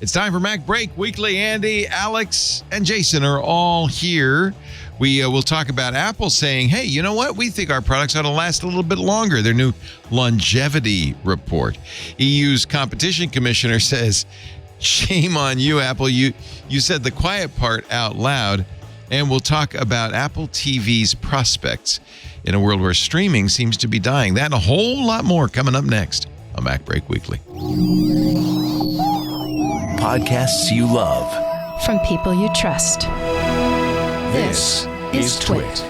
It's time for MacBreak Weekly. Andy, Alex, and Jason are all here. We will talk about Apple saying, hey, you know what? We think our products ought to last a little bit longer. Their new longevity report. EU's competition commissioner says, shame on you, Apple. You said the quiet part out loud. And we'll talk about Apple TV's prospects in a world where streaming seems to be dying. That and a whole lot more coming up next on MacBreak Weekly. Podcasts you love. From people you trust. This is Twit.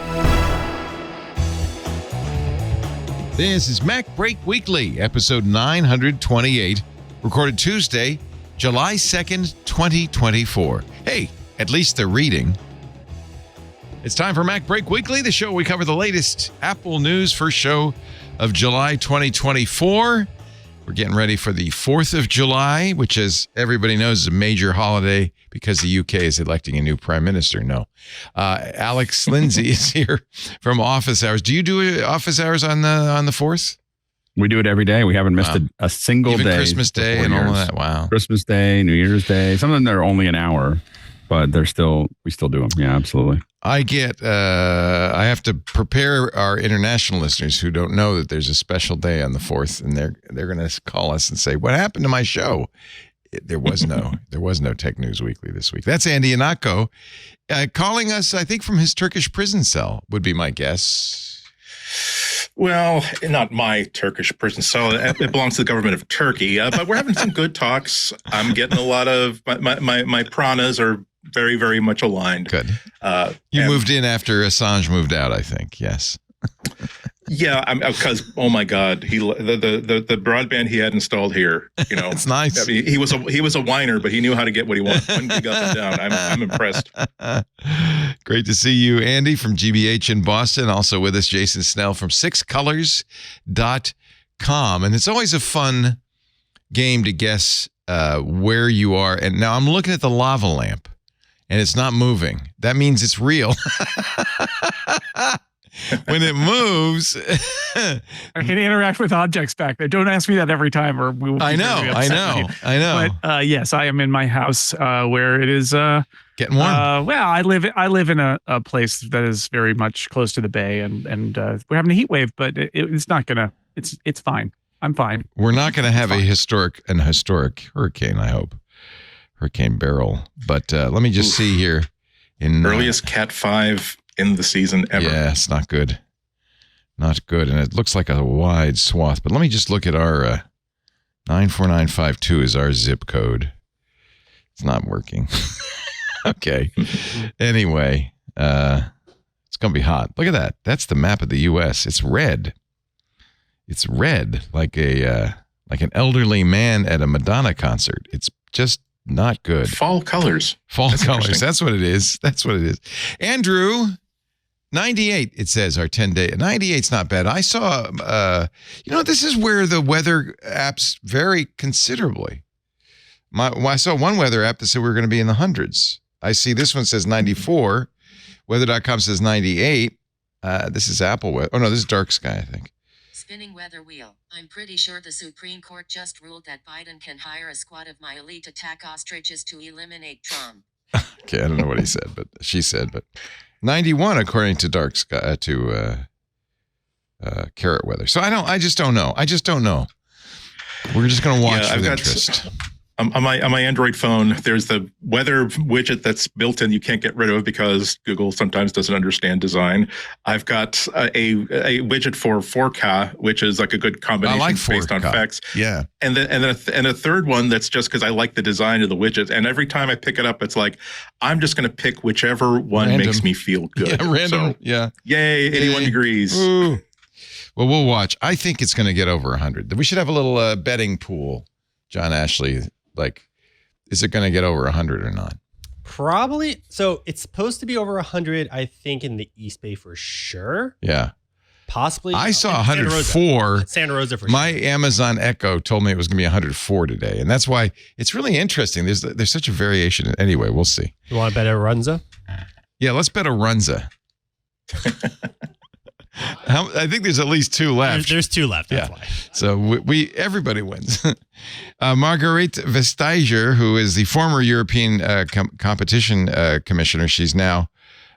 This is MacBreak Weekly, episode 928, recorded Tuesday, July 2nd, 2024. Hey, at least they're reading. It's time for MacBreak Weekly, the show where we cover the latest Apple news, first show of July 2024. We're getting ready for the 4th of July, which, as everybody knows, is a major holiday because the UK is electing a new prime minister. No. Alex Lindsay is here from Office Hours. Do you do Office Hours on the 4th? We do it every day. We haven't missed a single Even day. Christmas Day and all of that. Wow. Christmas Day, New Year's Day. Some of them are only an hour, but we still do them. Yeah, absolutely. I have to prepare our international listeners who don't know that there's a special day on the 4th, and they're going to call us and say, what happened to my show? There was no Tech News Weekly this week. That's Andy Anako calling us, I think, from his Turkish prison cell, would be my guess. Well, not my Turkish prison cell. It belongs to the government of Turkey. But we're having some good talks. I'm getting a lot of my pranas are very, very much aligned. Good. You moved in after Assange moved out, I think. Yes. Yeah, because oh my God, the broadband he had installed here. You know, it's nice. I mean, he was a whiner, but he knew how to get what he wanted when he got them down. I'm impressed. Great to see you, Andy, from GBH in Boston. Also with us, Jason Snell from sixcolors.com. And it's always a fun game to guess where you are. And now I'm looking at the lava lamp, and it's not moving. That means it's real. When it moves, I can interact with objects back there. Don't ask me that every time, or we will. I know. But yes, I am in my house where it is getting warm. Well, I live in a place that is very much close to the bay, and we're having a heat wave, but it's not gonna. It's fine. I'm fine. We're not going to have a historic hurricane. I hope Hurricane Beryl. But let me just see here. Earliest Cat 5 in the season ever. Yeah, it's not good. Not good. And it looks like a wide swath. But let me just look at our 94952 is our zip code. It's not working. Okay. Anyway, it's going to be hot. Look at that. That's the map of the U.S. It's red. It's red like an elderly man at a Madonna concert. It's just not good. Fall colors. That's colors. That's what it is. Andrew, 98, it says, our 10-day. 98's not bad. I saw, this is where the weather apps vary considerably. I saw one weather app that said we were going to be in the hundreds. I see this one says 94. Weather.com says 98. This is Apple weather. Oh, no, this is dark sky, I think. Spinning weather wheel. I'm pretty sure the Supreme Court just ruled that Biden can hire a squad of my elite attack ostriches to eliminate Trump. Okay, I don't know what he said, but she said, but 91 according to dark sky carrot weather. So I just don't know. We're just going to watch with interest. On my Android phone, there's the weather widget that's built in you can't get rid of because Google sometimes doesn't understand design. I've got a widget for 4K, which is like a good combination based on facts. Yeah. And a third one that's just because I like the design of the widget. And every time I pick it up, it's like, I'm just going to pick whichever one makes me feel good. Yeah, random. So, yay, 81 degrees. Ooh. Well, we'll watch. I think it's going to get over 100. We should have a little betting pool, John Ashley. Like, is it going to get over 100 or not? Probably. So it's supposed to be over 100, I think, in the East Bay for sure. Yeah. Possibly. I saw 104. Santa Rosa for My sure. Amazon Echo told me it was going to be 104 today. And that's why it's really interesting. There's such a variation. Anyway, we'll see. You want to bet a Runza? Yeah, let's bet a Runza. I think there's at least two left. There's two left. That's why. So we everybody wins. Marguerite Vestager, who is the former European competition commissioner, she's now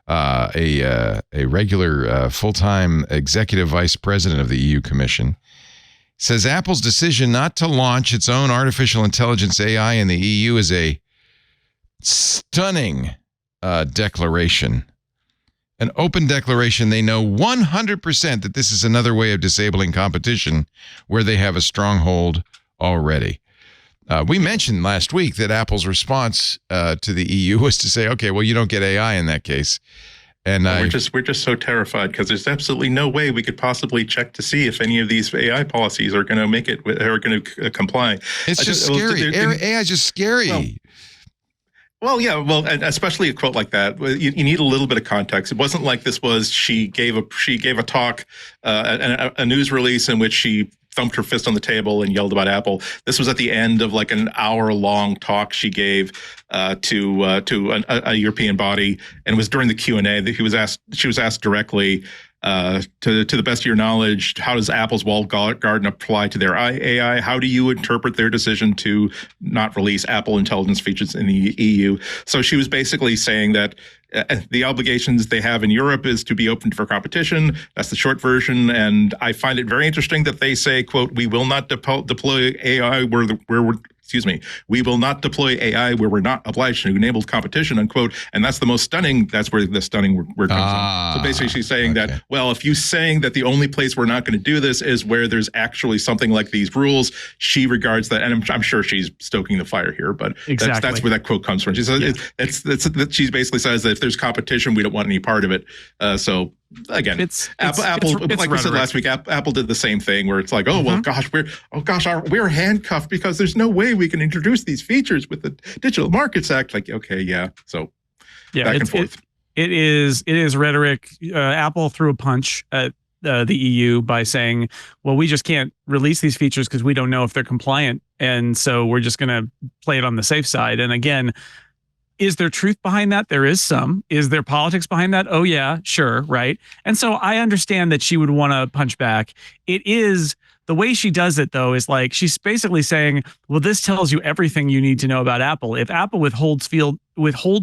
a regular full-time executive vice president of the EU Commission, says Apple's decision not to launch its own artificial intelligence AI in the EU is a stunning declaration. An open declaration. They know 100% that this is another way of disabling competition where they have a stronghold already. We mentioned last week that Apple's response to the EU was to say, okay, well, you don't get AI in that case. And we're just so terrified because there's absolutely no way we could possibly check to see if any of these AI policies are going to make it, are going to comply. It's just scary. AI is just scary. Well, yeah, and especially a quote like that, you need a little bit of context. It wasn't like this was she gave a talk, a news release in which she thumped her fist on the table and yelled about Apple. This was at the end of like an hour-long talk she gave to a European body, and it was during the Q&A that she was asked directly, to the best of your knowledge, how does Apple's walled garden apply to their AI? How do you interpret their decision to not release Apple intelligence features in the EU? So she was basically saying that the obligations they have in Europe is to be open for competition. That's the short version. And I find it very interesting that they say, quote, we will not deploy AI we will not deploy AI where we're not obliged to enable competition, unquote. And that's the most stunning. That's where the stunning word comes from. So basically she's saying that, well, if you're saying that the only place we're not going to do this is where there's actually something like these rules, she regards that, and I'm sure she's stoking the fire here, but that's where that quote comes from. She says she basically says that if there's competition, we don't want any part of it. So again, Apple, like we said last week, Apple did the same thing where it's like, well, gosh, we're handcuffed because there's no way we can introduce these features with the Digital Markets Act. Like, okay, yeah. So back and forth. It is rhetoric. Apple threw a punch at the EU by saying, well, we just can't release these features because we don't know if they're compliant. And so we're just going to play it on the safe side. And again, is there truth behind that? There is some. Is there politics behind that? Oh, yeah, sure, right. And so I understand that she would want to punch back. It is the way she does it, though, is like she's basically saying, well, this tells you everything you need to know about Apple. If Apple withholds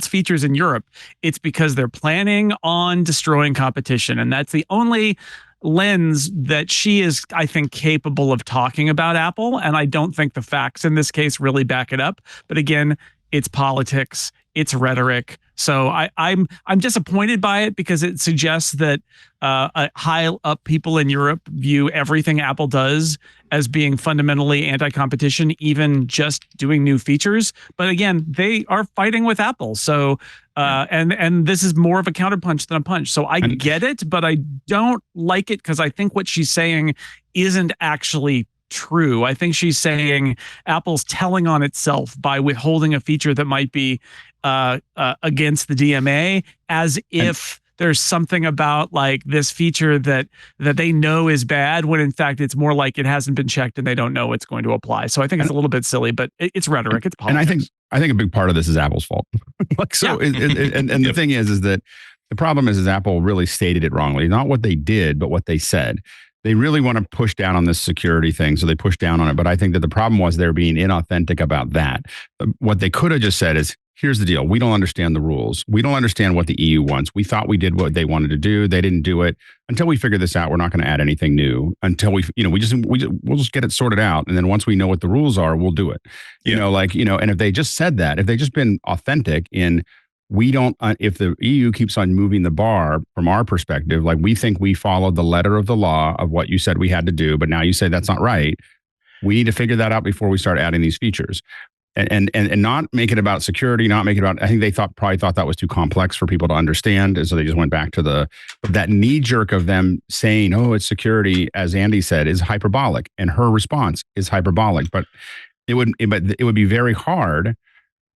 features in Europe, it's because they're planning on destroying competition. And that's the only lens that she is, I think, capable of talking about Apple. And I don't think the facts in this case really back it up. But again, it's politics, it's rhetoric. So I'm disappointed by it because it suggests that high up people in Europe view everything Apple does as being fundamentally anti-competition, even just doing new features. But again, they are fighting with Apple. So and this is more of a counterpunch than a punch. So I get it, but I don't like it because I think what she's saying isn't actually true. I think she's saying Apple's telling on itself by withholding a feature that might be against the DMA, as if there's something about like this feature that they know is bad, when in fact it's more like it hasn't been checked and they don't know it's going to apply. So I think it's a little bit silly, but it's rhetoric. It's politics. And I think a big part of this is Apple's fault. And the thing is that the problem is Apple really stated it wrongly. Not what they did, but what they said. They really want to push down on this security thing, so they push down on it. But I think that the problem was they're being inauthentic about that. What they could have just said is, here's the deal. We don't understand the rules. We don't understand what the EU wants. We thought we did what they wanted to do. They didn't do it. Until we figure this out, we're not going to add anything new. Until we'll just get it sorted out. And then once we know what the rules are, we'll do it. And if they just said that, if they just been authentic in, we don't, if the EU keeps on moving the bar from our perspective, like we think we followed the letter of the law of what you said we had to do, but now you say that's not right. We need to figure that out before we start adding these features. And not make it about security, not make it about, I think they probably thought that was too complex for people to understand. And so they just went back to that knee jerk of them saying, oh, it's security, as Andy said, is hyperbolic. And her response is hyperbolic. But it would be very hard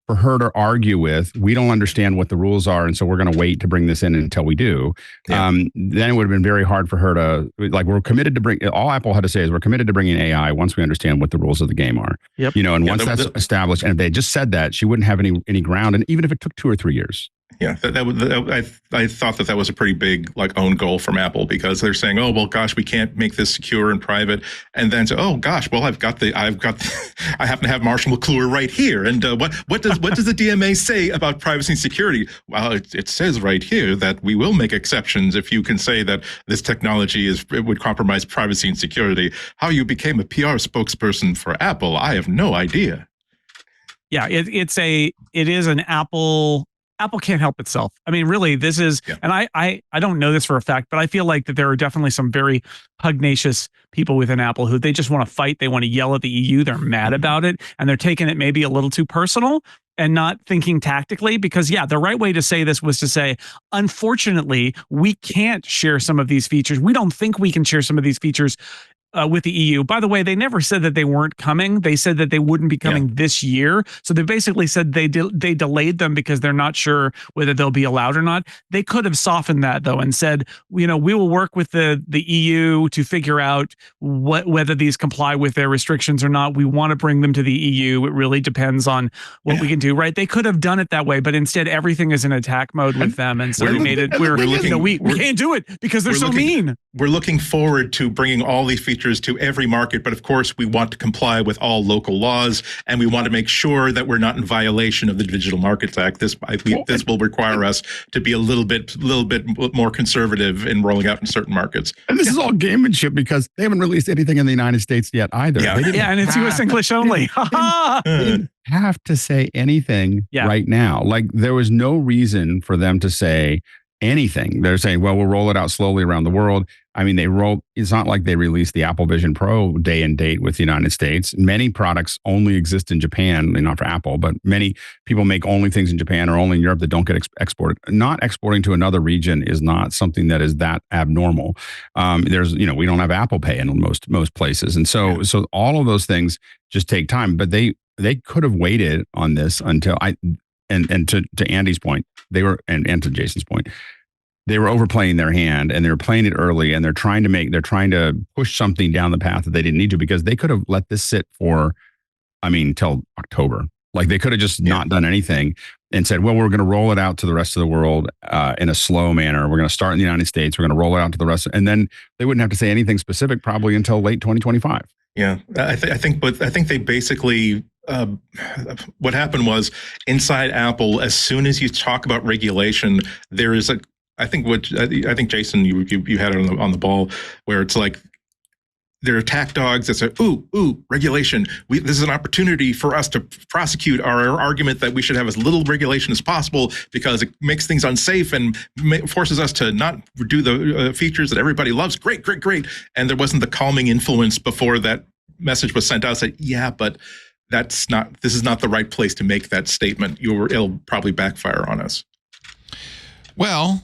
for her to argue with, we don't understand what the rules are, and so we're going to wait to bring this in until we do. Yeah. Then it would have been very hard for her to, like, we're committed to all Apple had to say is we're committed to bringing AI once we understand what the rules of the game are. Yep. And once that's established, and if they just said that, she wouldn't have any ground, and even if it took 2 or 3 years. Yeah, I thought that was a pretty big like own goal from Apple, because they're saying, oh well, gosh, we can't make this secure and private, and then say, oh gosh, well I happen to have Marshall McLuhan right here, and what does the DMA say about privacy and security? Well, it says right here that we will make exceptions if you can say that this technology would compromise privacy and security. How you became a PR spokesperson for Apple, I have no idea. Yeah, it is an Apple. Apple can't help itself. I mean, really, this is, and I don't know this for a fact, but I feel like that there are definitely some very pugnacious people within Apple who they just want to fight. They want to yell at the EU. They're mad about it, and they're taking it maybe a little too personal and not thinking tactically, because the right way to say this was to say, unfortunately, we can't share some of these features. We don't think we can share some of these features with the EU. By the way, they never said that they weren't coming. They said that they wouldn't be coming this year. So they basically said they delayed them because they're not sure whether they'll be allowed or not. They could have softened that though and said, we will work with the EU to figure out whether these comply with their restrictions or not. We want to bring them to the EU. It really depends on what we can do, right? They could have done it that way, but instead everything is in attack mode with them, and so they made it. We can't do it because they're so mean. We're looking forward to bringing all these features to every market, but of course we want to comply with all local laws, and we want to make sure that we're not in violation of the Digital Markets Act. This will require us to be a little bit more conservative in rolling out in certain markets. And this is all gamemanship because they haven't released anything in the United States yet either. And it's U.S. English only. They didn't have to say anything right now. Like there was no reason for them to say anything. They're saying, well, we'll roll it out slowly around the world. I mean, it's not like they released the Apple Vision Pro day and date with the United States. Many products only exist in Japan, not for Apple, but many people make only things in Japan or only in Europe that don't get exported. Not exporting to another region is not something that is that abnormal. We don't have Apple Pay in most places. And so all of those things just take time, but they could have waited on this until and to Andy's point, and to Jason's point, they were overplaying their hand, and they were playing it early, and they're trying to push something down the path that they didn't need to, because they could have let this sit till October. Like they could have just not done anything and said, well, we're going to roll it out to the rest of the world in a slow manner. We're going to start in the United States. We're going to roll it out to the rest. And then they wouldn't have to say anything specific probably until late 2025. Yeah, I think they basically, what happened was inside Apple, as soon as you talk about regulation, there is I think Jason, you had it on the ball, where it's like there are attack dogs that say, ooh, regulation. This is an opportunity for us to prosecute our argument that we should have as little regulation as possible because it makes things unsafe and forces us to not do the features that everybody loves. Great. And there wasn't the calming influence before that message was sent out. Said, but this is not the right place to make that statement. It'll probably backfire on us. Well,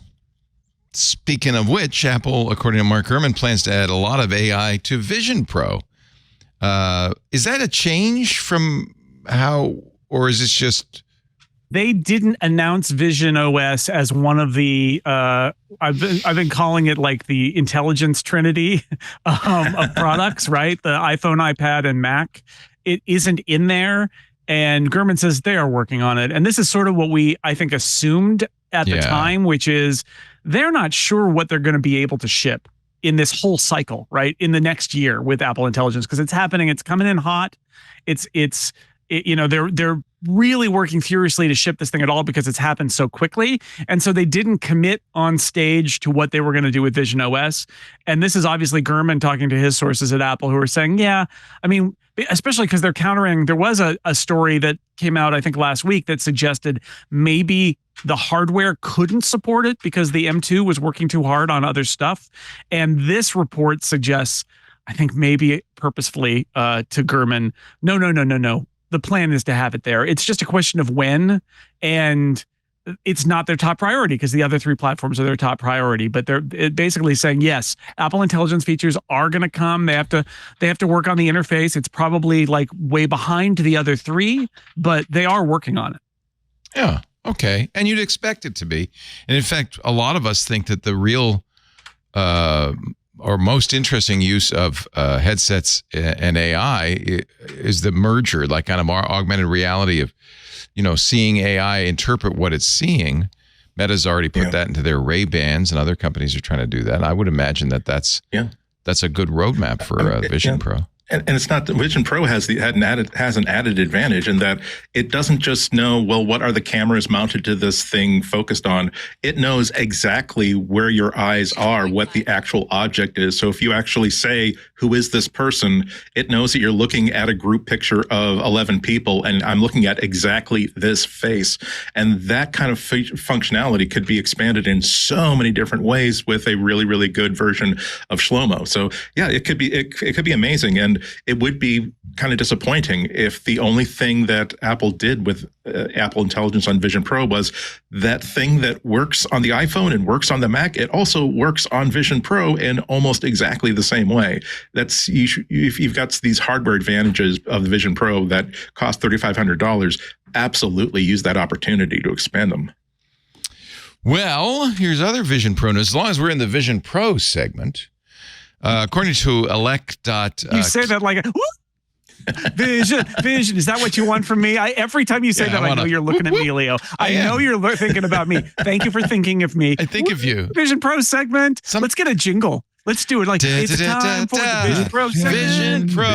speaking of which, Apple, according to Mark Gurman, plans to add a lot of AI to Vision Pro. Is that a change from how, or is this just... They didn't announce Vision OS as one of the, I've been calling it like the intelligence trinity of products, right? The iPhone, iPad, and Mac. It isn't in there. And Gurman says they are working on it. And this is sort of what I think, assumed at the time, which is they're not sure what they're going to be able to ship in this whole cycle, right? In the next year with Apple Intelligence, because it's happening. It's coming in hot. They're really working furiously to ship this thing at all because it's happened so quickly. And so they didn't commit on stage to what they were going to do with Vision OS. And this is obviously Gurman talking to his sources at Apple who are saying, especially because they're countering. There was a story that came out, I think, last week that suggested maybe the hardware couldn't support it because the M2 was working too hard on other stuff. And this report suggests, I think maybe purposefully to Gurman, no. The plan is to have it there. It's just a question of when, and it's not their top priority because the other three platforms are their top priority. But they're basically saying, yes, Apple Intelligence features are going to come. They have to work on the interface. It's probably like way behind the other three, but they are working on it. Yeah. Okay. And you'd expect it to be. And in fact, a lot of us think that the real or most interesting use of headsets and AI is the merger, like kind of augmented reality of, seeing AI interpret what it's seeing. Meta's already put that into their Ray-Bans, and other companies are trying to do that. I would imagine that's a good roadmap for Vision Pro. And it's not that Vision Pro has an added advantage in that it doesn't just know, well, what are the cameras mounted to this thing focused on? It knows exactly where your eyes are, what the actual object is. So if you actually say, who is this person? It knows that you're looking at a group picture of 11 people, and I'm looking at exactly this face. And that kind of functionality could be expanded in so many different ways with a really, really good version of Shlomo. So yeah, it could be amazing. And it would be kind of disappointing if the only thing that Apple did with Apple Intelligence on Vision Pro was that thing that works on the iPhone and works on the Mac. It also works on Vision Pro in almost exactly the same way. If you've got these hardware advantages of the Vision Pro that cost $3,500, absolutely use that opportunity to expand them. Well, here's other Vision Pro news. As long as we're in the Vision Pro segment. According to elect. You say that like vision. Is that what you want from me? Every time you say that, I know you're looking at me, Leo. I know you're thinking about me. Thank you for thinking of me. I think of you. Vision Pro segment. Let's get a jingle. Let's do it like it's time for the Vision Pro segment. Vision Pro.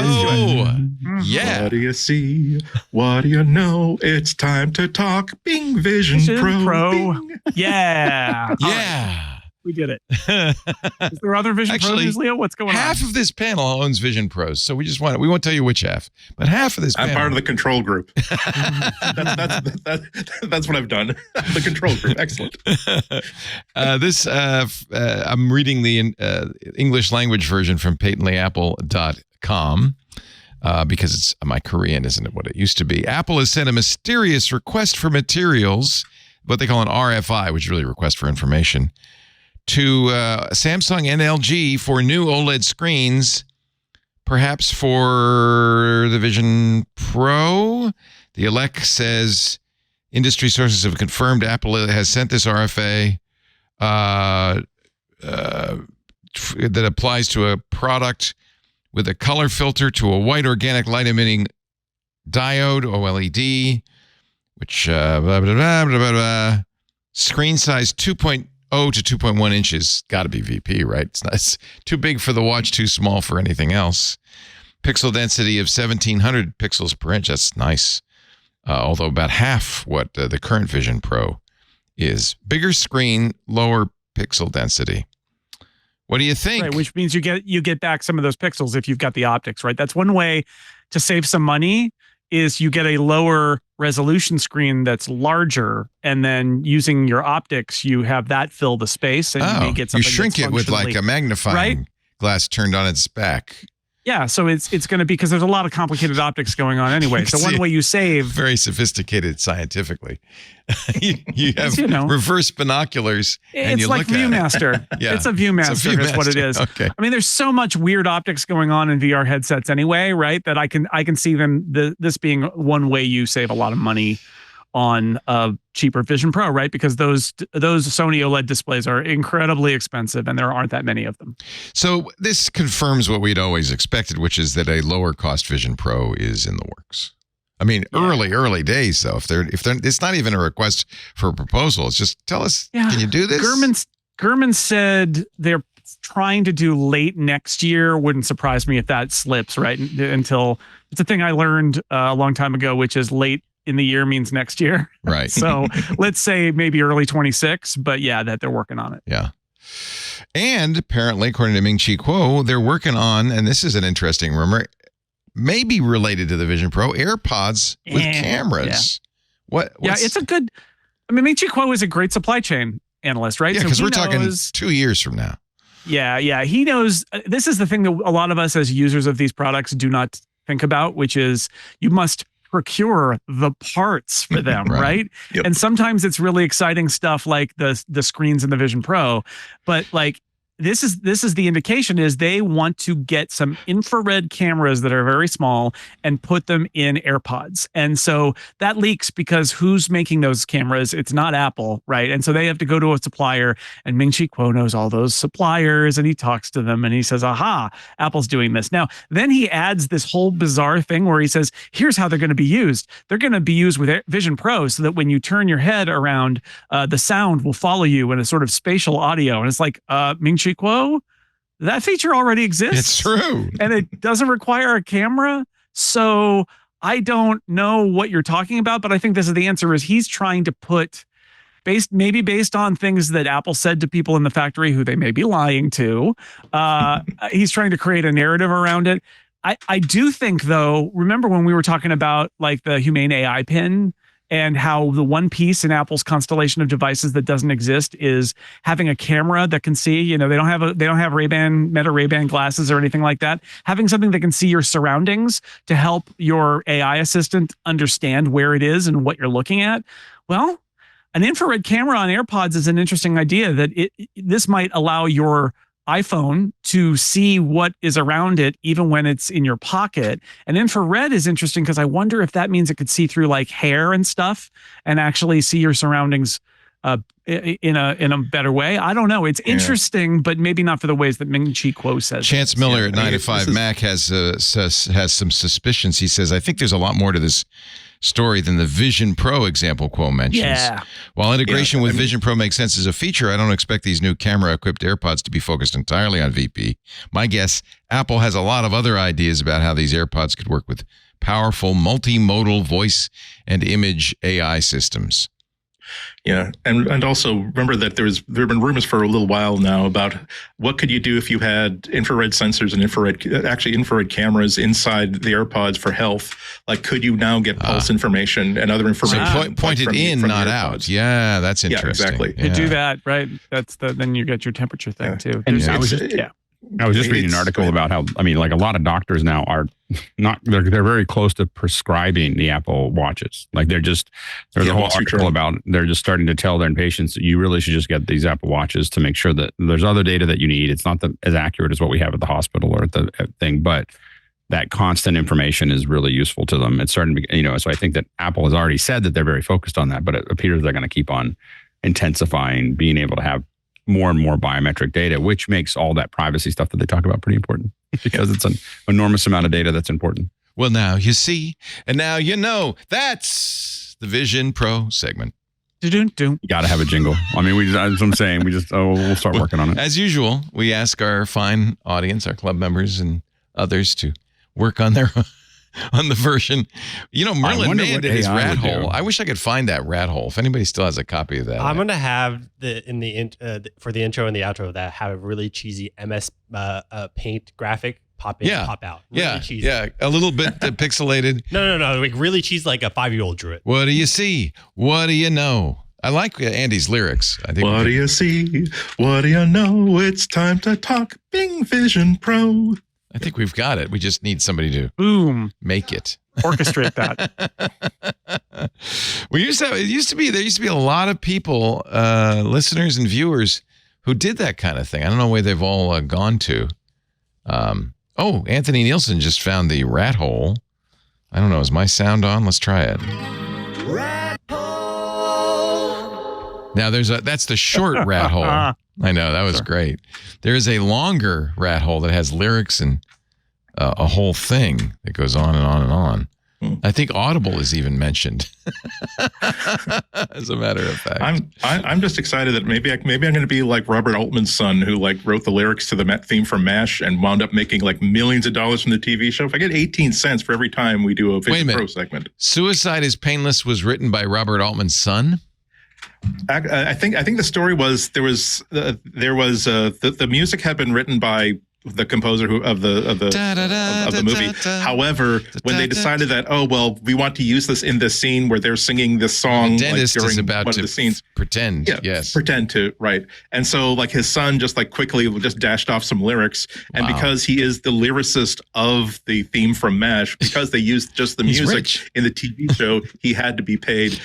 Yeah. What do you see? What do you know? It's time to talk. Bing, Vision Pro. Bing. Yeah. Yeah. We did it. Is there other Vision Pros, Leo? What's going on? Half of this panel owns Vision Pros, so we won't tell you which half, but half of this panel. I'm part of the control group. That's what I've done. The control group. Excellent. I'm reading the English language version from patentlyapple.com. Because it's my Korean isn't what it used to be. Apple has sent a mysterious request for materials, what they call an RFI, which is really a request for information, to Samsung and LG for new OLED screens, perhaps for the Vision Pro. The elect says industry sources have confirmed Apple has sent this RFA that applies to a product with a color filter to a white organic light emitting diode, OLED, which screen size 2.0 to 2.1 inches. Got to be VP, right? It's too big for the watch, too small for anything else. Pixel density of 1700 pixels per inch. That's nice. Although about half what the current Vision Pro is. Bigger screen, lower pixel density. What do you think? Right, which means you get back some of those pixels if you've got the optics, right? That's one way to save some money, is you get a lower resolution screen that's larger, and then using your optics, you have that fill the space, and you may get something. You shrink it with like a magnifying glass turned on its back. Yeah, so it's going to be, because there's a lot of complicated optics going on anyway. So one way you save, very sophisticated scientifically, you have reverse binoculars, and you like look ViewMaster. At it. Yeah. It's a ViewMaster is what it is. Okay. I mean, there's so much weird optics going on in VR headsets anyway, right? That I can see this being one way you save a lot of money on a cheaper Vision Pro, right? Because those Sony OLED displays are incredibly expensive, and there aren't that many of them. So this confirms what we'd always expected, which is that a lower cost Vision Pro is in the works. I mean, early days though. If they're, it's not even a request for a proposal. It's just tell us, can you do this? Gurman said they're trying to do late next year. Wouldn't surprise me if that slips, right? Until it's a thing I learned a long time ago, which is late in the year means next year. Right. So let's say maybe early 26, but that they're working on it. Yeah. And apparently, according to Ming-Chi Kuo, they're working on, and this is an interesting rumor, maybe related to the Vision Pro, AirPods with cameras. Yeah. It's a good, Ming-Chi Kuo is a great supply chain analyst, right? Yeah, because we're talking 2 years from now. Yeah. He knows, this is the thing that a lot of us as users of these products do not think about, which is you must procure the parts for them, right? Yep. And sometimes it's really exciting stuff like the screens in the Vision Pro, but like this is the indication is they want to get some infrared cameras that are very small and put them in AirPods. And so that leaks because who's making those cameras? It's not Apple, right? And so they have to go to a supplier, and Ming-Chi Kuo knows all those suppliers, and he talks to them and he says, aha, Apple's doing this. Now, then he adds this whole bizarre thing where he says, here's how they're going to be used. They're going to be used with Vision Pro so that when you turn your head around, the sound will follow you in a sort of spatial audio. And it's like, Ming-Chi Kuo, that feature already exists. It's true. And it doesn't require a camera. So I don't know what you're talking about, but I think this is the answer is he's trying to put based on things that Apple said to people in the factory who they may be lying to. He's trying to create a narrative around it. I do think, though, remember when we were talking about like the Humane AI pin and how the one piece in Apple's constellation of devices that doesn't exist is having a camera that can see, they don't have Ray-Ban, Meta Ray-Ban glasses or anything like that. Having something that can see your surroundings to help your AI assistant understand where it is and what you're looking at. Well, an infrared camera on AirPods is an interesting idea that this might allow your iPhone to see what is around it even when it's in your pocket. And infrared is interesting because I wonder if that means it could see through like hair and stuff and actually see your surroundings in a better way. I don't know. It's interesting, but maybe not for the ways that Ming-Chi Kuo says. Chance Miller at 9 to 5 Mac has some suspicions. He says, I think there's a lot more to this story than the Vision Pro example Kuo mentions. Yeah. While integration with Vision Pro makes sense as a feature, I don't expect these new camera-equipped AirPods to be focused entirely on VP. My guess, Apple has a lot of other ideas about how these AirPods could work with powerful multimodal voice and image AI systems. Yeah, and also remember that there have been rumors for a little while now about what could you do if you had infrared sensors and infrared cameras inside the AirPods for health. Like, could you now get pulse information and other information? So pointed in, not out. Yeah, that's interesting. Yeah, exactly. You do that, right? Then you get your temperature thing too. And I was just reading an article about how, a lot of doctors now are they're very close to prescribing the Apple watches. Like there's a whole article about they're just starting to tell their patients that you really should just get these Apple watches to make sure that there's other data that you need. It's not as accurate as what we have at the hospital or at the thing, but that constant information is really useful to them. It's starting to, so I think that Apple has already said that they're very focused on that, but it appears they're going to keep on intensifying, being able to have more and more biometric data, which makes all that privacy stuff that they talk about pretty important because it's an enormous amount of data that's important. Well, now you see, and now you know. That's the Vision Pro segment. You got to have a jingle. That's what I'm saying. We'll start working on it. As usual, we ask our fine audience, our club members and others to work on the version. Merlin Mann did his rat hole. I wish I could find that rat hole. If anybody still has a copy of that. I'm going to have for the intro and the outro of that, have a really cheesy MS Paint graphic pop in, pop out. Really cheesy. Yeah, a little bit pixelated. No, like really cheesy, like a 5-year-old drew it. What do you see? What do you know? I like Andy's lyrics. I think. What do you see? What do you know? It's time to talk Bing Vision Pro. I think we've got it. We just need somebody to make it. Orchestrate that. There used to be a lot of people, listeners and viewers who did that kind of thing. I don't know where they've all gone to. Anthony Nielsen just found the rat hole. I don't know. Is my sound on? Let's try it. Rat hole. Now that's the short rat hole. I know, that was great. There is a longer rat hole that has lyrics and a whole thing that goes on and on and on. I think Audible is even mentioned. As a matter of fact, I'm just excited that maybe I'm going to be like Robert Altman's son, who wrote the lyrics to the theme from MASH and wound up making millions of dollars from the TV show. If I get 18 cents for every time we do a Vision Pro segment. Suicide is Painless was written by Robert Altman's son. I think the story was the music had been written by the composer of the movie. However, when they decided that, oh well, we want to use this in this scene where they're singing this song, the dentist during is about one to of the scenes, pretend. Yes, pretend to, right. And so his son just quickly just dashed off some lyrics, and because he is the lyricist of the theme from MASH, because they used just the music rich. in the TV show, he had to be paid.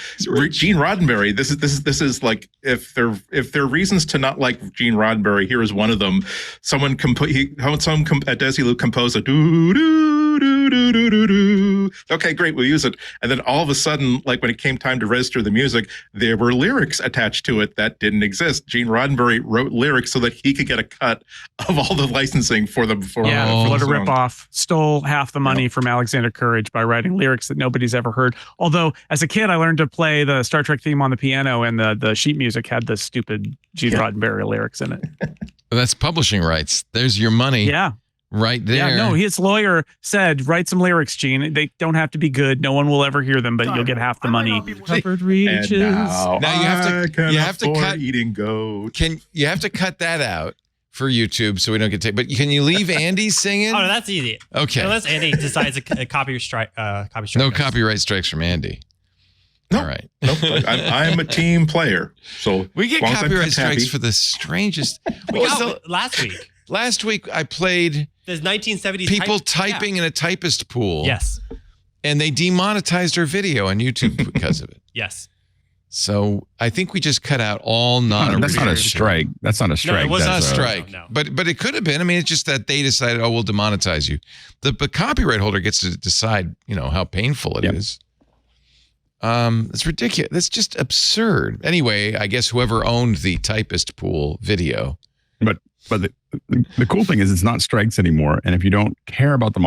Gene Roddenberry. This is if there are reasons to not like Gene Roddenberry, here is one of them. Someone Desilu composed a do do do do do do do. Okay, great, we'll use it. And then all of a sudden, when it came time to register the music, there were lyrics attached to it that didn't exist. Gene Roddenberry wrote lyrics so that he could get a cut of all the licensing for them. What a ripoff! Stole half the money from Alexander Courage by writing lyrics that nobody's ever heard. Although, as a kid, I learned to play the Star Trek theme on the piano, and the sheet music had the stupid Gene Roddenberry lyrics in it. That's publishing rights. There's your money. Yeah. Right there. Yeah, no, his lawyer said, write some lyrics, Gene. They don't have to be good. No one will ever hear them, but you'll get half the money. Covered reaches. Now you have to cut eating goat. You have to cut that out for YouTube so we don't get taken. But can you leave Andy singing? Oh, no, that's easy. Okay. Unless Andy decides a copyright strike. No copyright strikes from Andy. No, all right. Nope. I'm a team player, so we get copyright strikes for the strangest. Last week. Last week I played. There's 1970s people typing in a typist pool. Yes. And they demonetized our video on YouTube because of it. Yes. So I think we just cut out all non-original. That's not a strike. That's not a strike. No, it was not a That's strike. No. But it could have been. I mean, it's just that they decided, we'll demonetize you. The copyright holder gets to decide, how painful it is. It's ridiculous. That's just absurd. Anyway, I guess whoever owned the typist pool video. But the cool thing is it's not strikes anymore. And if you don't care about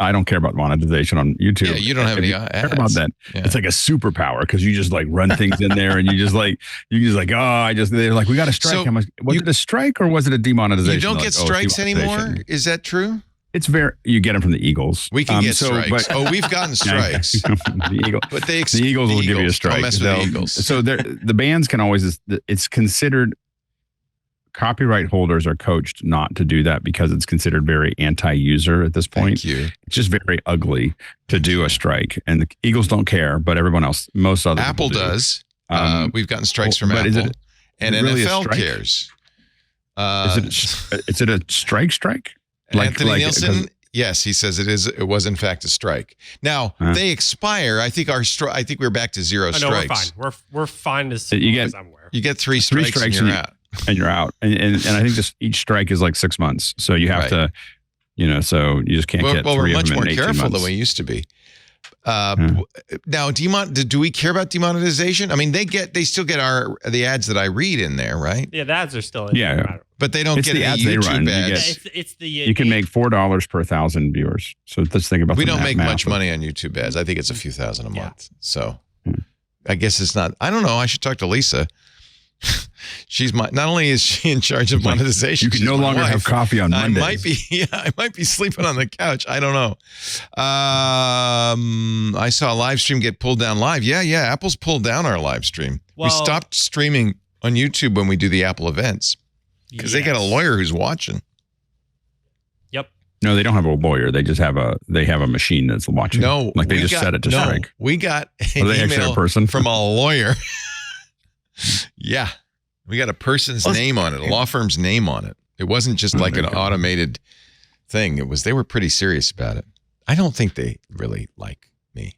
I don't care about monetization on YouTube. Yeah, you don't have any ads. Care about that. Yeah. It's like a superpower because you just run things in there and they're like, we got a strike. So how much? Was it a strike or was it a demonetization? You don't get strikes anymore? Is that true? It's you get them from the Eagles. We can get strikes. We've gotten strikes. The Eagles. But the Eagles will give you a strike. Don't mess with the Eagles. So the bands can always. It's considered. Copyright holders are coached not to do that because it's considered very anti-user at this point. Thank you. It's just very ugly to do a strike, and the Eagles don't care, but everyone else, most other Apple people do. Does. We've gotten strikes from Apple, and really NFL cares. Is it a strike? Anthony Nielsen. Yes, he says it is. It was in fact a strike. Now they expire. I think I think we're back to zero strikes. No, we're fine. We're fine as I'm aware. You get three strikes and you're out. And you're out. And I think each strike is 6 months. So you have to, so you just can't get three of them in 18 months. We're much more careful than we used to be. Now, do we care about demonetization? I mean, they still get the ads that I read in there, right? Yeah, the ads are still in there. Yeah. But they don't get the ads YouTube ads. You can make $4 per 1,000 viewers. So let's think about we don't make much money on YouTube ads. I think it's a few thousand a month. So I guess it's not. I don't know. I should talk to Lisa. She's not only is she in charge of monetization, you can no longer have coffee on Mondays. I might be sleeping on the couch. I don't know. I saw a live stream get pulled down live. Yeah. Apple's pulled down our live stream. We stopped streaming on YouTube when we do the Apple events because they got a lawyer who's watching. Yep. No, they don't have a lawyer. They just have a machine that's watching. No, they just set it to strike. We got an email from a lawyer. Yeah. We got a person's name on it, a law firm's name on it. It wasn't just an automated thing. They were pretty serious about it. I don't think they really like me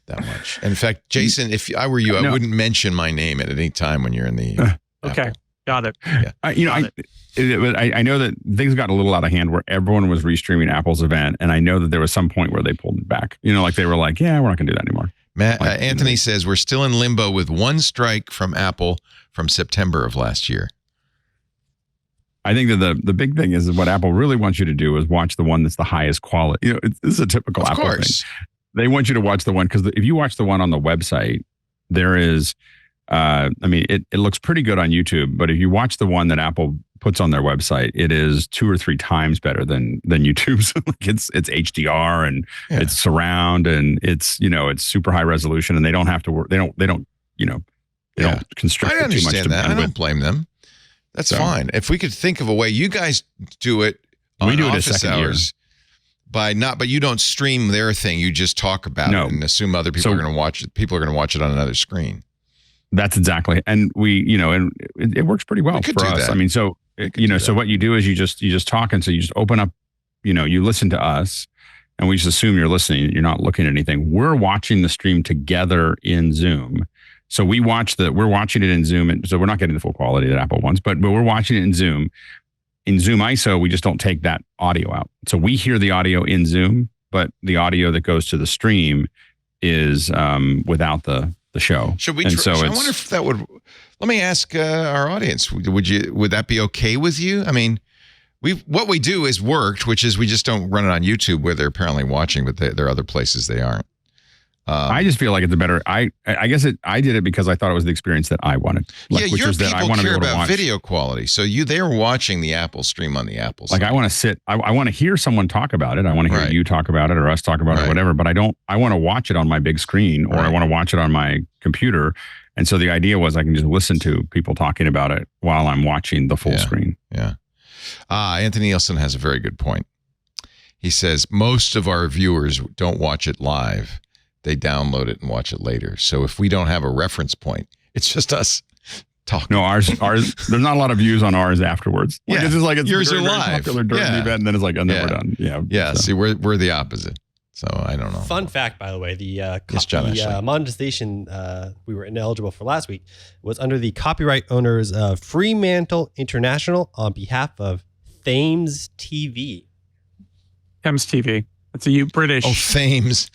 that much. In fact, Jason, if I were you, I wouldn't mention my name at any time when you're in the Okay. Apple. Got it. Yeah. I know that things got a little out of hand where everyone was restreaming Apple's event. And I know that there was some point where they pulled it back. They were like, we're not going to do that anymore. Anthony says we're still in limbo with one strike from Apple from September of last year. I think that the big thing is what Apple really wants you to do is watch the one that's the highest quality. This is a typical Apple thing. They want you to watch the one because if you watch the one on the website, there is, it looks pretty good on YouTube. But if you watch the one that Apple puts on their website, it is 2 or 3 times better than YouTube's. It's HDR and it's surround and it's super high resolution and they don't have to work. They don't constrict it too much. I understand that. I don't blame them. That's fine. If we could think of a way, you guys do it We do it office a second hours but you don't stream their thing. You just talk about it and assume other people are going to watch it. People are going to watch it on another screen. That's exactly. And and it works pretty well for us. I mean, so what you do is you just talk. And so you just open up, you listen to us and we just assume you're listening. You're not looking at anything. We're watching the stream together in Zoom. So we're watching it in Zoom. And so we're not getting the full quality that Apple wants, but we're watching it in Zoom. In Zoom ISO, we just don't take that audio out. So we hear the audio in Zoom, but the audio that goes to the stream is without the show. Should we? I wonder if that would. Let me ask our audience. Would that be okay with you? I mean, what we do is worked, which is we just don't run it on YouTube where they're apparently watching, but there are other places they aren't. I just feel like it's a better. I guess I did it because I thought it was the experience that I wanted. Which was that I want to care about video quality. So they were watching the Apple stream on the Apple side. I want to sit. I want to hear someone talk about it. I want to hear you talk about it or us talk about it or whatever. But I want to watch it on my big screen or I want to watch it on my computer. And so the idea was I can just listen to people talking about it while I'm watching the full screen. Yeah. Anthony Nielsen has a very good point. He says most of our viewers don't watch it live. They download it and watch it later. So if we don't have a reference point, it's just us talking. No, ours. There's not a lot of views on ours afterwards. It's just like yours very, are live. very popular during the event, and then it's like, we're done. Yeah. So. See, we're the opposite. So I don't know. Fun fact, by the way, the monetization we were ineligible for last week was under the copyright owners of Fremantle International on behalf of Thames TV. Thames TV. It's a British. Oh, Thames.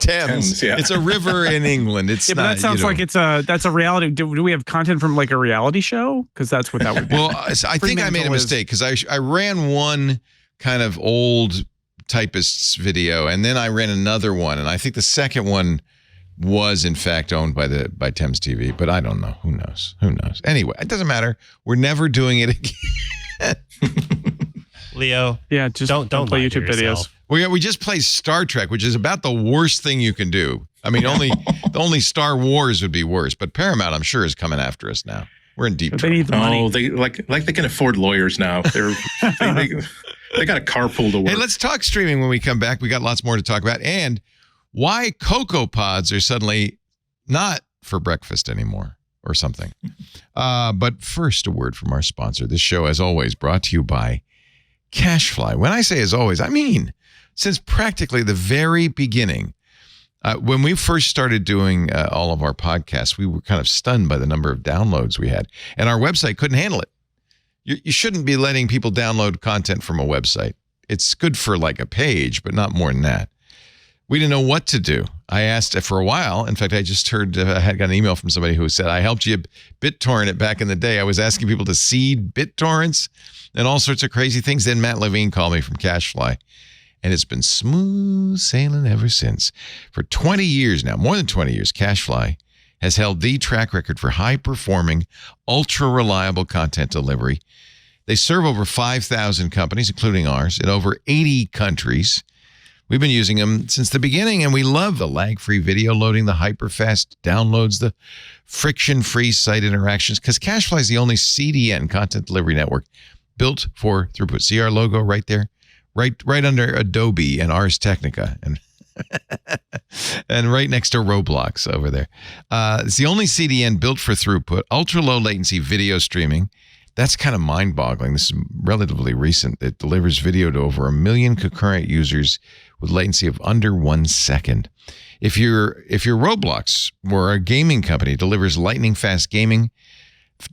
Thames. Yeah. It's a river in England. It's but that sounds like that's a reality. Do we have content from like a reality show? Because that's what that would be. Well, I think I made a mistake because I ran one kind of old typist's video and then I ran another one. And I think the second one was in fact owned by Thames TV, but I don't know. Who knows? Anyway, it doesn't matter. We're never doing it again. Leo. Yeah, just don't play YouTube videos. We just play Star Trek, which is about the worst thing you can do. I mean, only Star Wars would be worse, but Paramount, I'm sure, is coming after us now. We're in deep trouble. They need the money. Oh, they they can afford lawyers now. They got a carpool to work. Hey, let's talk streaming when we come back. We got lots more to talk about, and why CocoaPods are suddenly not for breakfast anymore or something. But first, a word from our sponsor. This show, as always, brought to you by Cashfly. When I say as always, I mean since practically the very beginning. When we first started doing all of our podcasts, we were kind of stunned by the number of downloads we had, and our website couldn't handle it. You shouldn't be letting people download content from a website. It's good for like a page, but not more than that. We didn't know what to do. I asked for a while. In fact, I just heard, I had got an email from somebody who said, I helped you BitTorrent it back in the day. I was asking people to seed BitTorrents and all sorts of crazy things. Then Matt Levine called me from Cashfly, and it's been smooth sailing ever since. For 20 years now, more than 20 years, Cashfly has held the track record for high-performing, ultra-reliable content delivery. They serve over 5,000 companies, including ours, in over 80 countries. We've been using them since the beginning, and we love the lag-free video loading, the hyper-fast downloads, the friction-free site interactions, because Cashfly is the only CDN, content delivery network, built for throughput. See our logo right there? Right under Adobe and Ars Technica, and and right next to Roblox over there. It's the only CDN built for throughput, ultra-low latency video streaming. That's kind of mind-boggling. This is relatively recent. It delivers video to over 1 million concurrent users with latency of under 1 second. If you're Roblox or a gaming company, delivers lightning-fast gaming.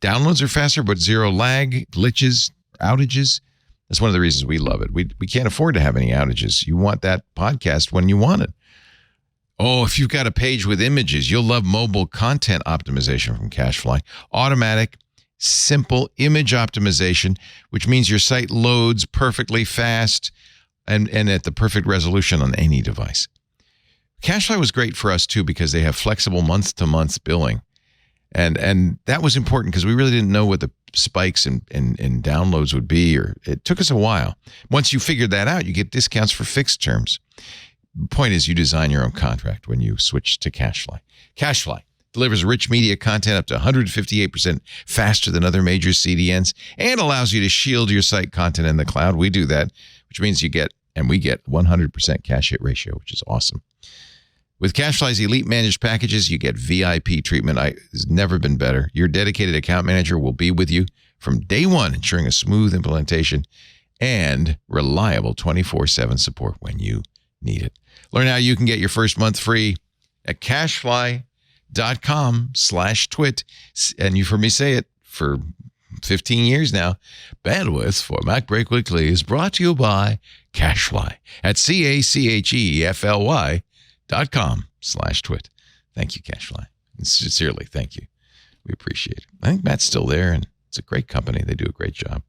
Downloads are faster, but zero lag, glitches, outages. That's one of the reasons we love it. We can't afford to have any outages. You want that podcast when you want it. Oh, if you've got a page with images, you'll love mobile content optimization from Cashfly. Automatic, simple image optimization, which means your site loads perfectly fast and at the perfect resolution on any device. Cashfly was great for us, too, because they have flexible month-to-month billing. And that was important because we really didn't know what the spikes in downloads would be, or it took us a while. Once you figured that out, you get discounts for fixed terms. The point is you design your own contract when you switch to Cashfly. Cashfly, delivers rich media content up to 158% faster than other major CDNs, and allows you to shield your site content in the cloud. We do that, which means we get 100% cache hit ratio, which is awesome. With CacheFly's elite managed packages, you get VIP treatment. It's never been better. Your dedicated account manager will be with you from day one, ensuring a smooth implementation and reliable 24/7 support when you need it. Learn how you can get your first month free at cachefly.com/twit. And you've heard me say it for 15 years now. Bandwidth for MacBreak Weekly is brought to you by CacheFly at CacheFly.com/twit. Thank you, CacheFly. Sincerely, thank you. We appreciate it. I think Matt's still there, and it's a great company. They do a great job.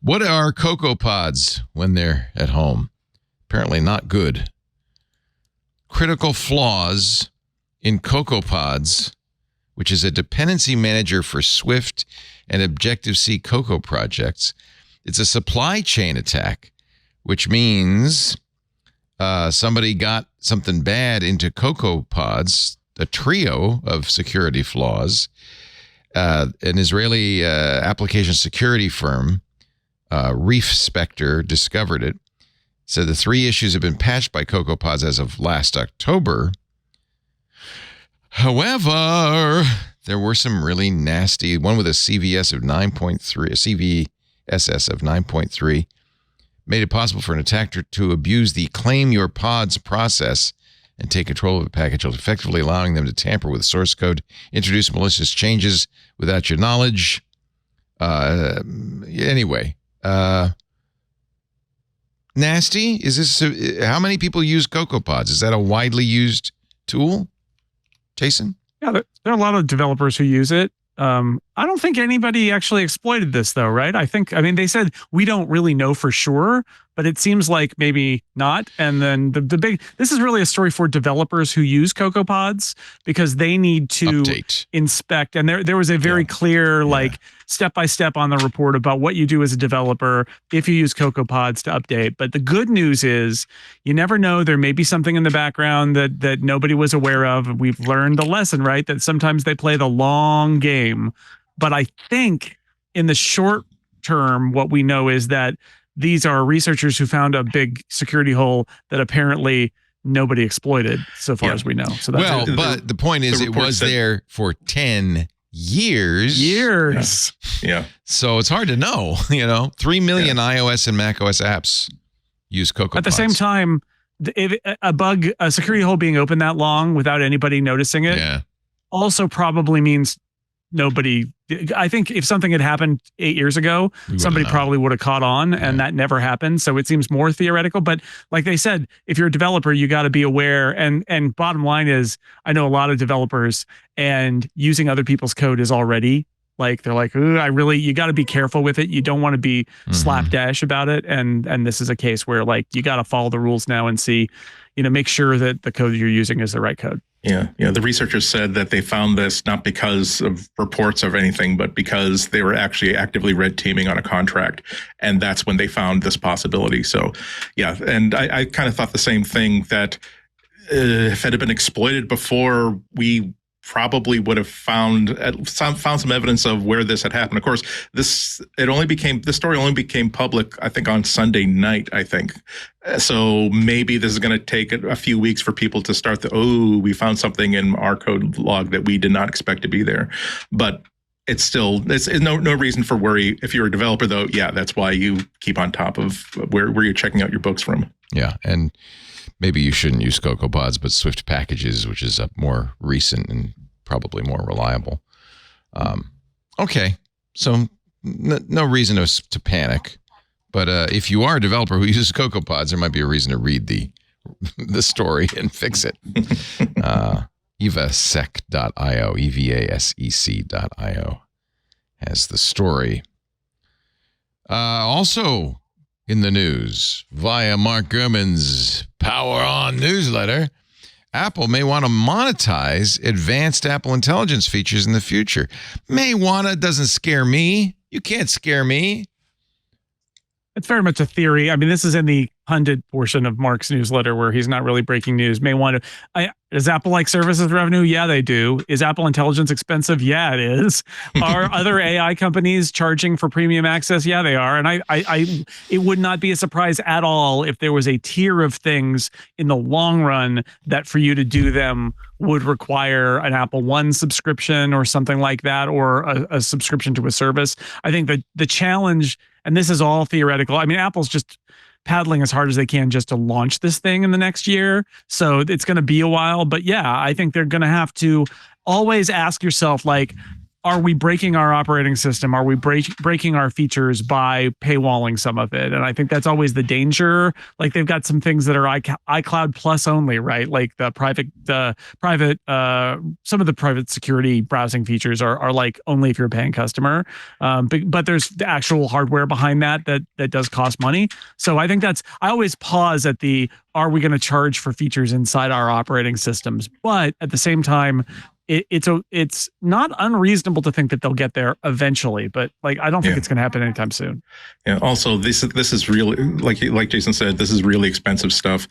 What are CocoaPods when they're at home? Apparently not good. Critical flaws in CocoaPods, which is a dependency manager for Swift and Objective-C Cocoa projects. It's a supply chain attack, which means somebody got something bad into CocoaPods, a trio of security flaws. An Israeli application security firm, Reef Spectre, discovered it. So the 3 issues have been patched by CocoaPods as of last October. However, there were some really nasty, one with a CVSS of 9.3, made it possible for an attacker to abuse the claim your pods process and take control of a package, effectively allowing them to tamper with source code, introduce malicious changes without your knowledge. Nasty? Is this? How many people use CocoaPods? Is that a widely used tool, Jason? Yeah, there are a lot of developers who use it. I don't think anybody actually exploited this, though, right? I mean, they said we don't really know for sure, but it seems like maybe not. And then this is really a story for developers who use CocoaPods, because they need to inspect. And there was a very clear, step-by-step on the report about what you do as a developer if you use CocoaPods to update. But the good news is you never know. There may be something in the background that nobody was aware of. We've learned the lesson, right? That sometimes they play the long game. But I think in the short term, what we know is that these are researchers who found a big security hole that apparently nobody exploited, so far as we know. So that's but the point is, it was there for 10 years. Yeah. So it's hard to know. 3 million iOS and macOS apps use CocoaPods. At the same time, if a security hole being open that long without anybody noticing it, also probably means nobody. I think if something had happened 8 years ago, somebody probably would have caught on, and that never happened. So it seems more theoretical. But like they said, if you're a developer, you got to be aware. And bottom line is, I know a lot of developers, and using other people's code is already they're like, you got to be careful with it. You don't want to be slapdash about it. And this is a case where you got to follow the rules now and see, make sure that the code you're using is the right code. Yeah. The researchers said that they found this not because of reports of anything, but because they were actually actively red teaming on a contract. And that's when they found this possibility. So, and I kind of thought the same thing, that if it had been exploited before, we probably would have found some evidence of where this had happened. Of course, this story only became public, I think, on Sunday night, I think. So maybe this is going to take a few weeks for people to start we found something in our code log that we did not expect to be there. But it's no reason for worry. If you're a developer, though, that's why you keep on top of where you're checking out your books from. Yeah, and maybe you shouldn't use CocoaPods, but Swift Packages, which is more recent and probably more reliable. Okay, so no reason to panic. But if you are a developer who uses CocoaPods, there might be a reason to read the story and fix it. Evasec.io, EVASEC.io has the story. Also in the news, via Mark Gurman's Power On newsletter, Apple may want to monetize advanced Apple Intelligence features in the future. May wanna doesn't scare me. You can't scare me. It's very much a theory. I mean, this is in the pundit portion of Mark's newsletter where he's not really breaking news may want to. Does Apple like services revenue? Yeah, they do. Is Apple Intelligence expensive? Yeah, it is. Are other AI companies charging for premium access? Yeah, they are. And it would not be a surprise at all if there was a tier of things in the long run that for you to do them would require an Apple One subscription or something like that, or a subscription to a service. I think that the challenge, and this is all theoretical. I mean, Apple's just paddling as hard as they can just to launch this thing in the next year. So it's going to be a while. But yeah, I think they're going to have to always ask yourself, like, are we breaking our operating system? Are we breaking our features by paywalling some of it? And I think that's always the danger. Like, they've got some things that are iCloud Plus only, right? Like some of the private security browsing features are like only if you're a paying customer. But there's the actual hardware behind that does cost money. So I think I always pause at are we going to charge for features inside our operating systems? But at the same time, it's not unreasonable to think that they'll get there eventually, but like I don't think it's going to happen anytime soon. Yeah. Also, this is really, like Jason said, this is really expensive stuff.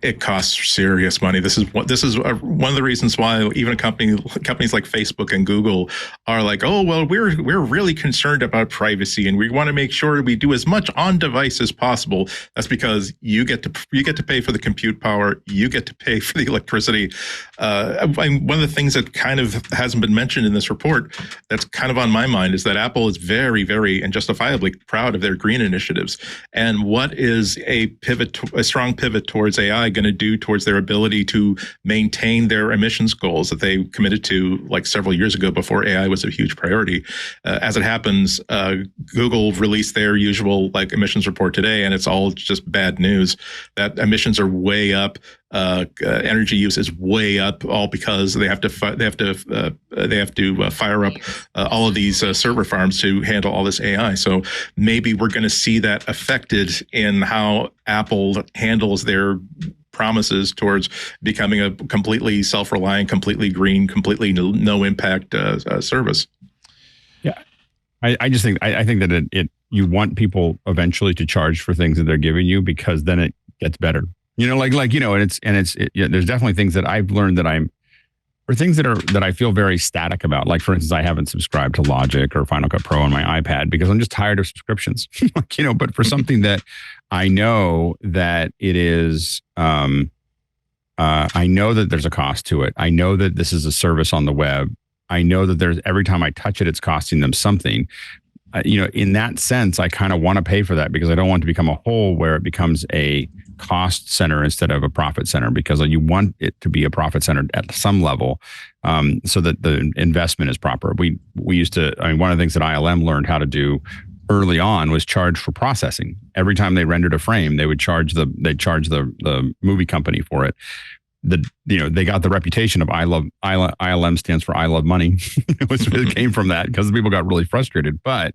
It costs serious money. This is one of the reasons why even companies like Facebook and Google are like, oh well, we're really concerned about privacy and we want to make sure we do as much on device as possible. That's because you get to pay for the compute power, you get to pay for the electricity. One of the things that kind of hasn't been mentioned in this report that's kind of on my mind is that Apple is very, very and justifiably proud of their green initiatives. And what is a strong pivot towards AI going to do towards their ability to maintain their emissions goals that they committed to like several years ago before AI was a huge priority? As it happens, Google released their usual like emissions report today, and it's all just bad news that emissions are way up. Energy use is way up, all because they have to fire up all of these server farms to handle all this AI. So maybe we're going to see that affected in how Apple handles their promises towards becoming a completely self-reliant, completely green, completely no impact service. Yeah, I just think that you want people eventually to charge for things that they're giving you because then it gets better. You know, there's definitely things that I've learned or things that I feel very static about. Like, for instance, I haven't subscribed to Logic or Final Cut Pro on my iPad because I'm just tired of subscriptions. But for something that I know that it is, I know that there's a cost to it. I know that this is a service on the web. I know that every time I touch it, it's costing them something. In that sense, I kind of want to pay for that because I don't want to become a whole where it becomes a cost center instead of a profit center, because you want it to be a profit center at some level, so that the investment is proper. We used to, one of the things that ILM learned how to do early on was charge for processing. Every time they rendered a frame, they'd charge the movie company for it. They got the reputation of ILM stands for I love money. It came from that because people got really frustrated. But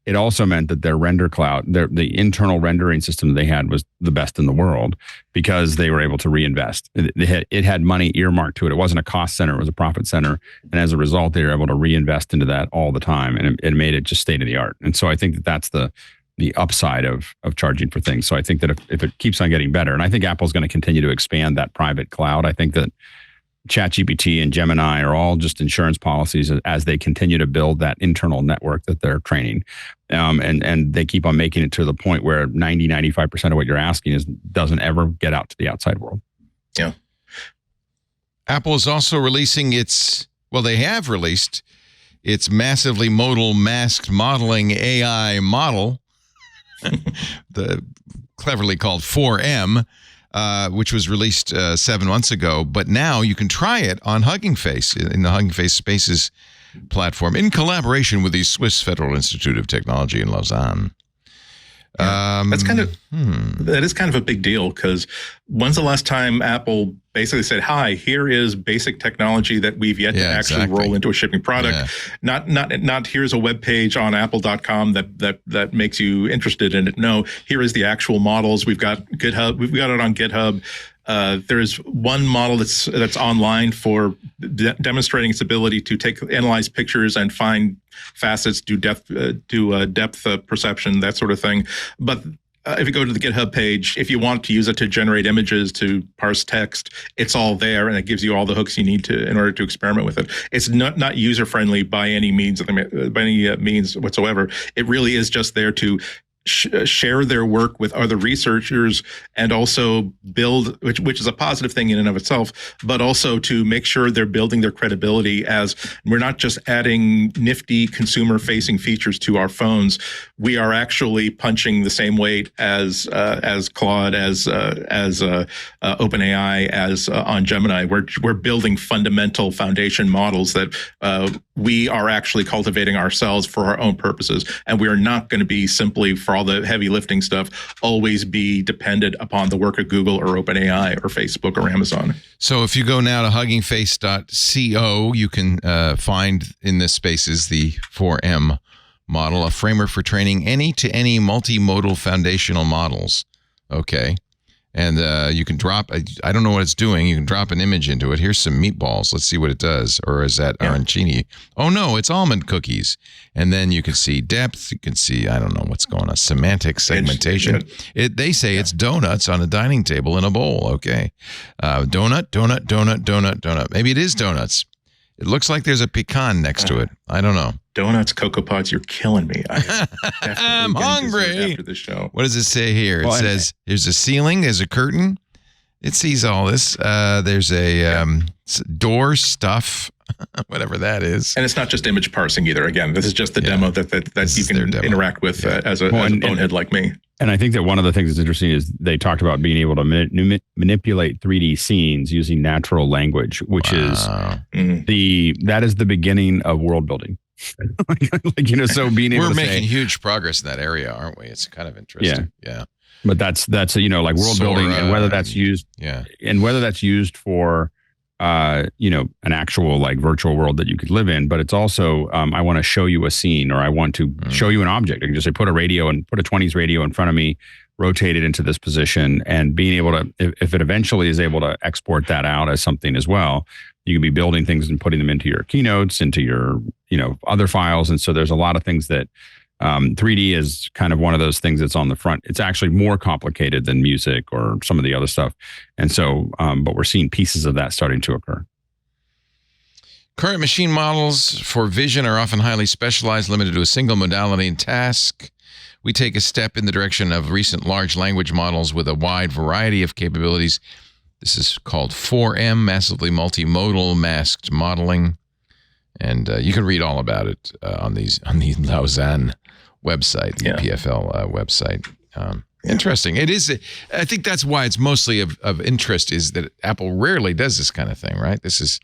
it also meant that their render cloud, the internal rendering system they had was the best in the world because they were able to reinvest. It had money earmarked to it. It wasn't a cost center, it was a profit center. And as a result, they were able to reinvest into that all the time. And it made it just state of the art. And so I think that's the upside of charging for things. So I think that if it keeps on getting better, and I think Apple's going to continue to expand that private cloud. I think that ChatGPT and Gemini are all just insurance policies as they continue to build that internal network that they're training. And they keep on making it to the point where 95% of what you're asking doesn't ever get out to the outside world. Yeah. Apple is also releasing they have released its massively modal masked modeling AI model, the cleverly called 4M, which was released 7 months ago. But now you can try it on Hugging Face in the Hugging Face Spaces platform in collaboration with the Swiss Federal Institute of Technology in Lausanne. That's that is kind of a big deal, because when's the last time Apple basically said, hi, here is basic technology that we've yet to actually roll into a shipping product. Not here's a web page on apple.com that makes you interested in it. No, here is the actual models. We've got GitHub. We've got it on GitHub. There's one model that's online for demonstrating its ability to analyze pictures and find facets, do depth perception, that sort of thing. But if you go to the GitHub page, if you want to use it to generate images, to parse text, it's all there, and it gives you all the hooks you need to in order to experiment with it. It's not user friendly by any means whatsoever. It really is just there to share their work with other researchers and also build, which is a positive thing in and of itself, but also to make sure they're building their credibility as we're not just adding nifty consumer facing features to our phones. We are actually punching the same weight as Claude, as OpenAI, as on Gemini. We're building fundamental foundation models that we are actually cultivating ourselves for our own purposes. And we are not going to be simply, for all the heavy lifting stuff, always be dependent upon the work of Google or OpenAI or Facebook or Amazon. So if you go now to huggingface.co, you can find in the spaces the 4M model, a framework for training any-to-any multimodal foundational models. Okay. And you can drop, I don't know what it's doing. You can drop an image into it. Here's some meatballs. Let's see what it does. Or is that arancini? Oh, no, it's almond cookies. And then you can see depth. You can see, I don't know what's going on, semantic segmentation. They say it's donuts on a dining table in a bowl. Okay. Donut. Maybe it is donuts. It looks like there's a pecan next to it. I don't know. Donuts, CocoaPods, you're killing me. I'm hungry. After the show. What does it say here? It says there's a ceiling, there's a curtain. It sees all this. There's a door stuff, whatever that is. And it's not just image parsing either. Again, this is just the demo that you can interact with as a bonehead like me. And I think that one of the things that's interesting is they talked about being able to manipulate 3D scenes using natural language, which is that is the beginning of world building. So being able we're making huge progress in that area, aren't we? It's kind of interesting. Yeah. But that's like world building, and whether that's used for an actual like virtual world that you could live in, but it's also I want to show you a scene, or I want to show you an object. I can just say put a 20s radio in front of me, rotate it into this position, and being able to, if it eventually is able to export that out as something as well, you can be building things and putting them into your keynotes, into your other files. And so there's a lot of things that 3D is kind of one of those things that's on the front. It's actually more complicated than music or some of the other stuff. And so, but we're seeing pieces of that starting to occur. Current machine models for vision are often highly specialized, limited to a single modality and task. We take a step in the direction of recent large language models with a wide variety of capabilities. This is called 4M, massively multimodal masked modeling. And you can read all about it on the Lausanne website, the PFL website. Interesting. It is. I think that's why it's mostly of interest, is that Apple rarely does this kind of thing, right? This is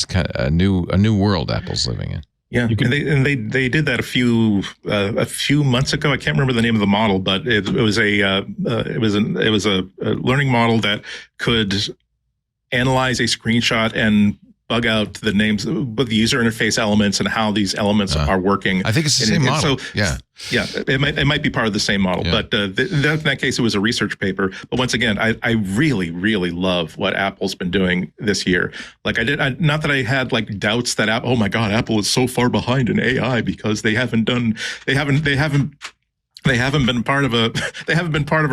kind of a new world Apple's living in. Yeah, and they did that a few months ago. I can't remember the name of the model, but it was a learning model that could analyze a screenshot and bug out the names, but the user interface elements and how these elements are working. I think it's the same model. So, it might be part of the same model, but in that case, it was a research paper. But once again, I really, really love what Apple's been doing this year. Like not that I had like doubts that oh my God, Apple is so far behind in AI because they haven't been part of a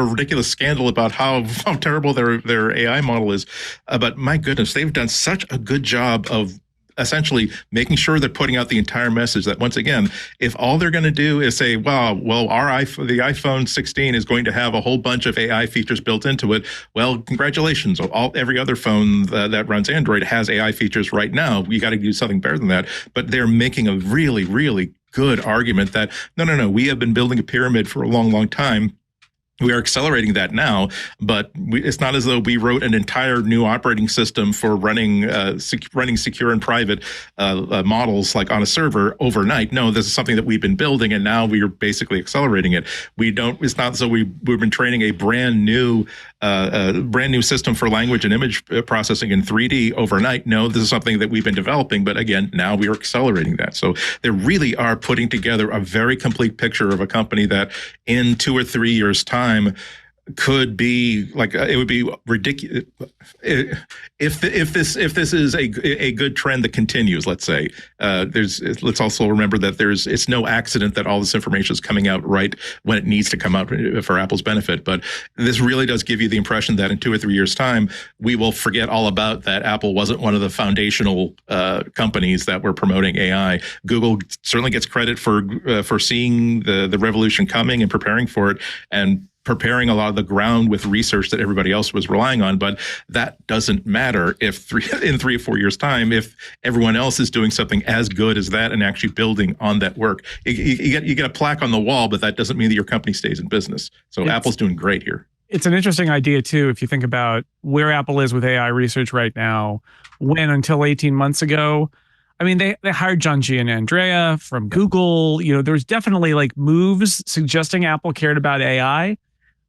ridiculous scandal about how terrible their AI model is. But my goodness, they've done such a good job of essentially making sure they're putting out the entire message that, once again, if all they're going to do is say, wow, well, the iPhone 16 is going to have a whole bunch of AI features built into it. Well, congratulations. Every other phone that runs Android has AI features right now. You got to do something better than that. But they're making a really, really good argument that no, we have been building a pyramid for a long, long time. We are accelerating that now, but it's not as though we wrote an entire new operating system for running secure and private models like on a server overnight. No, this is something that we've been building, and now we are basically accelerating it. It's not as though we've been training a brand new system for language and image processing in 3D overnight. No, this is something that we've been developing, but again, now we are accelerating that. So they really are putting together a very complete picture of a company that in 2 or 3 years' time could be like it would be ridiculous if this is a good trend that continues. Let's say let's also remember that it's no accident that all this information is coming out right when it needs to come out for Apple's benefit. But this really does give you the impression that in 2 or 3 years' time, we will forget all about that. Apple wasn't one of the foundational companies that were promoting AI. Google certainly gets credit for seeing the revolution coming and preparing for it, and preparing a lot of the ground with research that everybody else was relying on. But that doesn't matter if in 3 or 4 years' time, if everyone else is doing something as good as that and actually building on that work. You get a plaque on the wall, but that doesn't mean that your company stays in business. So Apple's doing great here. It's an interesting idea, too, if you think about where Apple is with AI research right now, when until 18 months ago, I mean, they hired John Giannandrea from Google. There's definitely like moves suggesting Apple cared about AI.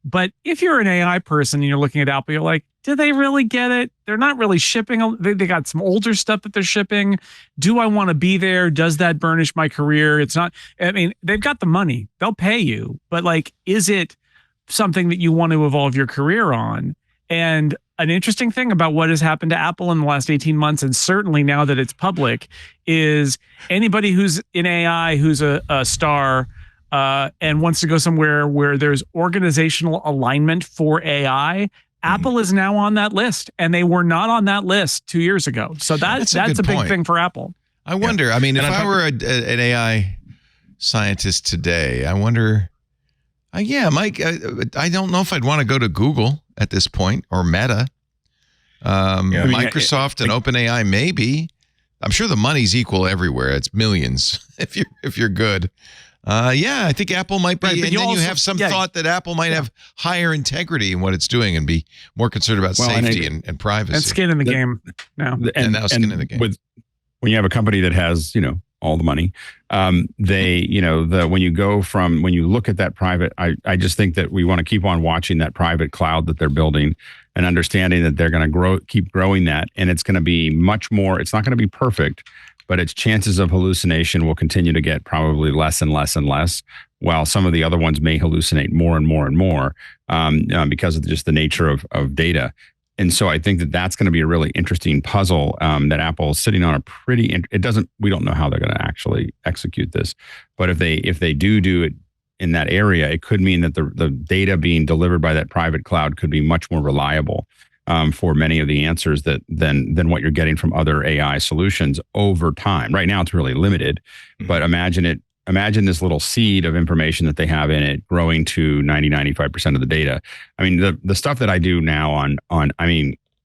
But if you're an AI person and you're looking at Apple, you're like, do they really get it? They're not really shipping. They got some older stuff that they're shipping. Do I want to be there? Does that burnish my career? It's not. I mean, they've got the money. They'll pay you. But like, is it something that you want to evolve your career on? And an interesting thing about what has happened to Apple in the last 18 months, and certainly now that it's public, is anybody who's in AI, who's a star, and wants to go somewhere where there's organizational alignment for AI, Apple is now on that list, and they were not on that list 2 years ago. So that's a big thing for Apple. I wonder. I mean, if I were an AI scientist today, I wonder. Mike, I don't know if I'd want to go to Google at this point, or Meta, Microsoft, and OpenAI. Maybe. I'm sure the money's equal everywhere. It's millions if you're good. I think Apple might be, and then you have some thought that Apple might have higher integrity in what it's doing and be more concerned about safety and privacy. And skin in the game now. And now skin in the game. When you have a company that has, all the money, when you look at that private, I just think that we want to keep on watching that private cloud that they're building and understanding that they're going to keep growing that. And it's going to be much more, it's not going to be perfect, but its chances of hallucination will continue to get probably less and less and less, while some of the other ones may hallucinate more and more and more because of just the nature of data. And so I think that that's going to be a really interesting puzzle that Apple is sitting on we don't know how they're going to actually execute this, but if they do it in that area, it could mean that the data being delivered by that private cloud could be much more reliable for many of the answers than what you're getting from other AI solutions over time. Right now, it's really limited, but imagine this little seed of information that they have in it growing to 95% of the data. I mean, the stuff that I do now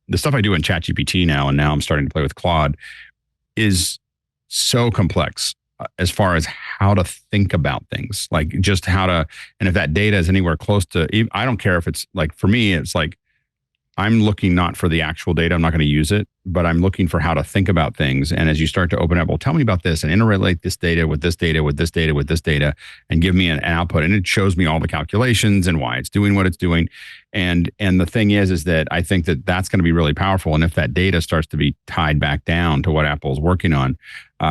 the stuff I do in ChatGPT now, and now I'm starting to play with Claude, is so complex as far as how to think about things, like just how to, and if that data is anywhere close to, I don't care if it's like, for me, it's like, I'm looking not for the actual data. I'm not going to use it, but I'm looking for how to think about things. And as you start to open up, well, tell me about this and interrelate this data with this data, with this data, with this data, and give me an output. And it shows me all the calculations and why it's doing what it's doing. And the thing is that I think that that's going to be really powerful. And if that data starts to be tied back down to what Apple's working on,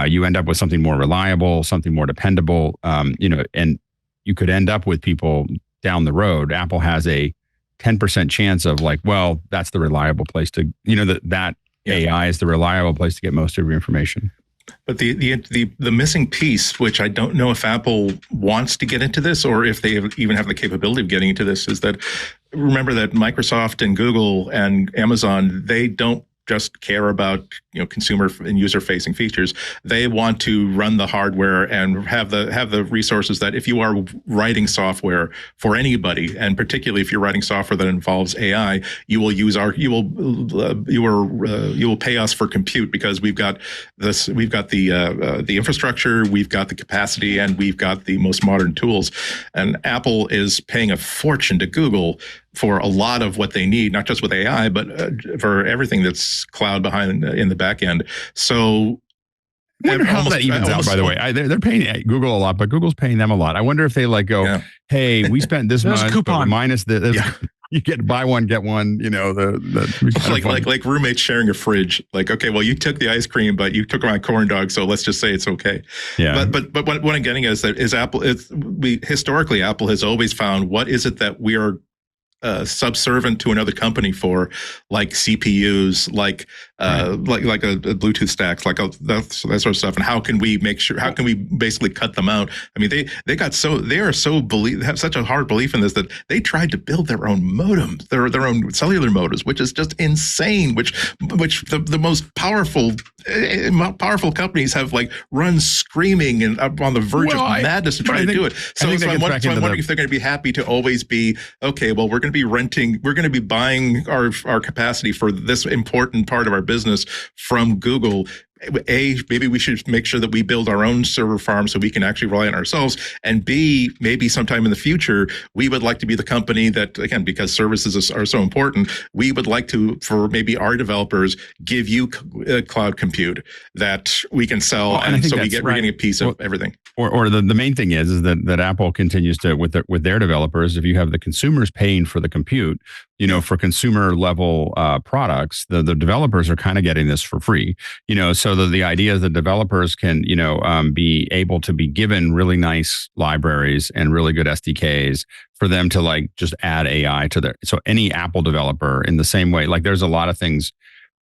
you end up with something more reliable, something more dependable, and you could end up with people down the road. Apple has a 10% chance of like, well, that's the reliable place to, AI is the reliable place to get most of your information. But the missing piece, which I don't know if Apple wants to get into this or if they even have the capability of getting into this, is that remember that Microsoft and Google and Amazon, they don't just care about consumer and user facing features. They want to run the hardware and have the resources that if you are writing software for anybody, and particularly if you're writing software that involves AI, you will pay us for compute because we've got the infrastructure, we've got the capacity, and we've got the most modern tools. And Apple is paying a fortune to Google for a lot of what they need, not just with AI, but for everything that's cloud behind in the back end. So I wonder how that evens out, by the way. They're paying Google a lot, but Google's paying them a lot. I wonder if they hey, we spent this much, but minus this. Yeah. You buy one, get one, like roommates sharing a fridge. Like, okay, well, you took the ice cream, but you took my corn dog, so let's just say it's okay. Yeah. But what I'm getting at is Apple. Historically, Apple has always found what is it that we are subservient to another company for, like CPUs, like a Bluetooth stacks, like that sort of stuff. And how can we basically cut them out? I mean, they have such a hard belief in this that they tried to build their own modems, their own cellular modems, which is just insane. Which the most powerful companies have like run screaming and up on the verge of madness to try to do it. So I'm wondering if they're going to be happy to always be, okay, well, we're going to be buying our capacity for this important part of our business from Google. Maybe we should make sure that we build our own server farm so we can actually rely on ourselves. And B, maybe sometime in the future, we would like to be the company that, again, because services are so important, we would like to, for maybe our developers, give you cloud compute that we can sell. And so we're getting a piece of everything. Or the main thing is that Apple continues to, with their developers, if you have the consumers paying for the compute, for consumer level products, the developers are kind of getting this for free, so the idea is that developers can, be able to be given really nice libraries and really good SDKs for them to like just add AI to so any Apple developer in the same way, like there's a lot of things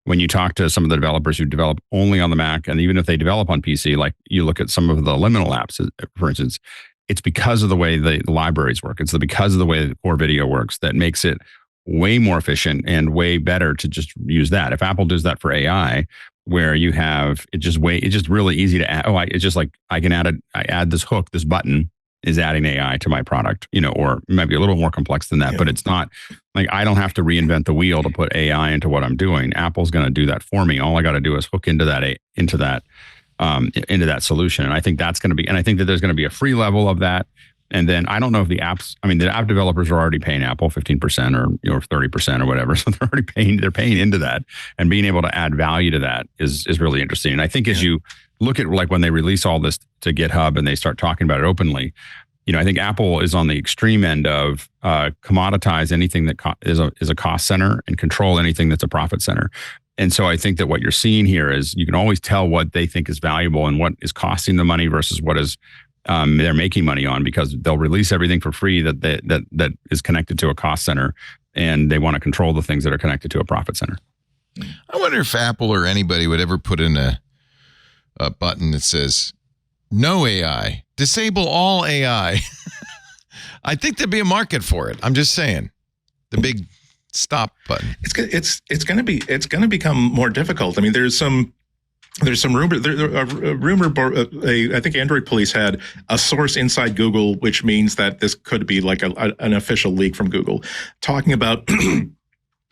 when you talk to some of the developers who develop only on the Mac, and even if they develop on PC, like you look at some of the liminal apps, for instance, it's because of the way the libraries work. It's because of the way the core video works that makes it way more efficient and way better to just use that. If Apple does that for AI, where you have it's just really easy to add. It's just like I add this hook, this button is adding AI to my product, or it might be a little more complex than that, but it's not like I don't have to reinvent the wheel to put AI into what I'm doing. Apple's going to do that for me. All I got to do is hook into that solution. And I think that's going to be, and I think that there's going to be a free level of that. And then I don't know if the app developers are already paying Apple 15% or 30% or whatever. So they're already paying into that, and being able to add value to that is really interesting. And I think as you look at like when they release all this to GitHub and they start talking about it openly, I think Apple is on the extreme end of commoditize anything that is a cost center and control anything that's a profit center. And so I think that what you're seeing here is you can always tell what they think is valuable and what is costing them money versus what is they're making money on, because they'll release everything for free that is connected to a cost center, and they want to control the things that are connected to a profit center. I wonder if Apple or anybody would ever put in a button that says no AI, disable all AI. I think there'd be a market for it. I'm just saying, the big stop button. It's going to become more difficult. I mean, there's some rumor. I think Android Police had a source inside Google, which means that this could be like an official leak from Google, talking about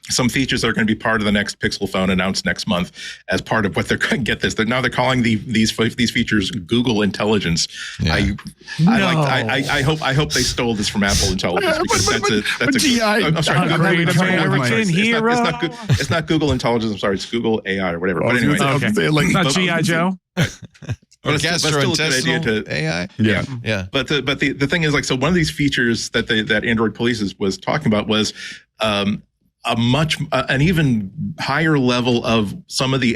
some features that are going to be part of the next Pixel phone announced next month as part of what they're going to get this. They're calling these features Google Intelligence. Yeah. I hope they stole this from Apple Intelligence, because it's not Google Intelligence. I'm sorry, it's Google AI or whatever. But anyway, not G.I. Joe. But it's still a good idea to AI. Yeah. But the thing is, like, so one of these features that Android Police was talking about was an even higher level of some of the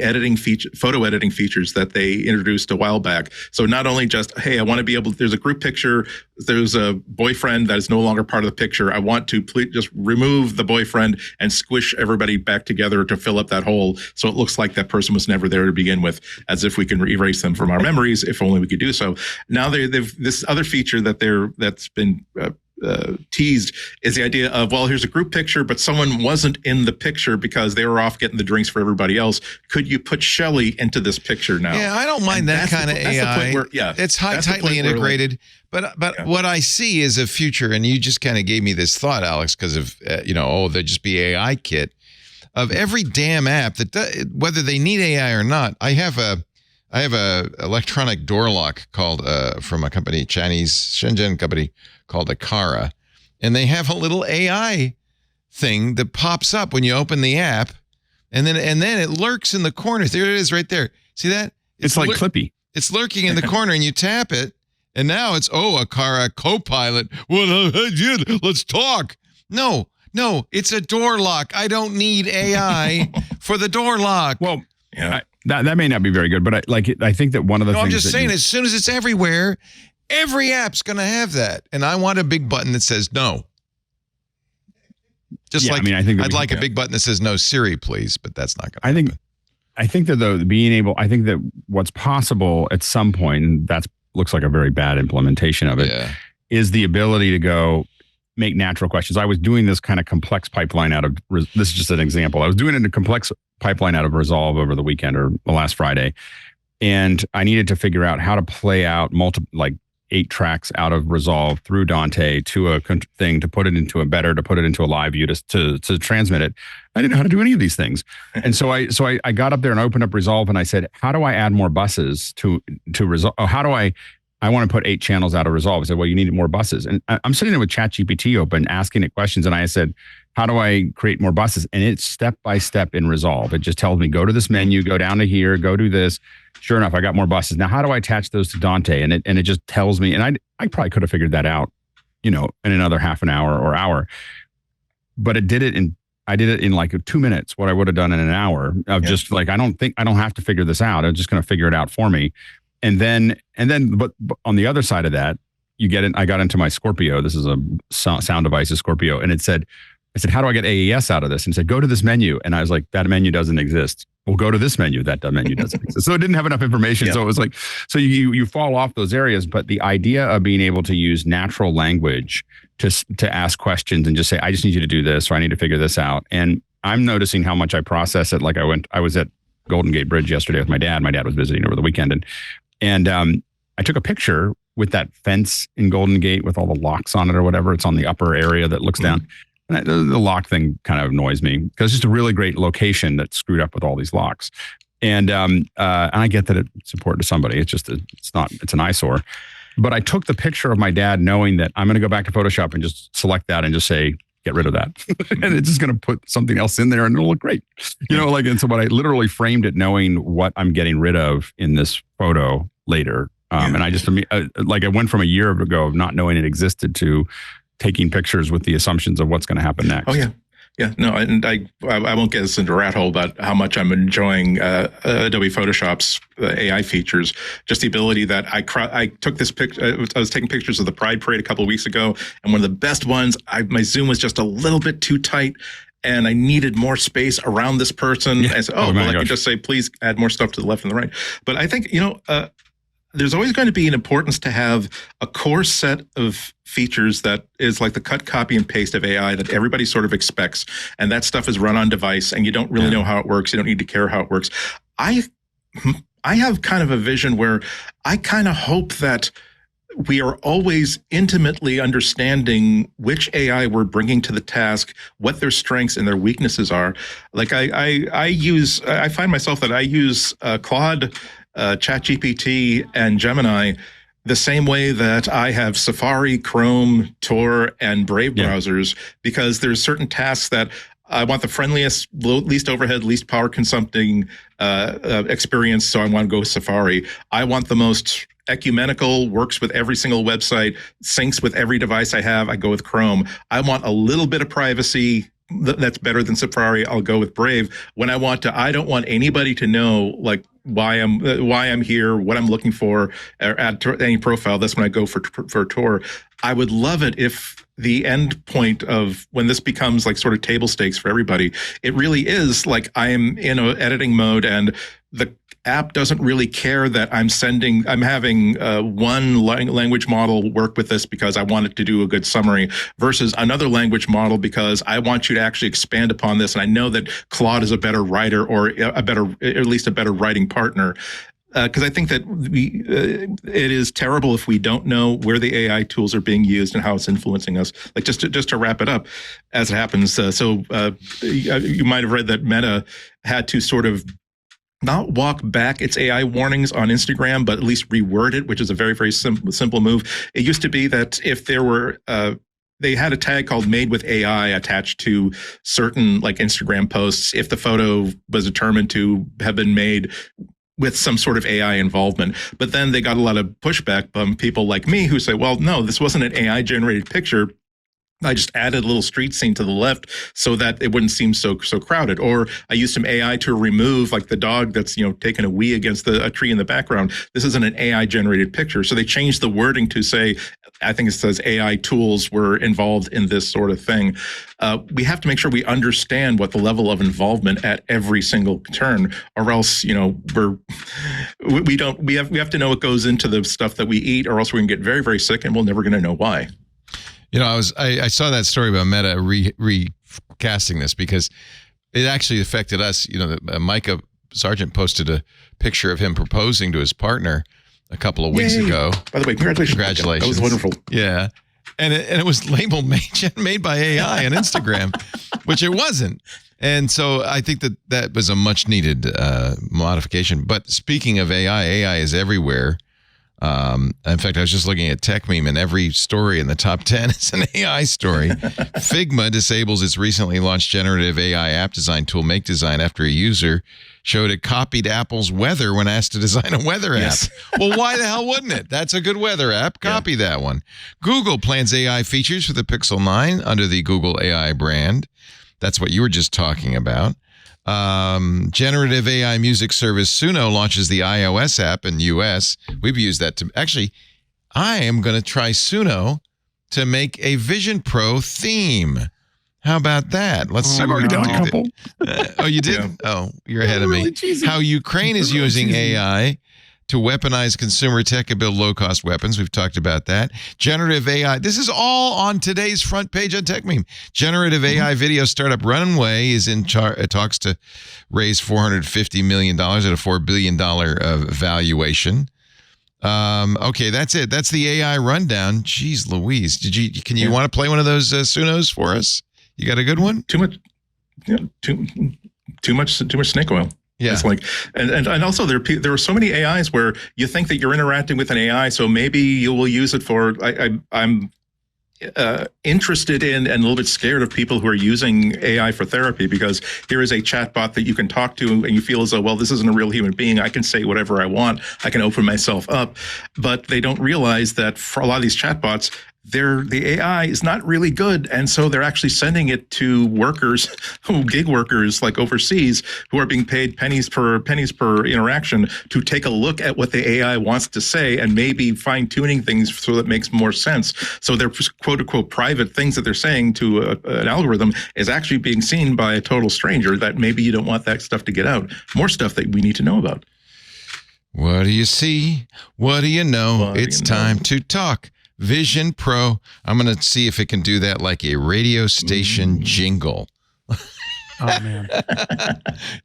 photo editing features that they introduced a while back. So not only just, hey, I want to be able, there's a group picture, there's a boyfriend that is no longer part of the picture. I want to just remove the boyfriend and squish everybody back together to fill up that hole, so it looks like that person was never there to begin with, as if we can erase them from our memories, if only we could do so. Now they've this other feature that's been teased is the idea of, well, here's a group picture, but someone wasn't in the picture because they were off getting the drinks for everybody else. Could you put Shelly into this picture now? Yeah, I don't mind that kind of AI. It's tightly integrated. But what I see is a future, and you just kind of gave me this thought, Alex, because of there'd just be AI kit of every damn app that whether they need AI or not. I have a electronic door lock called from a company, Chinese Shenzhen company called Akara, and they have a little AI thing that pops up when you open the app, and then it lurks in the corner. There it is, right there. See that? It's like Clippy. It's lurking in the corner, and you tap it, and now it's Akara Copilot. Well, let's talk. No, it's a door lock. I don't need AI for the door lock. Well, yeah. That may not be very good, but I think that one of the things. I'm just saying, as soon as it's everywhere, every app's going to have that, and I want a big button that says no. Just I think I'd like a big button that says no Siri, please, but that's not going to happen. I think that I think that what's possible at some point, and that looks like a very bad implementation of it, is the ability to go make natural questions. I was doing this kind of complex pipeline this is just an example. I was doing a complex pipeline out of Resolve over the weekend or last Friday. And I needed to figure out how to play out 8 tracks out of Resolve through Dante to a thing, to put it into to put it into a live view, to transmit it. I didn't know how to do any of these things. And so I got up there and opened up Resolve and I said, how do I add more buses to Resolve? How do I want to put 8 channels out of Resolve. I said, well, you need more buses. And I'm sitting there with ChatGPT open, asking it questions. And I said, how do I create more buses? And it's step by step in Resolve. It just tells me, go to this menu, go down to here, go do this. Sure enough, I got more buses. Now, how do I attach those to Dante? And it just tells me, and I probably could have figured that out, in another half an hour or hour. But I did it in like 2 minutes, what I would have done in an hour of just like, I don't have to figure this out. I'm just going to figure it out for me. And then, but on the other side of that, I got into my Scorpio. This is a sound device, a Scorpio. And I said, how do I get AES out of this? And it said, go to this menu. And I was like, that menu doesn't exist. Well, go to this menu. That menu doesn't exist. So it didn't have enough information. Yeah. So it was like, so you fall off those areas. But the idea of being able to use natural language to ask questions and just say, I just need you to do this, or I need to figure this out. And I'm noticing how much I process it. Like I was at Golden Gate Bridge yesterday with my dad. My dad was visiting over the weekend. And I took a picture with that fence in Golden Gate with all the locks on it or whatever. It's on the upper area that looks down. And the lock thing kind of annoys me because it's just a really great location that's screwed up with all these locks. And I get that it's important to somebody. It's just, it's an eyesore. But I took the picture of my dad knowing that I'm going to go back to Photoshop and just select that and just say, get rid of that. And it's just going to put something else in there and it'll look great. And so, but I literally framed it knowing what I'm getting rid of in this photo later. And I just, I went from a year ago of not knowing it existed to taking pictures with the assumptions of what's going to happen next. Oh, yeah. Yeah, no, and I won't get us into a rat hole about how much I'm enjoying Adobe Photoshop's AI features. Just the ability that I took this picture. I was taking pictures of the Pride Parade a couple of weeks ago, and one of the best ones. My zoom was just a little bit too tight, and I needed more space around this person. Yeah. I said, I can just say, please add more stuff to the left and the right. But I think there's always going to be an importance to have a core set of features that is like the cut, copy, and paste of AI that everybody sort of expects. And that stuff is run on device and you don't really know how it works. You don't need to care how it works. I have kind of a vision where I kind of hope that we are always intimately understanding which AI we're bringing to the task, what their strengths and their weaknesses are. Like I find myself that I use Claude, ChatGPT, and Gemini the same way that I have Safari, Chrome, Tor, and Brave browsers, because there's certain tasks that I want the friendliest, least overhead, least power consuming experience. So I want to go with Safari. I want the most ecumenical, works with every single website, syncs with every device I have. I go with Chrome. I want a little bit of privacy. That's better than Safari. I'll go with Brave. When I don't want anybody to know like why I'm here, what I'm looking for, or add to any profile. That's when I go for Tor. I would love it if the end point of when this becomes like sort of table stakes for everybody, it really is like I am in an editing mode and the app doesn't really care that I'm having one language model work with this because I want it to do a good summary versus another language model because I want you to actually expand upon this. And I know that Claude is a better writer or at least a better writing partner. Because I think that it is terrible if we don't know where the AI tools are being used and how it's influencing us. Like just to wrap it up, as it happens. You might have read that Meta had to sort of not walk back its AI warnings on Instagram, but at least reword it, which is a very, very simple move. It used to be that if there were they had a tag called made with AI attached to certain like Instagram posts if the photo was determined to have been made with some sort of AI involvement. But then they got a lot of pushback from people like me who say, well, no, this wasn't an AI generated picture. I just added a little street scene to the left so that it wouldn't seem so crowded. Or I used some AI to remove like the dog that's, taking a wee against a tree in the background. This isn't an AI generated picture. So they changed the wording to say, I think it says AI tools were involved in this sort of thing. We have to make sure we understand what the level of involvement at every single turn, or else, we have to know what goes into the stuff that we eat, or else we're going to get very, very sick and we're never going to know why. I saw that story about Meta recasting this because it actually affected us. Micah Sargent posted a picture of him proposing to his partner a couple of weeks ago. By the way, congratulations. That was wonderful. Yeah. And it was labeled made by AI on Instagram, which it wasn't. And so I think that was a much needed modification. But speaking of AI is everywhere. In fact, I was just looking at TechMeme, and every story in the top 10 is an AI story. Figma disables its recently launched generative AI app design tool, Make Design, after a user showed it copied Apple's weather when asked to design a weather app. Well, why the hell wouldn't it? That's a good weather app. Copy that one. Google plans AI features for the Pixel 9 under the Google AI brand. That's what you were just talking about. Generative AI music service Suno launches the iOS app in US. We've used that to actually, I am going to try Suno to make a Vision Pro theme. How about that? Let's see. I've already done a couple. Oh, you did? Yeah. Oh, you're ahead of me. How Ukraine is using AI to weaponize consumer tech and build low-cost weapons. We've talked about that. Generative AI. This is all on today's front page on TechMeme. Generative AI video startup Runway is in talks to raise $450 million at a $4 billion valuation. Okay, that's it. That's the AI rundown. Jeez Louise. Can you want to play one of those Sunos for us? You got a good one? Too much snake oil. Yeah. It's like, and also there are so many AIs where you think that you're interacting with an AI, so maybe you will use it for. I'm interested in and a little bit scared of people who are using AI for therapy, because here is a chatbot that you can talk to and you feel as though, well, this isn't a real human being. I can say whatever I want. I can open myself up, but they don't realize that for a lot of these chatbots, the AI is not really good, and so they're actually sending it to workers, gig workers like overseas, who are being paid pennies per interaction to take a look at what the AI wants to say and maybe fine-tuning things so that it makes more sense. So their quote-unquote private things that they're saying to an algorithm is actually being seen by a total stranger that maybe you don't want that stuff to get out. More stuff that we need to know about. What do you see? What do you know? It's time to talk Vision Pro. I'm going to see if it can do that like a radio station jingle. Oh, man.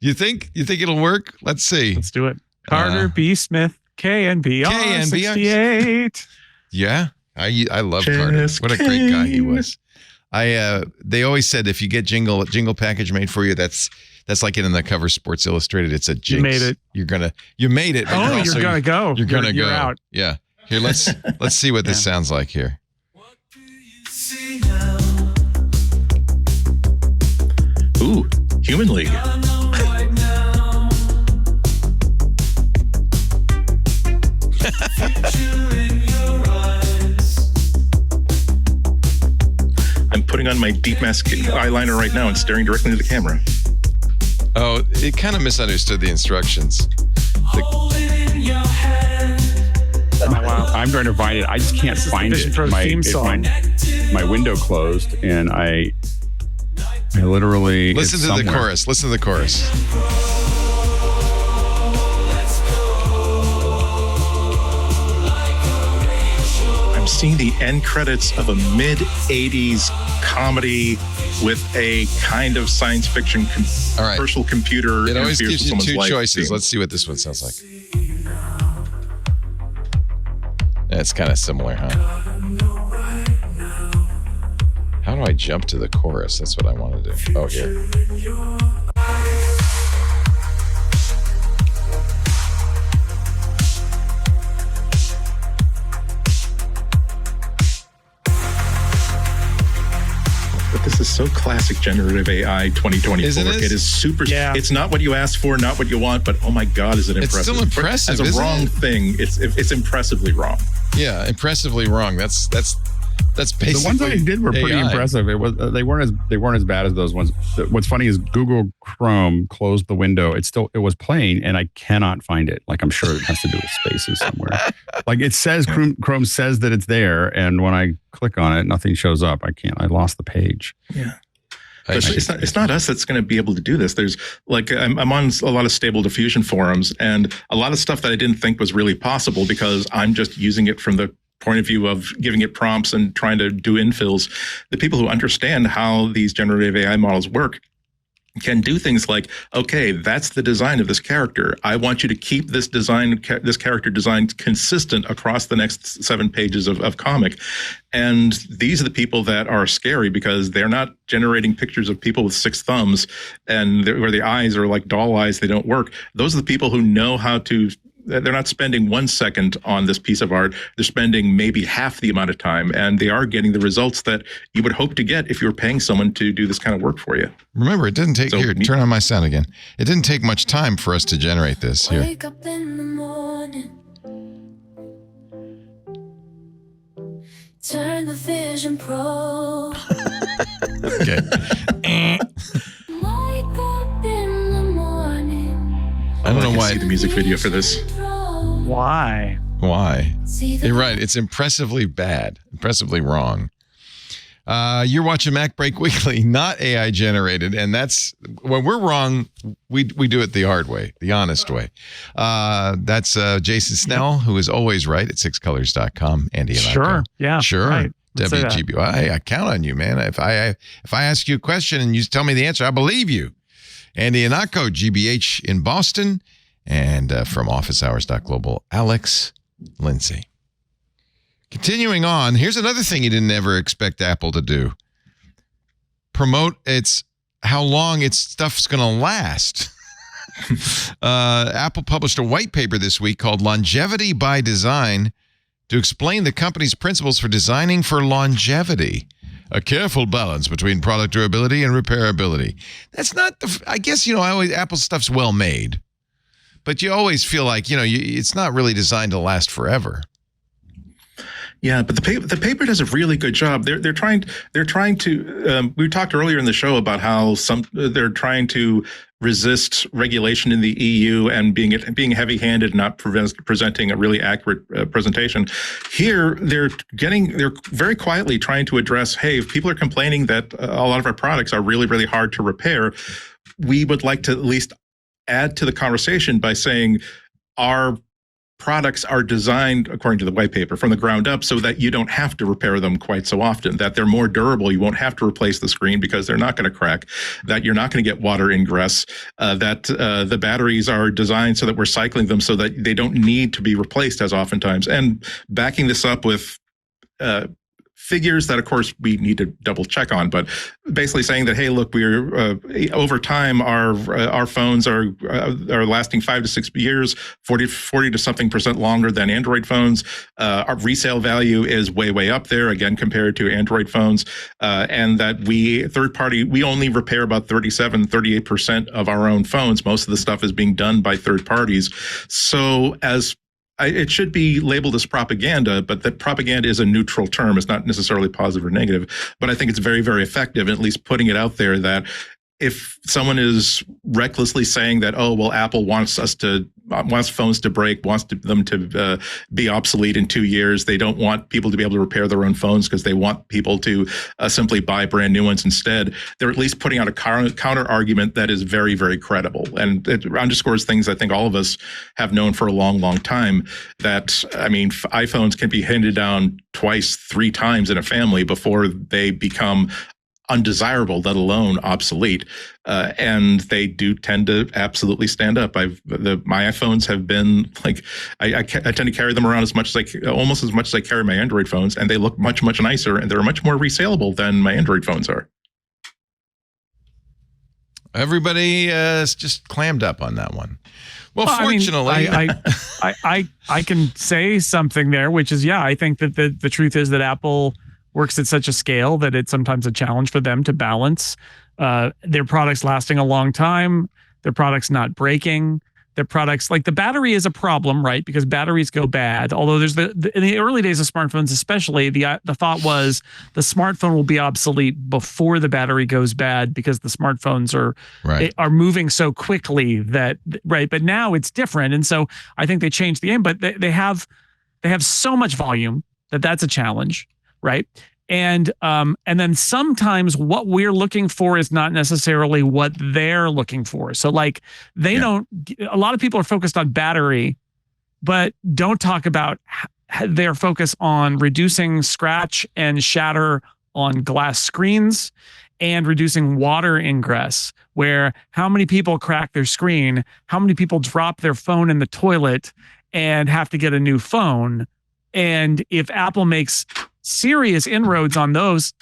You think it'll work? Let's see. Let's do it. Carter B. Smith, KNB 68. Yeah, I love Carter. What a great guy he was. They always said if you get jingle package made for you, that's like it in the cover Sports Illustrated. It's a jinx. You made it. You made it. Oh, you're gonna go. You're gonna go. You're out. Yeah. Here, let's see what this sounds like here. Ooh, Human League. I'm putting on my deep mask eyeliner right now and staring directly into the camera. Oh, it kind of misunderstood the instructions. Wow. I'm going to find it. I just can't find it. My window closed, and I literally listen to the chorus. Listen to the chorus. I'm seeing the end credits of a mid-'80s comedy with a kind of science fiction personal computer. It always gives you two choices. Let's see what this one sounds like. It's kind of similar, huh? How do I jump to the chorus? That's what I want to do. Oh, here. But this is so classic generative AI 2024. Isn't it? It is super. Yeah. It's not what you asked for, not what you want, but oh my God, is it impressive? It's still impressive. As a wrong thing, it's impressively wrong. Yeah, impressively wrong. That's That's basically the ones I did were pretty AI. impressive. It was they weren't as bad as those ones. What's funny is Google Chrome closed the window. It was playing, and I cannot find it. Like I'm sure it has to do with spaces somewhere. Like it says Chrome says that it's there, and when I click on it, nothing shows up. I lost the page. Yeah. It's not us that's going to be able to do this. There's like I'm on a lot of Stable Diffusion forums, and a lot of stuff that I didn't think was really possible because I'm just using it from the point of view of giving it prompts and trying to do infills. The people who understand how these generative AI models work can do things like, okay, that's the design of this character. I want you to keep this character design consistent across the next 7 pages of comic. And these are the people that are scary because they're not generating pictures of people with 6 thumbs and where the eyes are like doll eyes, they don't work. Those are the people who know how to. They're not spending 1 second on this piece of art. They're spending maybe half the amount of time, and they are getting the results that you would hope to get if you were paying someone to do this kind of work for you. Remember, it didn't take, turn on my sound again. It didn't take much time for us to generate this. Here. Wake up in the morning, turn the Vision Pro. Okay. Wake up in the morning. I don't know why. See the music video for this. Why? You're right. It's impressively bad, impressively wrong. You're watching MacBreak Weekly, not AI generated, and that's when we're wrong. We do it the hard way, the honest way. That's Jason Snell, who is always right at sixcolors.com. Andy and Sure, yeah, sure. Right. WGBY. I count on you, man. If I ask you a question and you tell me the answer, I believe you. Andy Anako, GBH in Boston, and from officehours.global, Alex Lindsay. Continuing on, here's another thing you didn't ever expect Apple to do. Promote how long its stuff's going to last. Apple published a white paper this week called Longevity by Design to explain the company's principles for designing for longevity. A careful balance between product durability and repairability. That's not I guess, Apple stuff's well made. But you always feel like, it's not really designed to last forever. Yeah, but the paper does a really good job. They're trying to. We talked earlier in the show about how they're trying to resist regulation in the EU and being heavy-handed and not presenting a really accurate presentation. Here, they're very quietly trying to address, hey, if people are complaining that a lot of our products are really, really hard to repair, we would like to at least add to the conversation by saying our products are designed, according to the white paper, from the ground up so that you don't have to repair them quite so often, that they're more durable. You won't have to replace the screen because they're not going to crack, that you're not going to get water ingress, that the batteries are designed so that we're cycling them so that they don't need to be replaced as oftentimes. And backing this up with figures that, of course, we need to double check on, but basically saying that, hey, look, we're over time, our phones are lasting 5 to 6 years, 40 to something % longer than Android phones. Our resale value is way up there, again, compared to Android phones, and that we only repair about 38% of our own phones. Most of the stuff is being done by third parties. So it should be labeled as propaganda, but that propaganda is a neutral term. It's not necessarily positive or negative, but I think it's very, very effective, at least putting it out there that if someone is recklessly saying that, oh, well, Apple wants phones to break, wants them to be obsolete in 2 years. They don't want people to be able to repair their own phones because they want people to simply buy brand new ones instead. They're at least putting out a counter argument that is very, very credible. And it underscores things I think all of us have known for a long, long time, that, iPhones can be handed down 2-3 times in a family before they become undesirable, let alone obsolete, and they do tend to absolutely stand up. My iPhones have been like, I tend to carry them around almost as much as I carry my Android phones, and they look much, much nicer, and they're much more resaleable than my Android phones are. Everybody is just clammed up on that one. Well, fortunately, I can say something there, which is, I think that the truth is that Apple works at such a scale that it's sometimes a challenge for them to balance their products lasting a long time, their products not breaking, their products. Like the battery is a problem, right? Because batteries go bad. Although there's in the early days of smartphones, especially the thought was the smartphone will be obsolete before the battery goes bad because the smartphones are moving so quickly that right. But now it's different, and so I think they changed the aim. But they have so much volume that's a challenge, right? And then sometimes what we're looking for is not necessarily what they're looking for. So like they don't, a lot of people are focused on battery, but don't talk about their focus on reducing scratch and shatter on glass screens and reducing water ingress, where how many people crack their screen, how many people drop their phone in the toilet and have to get a new phone. And if Apple makes serious inroads on those,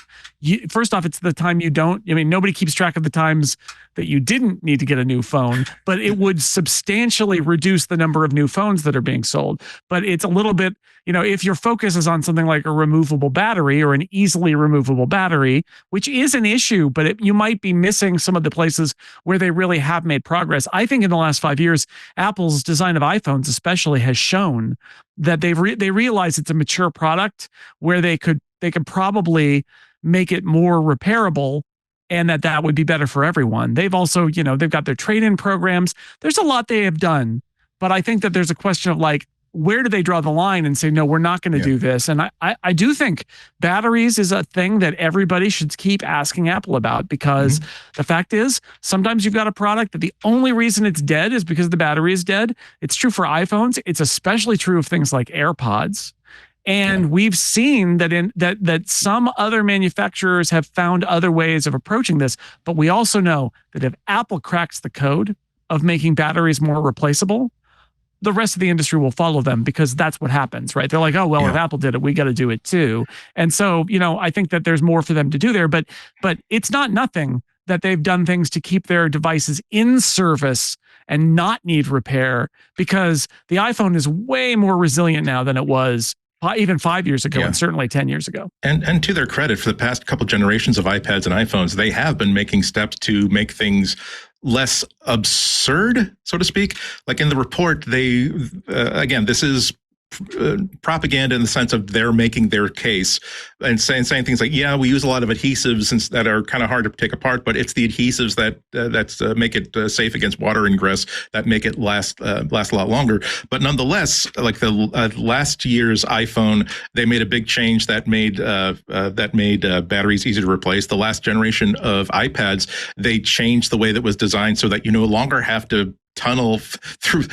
first off, it's the time you don't, nobody keeps track of the times that you didn't need to get a new phone, but it would substantially reduce the number of new phones that are being sold. But it's a little bit, if your focus is on something like a removable battery or an easily removable battery, which is an issue, but you might be missing some of the places where they really have made progress. I think in the last 5 years, Apple's design of iPhones especially has shown that they realize it's a mature product where they could probably make it more repairable, and that would be better for everyone. They've also, they've got their trade-in programs. There's a lot they have done, but I think that there's a question of like, where do they draw the line and say, no, we're not going to do this? And I do think batteries is a thing that everybody should keep asking Apple about, because the fact is sometimes you've got a product that the only reason it's dead is because the battery is dead. It's true for iPhones. It's especially true of things like AirPods. And we've seen that some other manufacturers have found other ways of approaching this. But we also know that if Apple cracks the code of making batteries more replaceable, the rest of the industry will follow them, because that's what happens, right? They're like, oh, well, if Apple did it, we got to do it too. And so, I think that there's more for them to do there, but it's not nothing that they've done things to keep their devices in service and not need repair, because the iPhone is way more resilient now than it was even 5 years ago, and certainly 10 years ago. And to their credit, for the past couple generations of iPads and iPhones, they have been making steps to make things less absurd, so to speak. Like in the report, they, again, this is propaganda in the sense of they're making their case and saying things like, we use a lot of adhesives that are kind of hard to take apart, but it's the adhesives that make it safe against water ingress that make it last a lot longer. But nonetheless, like the last year's iPhone, they made a big change that made batteries easy to replace. The last generation of iPads, they changed the way that was designed so that you no longer have to tunnel through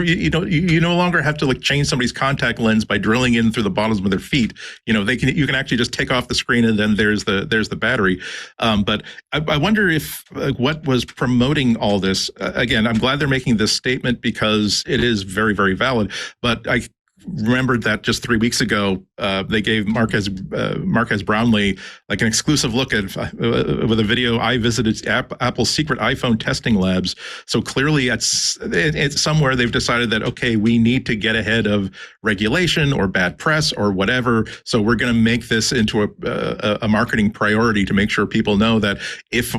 you no longer have to like change somebody's contact lens by drilling in through the bottoms of their feet. You can actually just take off the screen, and then there's the battery. But I wonder if what was promoting all this, again, I'm glad they're making this statement because it is very, very valid, but I remembered that just 3 weeks ago, they gave Marquez Brownlee like an exclusive look at with a video. I visited Apple's secret iPhone testing labs. So clearly, it's somewhere they've decided that, okay, we need to get ahead of regulation or bad press or whatever. So we're going to make this into a marketing priority to make sure people know that if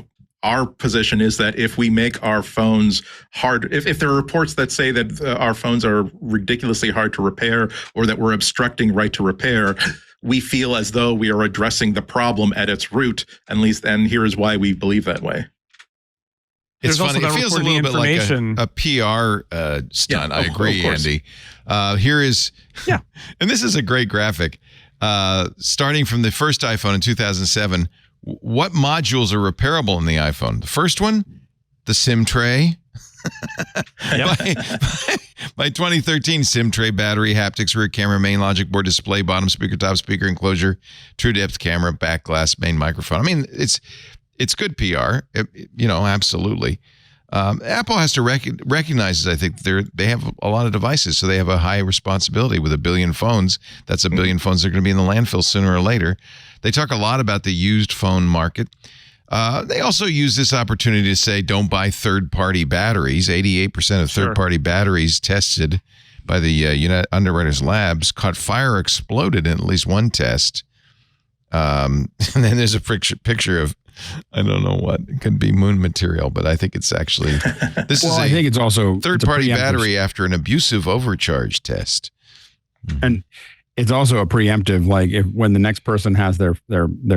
our position is that if we make our phones hard, if there are reports that say that our phones are ridiculously hard to repair or that we're obstructing right to repair, we feel as though we are addressing the problem at its root, and here is why we believe that way. It's funny. It feels a little bit like a PR stunt. I agree, Andy. Here is, and this is a great graphic. Starting from the first iPhone in 2007, what modules are repairable in the iPhone? The first one, the SIM tray. By 2013, SIM tray, battery, haptics, rear camera, main logic board, display, bottom speaker, top speaker, enclosure, true depth camera, back glass, main microphone. I mean, it's good PR, absolutely. Apple has to recognize, I think, they have a lot of devices, so they have a high responsibility with 1 billion phones. That's 1 billion phones that are going to be in the landfill sooner or later. They talk a lot about the used phone market. They also use this opportunity to say, don't buy third-party batteries. 88% of third-party batteries tested by the United Underwriters Labs caught fire or exploded in at least one test. And then there's a picture of I don't know what. It could be moon material, but I think it's actually this is I think it's also third-party battery after an abusive overcharge test. And it's also a preemptive, like when the next person has their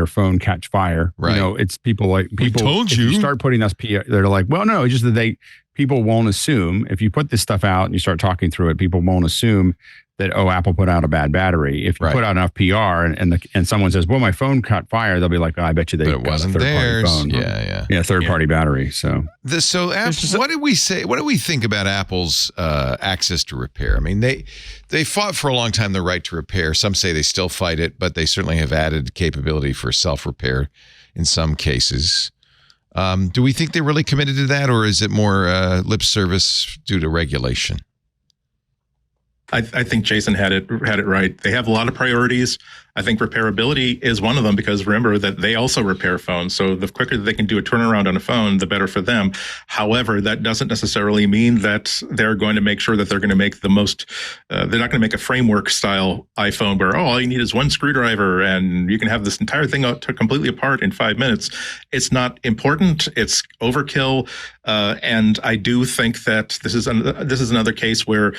phone catch fire, right. It's people told you. You start putting us they're like, well, no, it's just that people won't assume if you put this stuff out and you start talking through it, people won't assume that, Apple put out a bad battery. If you put out enough PR and someone says, well, my phone caught fire, they'll be like, I bet you they but it wasn't theirs. Phone. Yeah, third-party battery. So what did we say? What do we think about Apple's access to repair? I mean, they fought for a long time the right to repair. Some say they still fight it, but they certainly have added capability for self-repair in some cases. Do we think they're really committed to that, or is it more lip service due to regulation? I think Jason had it right. They have a lot of priorities. I think repairability is one of them, because remember that they also repair phones. So the quicker that they can do a turnaround on a phone, the better for them. However, that doesn't necessarily mean that they're going to make sure that they're going to make the most, they're not going to make a framework style iPhone where, all you need is one screwdriver and you can have this entire thing completely apart in 5 minutes. It's not important. It's overkill. And I do think that this is another case where,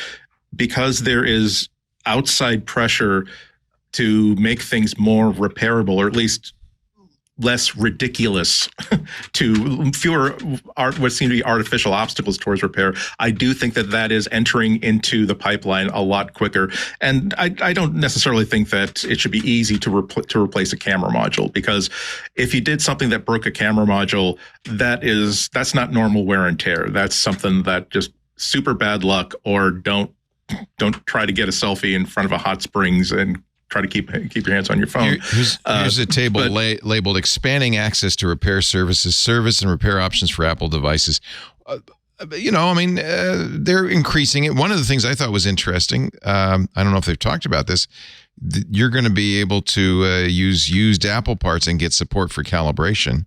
because there is outside pressure to make things more repairable, or at least less ridiculous, to fewer what seem to be artificial obstacles towards repair, I do think that is entering into the pipeline a lot quicker. And I don't necessarily think that it should be easy to replace a camera module, because if you did something that broke a camera module, that's not normal wear and tear. That's something that just super bad luck, or don't try to get a selfie in front of a hot springs and try to keep your hands on your phone. Here's a table labeled expanding access to repair services, service and repair options for Apple devices. They're increasing it. One of the things I thought was interesting, I don't know if they've talked about this, you're going to be able to use used Apple parts and get support for calibration.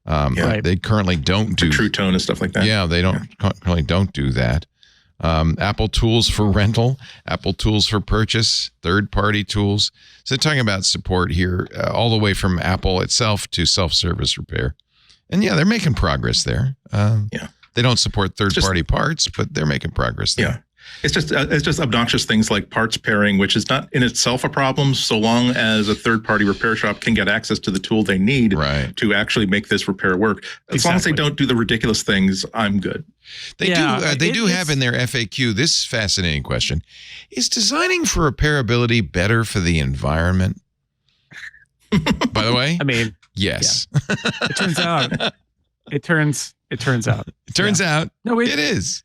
They currently don't do True Tone and stuff like that. Yeah, they currently don't do that. Apple tools for rental, Apple tools for purchase, third-party tools. So talking about support here, all the way from Apple itself to self-service repair. And they're making progress there. They don't support third-party parts, but they're making progress there. Yeah. It's just obnoxious things like parts pairing, which is not in itself a problem, so long as a third-party repair shop can get access to the tool they need to actually make this repair work. As long as they don't do the ridiculous things, I'm good. They do have in their FAQ this fascinating question: is designing for repairability better for the environment? By the way, I mean, yes. Yeah. It turns out. It turns out. No, it is.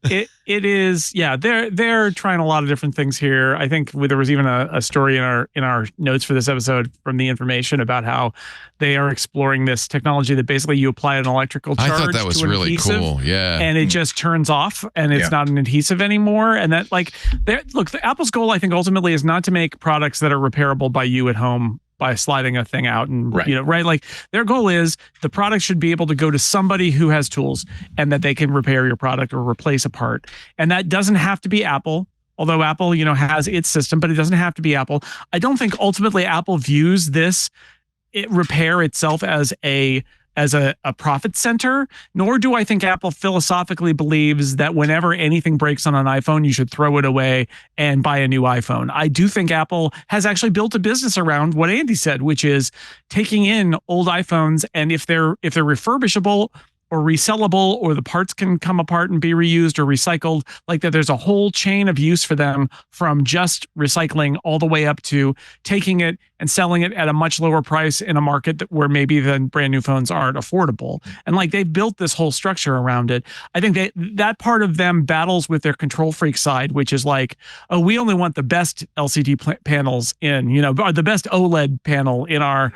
It is. Yeah, they're trying a lot of different things here. I think there was even a story in our notes for this episode from The Information about how they are exploring this technology that basically you apply an electrical charge. I thought that was really cool. Yeah, and it just turns off, and it's not an adhesive anymore. And that the Apple's goal, I think, ultimately is not to make products that are repairable by you at home by sliding a thing out and like their goal is the product should be able to go to somebody who has tools and that they can repair your product or replace a part. And that doesn't have to be Apple, although Apple, has its system, but it doesn't have to be Apple. I don't think ultimately Apple views repair itself as a profit center, nor do I think Apple philosophically believes that whenever anything breaks on an iPhone, you should throw it away and buy a new iPhone. I do think Apple has actually built a business around what Andy said, which is taking in old iPhones, and if they're refurbishable or resellable, or the parts can come apart and be reused or recycled, like that there's a whole chain of use for them, from just recycling all the way up to taking it and selling it at a much lower price in a market where maybe the brand new phones aren't affordable. And they've built this whole structure around it. I think that part of them battles with their control freak side, which is we only want the best LCD panels or the best OLED panel in our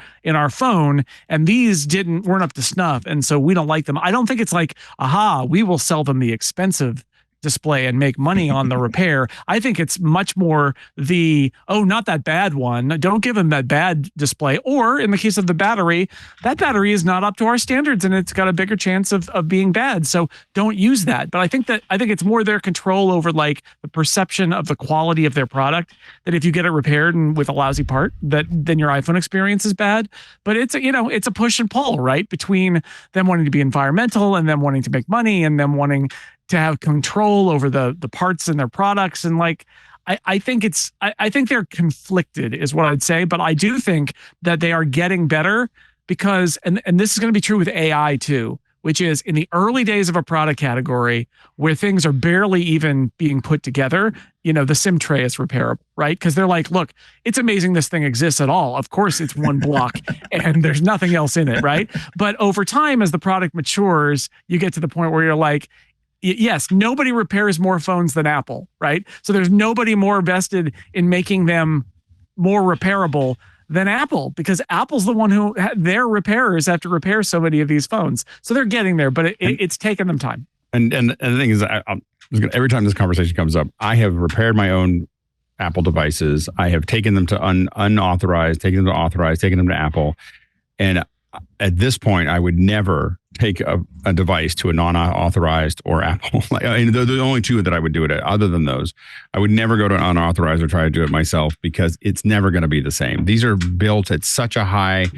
phone, and these weren't up to snuff, and so we don't like them. I don't think it's we will sell them the expensive display and make money on the repair. I think it's much more not that bad one. Don't give them that bad display. Or in the case of the battery, that battery is not up to our standards and it's got a bigger chance of being bad. So don't use that. But I think it's more their control over like the perception of the quality of their product, that if you get it repaired and with a lousy part, then your iPhone experience is bad. But it's a push and pull, right? Between them wanting to be environmental and them wanting to make money and them wanting to have control over the parts in their products. And like, I think they're conflicted is what I'd say, but I do think that they are getting better because, and this is going to be true with AI too, which is in the early days of a product category where things are barely even being put together, the SIM tray is repairable, right? Because they're like, look, it's amazing this thing exists at all. Of course, it's one block and there's nothing else in it, right? But over time, as the product matures, you get to the point where you're like, yes, nobody repairs more phones than Apple, right? So there's nobody more vested in making them more repairable than Apple, because Apple's the one who their repairers have to repair so many of these phones. So they're getting there, but it's taken them time. And the thing is, every time this conversation comes up, I have repaired my own Apple devices. I have taken them to unauthorized, taken them to authorized, taken them to Apple. And at this point, I would never take a device to a non-authorized or Apple. They're the only two that I would do it at. Other than those, I would never go to an unauthorized or try to do it myself because it's never going to be the same. These are built at such a high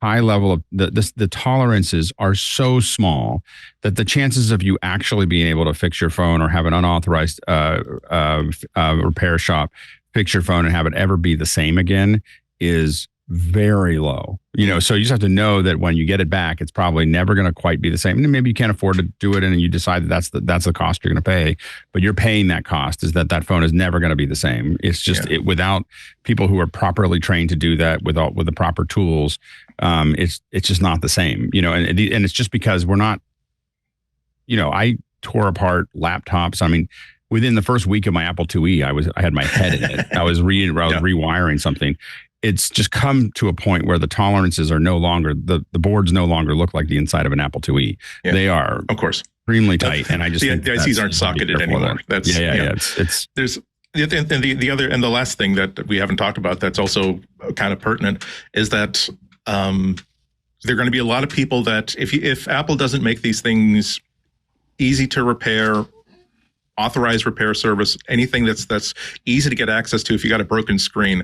level of the tolerances are so small that the chances of you actually being able to fix your phone or have an unauthorized repair shop fix your phone and have it ever be the same again is very low. So you just have to know that when you get it back, it's probably never going to quite be the same. And maybe you can't afford to do it and you decide that that's the cost you're going to pay, but you're paying that cost is that phone is never going to be the same. It's just without people who are properly trained to do that with the proper tools, it's just not the same, and it's just because we're not, I tore apart laptops. I mean, within the first week of my Apple IIe, I had my head in it. I was rewiring something. It's just come to a point where the tolerances are no longer, the boards no longer look like the inside of an Apple IIe. Yeah. They are, of course, extremely tight. And I just the ICs aren't socketed anymore. That's it's there's the other and the last thing that we haven't talked about that's also kind of pertinent is that there are going to be a lot of people that if Apple doesn't make these things easy to repair, authorized repair service, anything that's easy to get access to if you got a broken screen.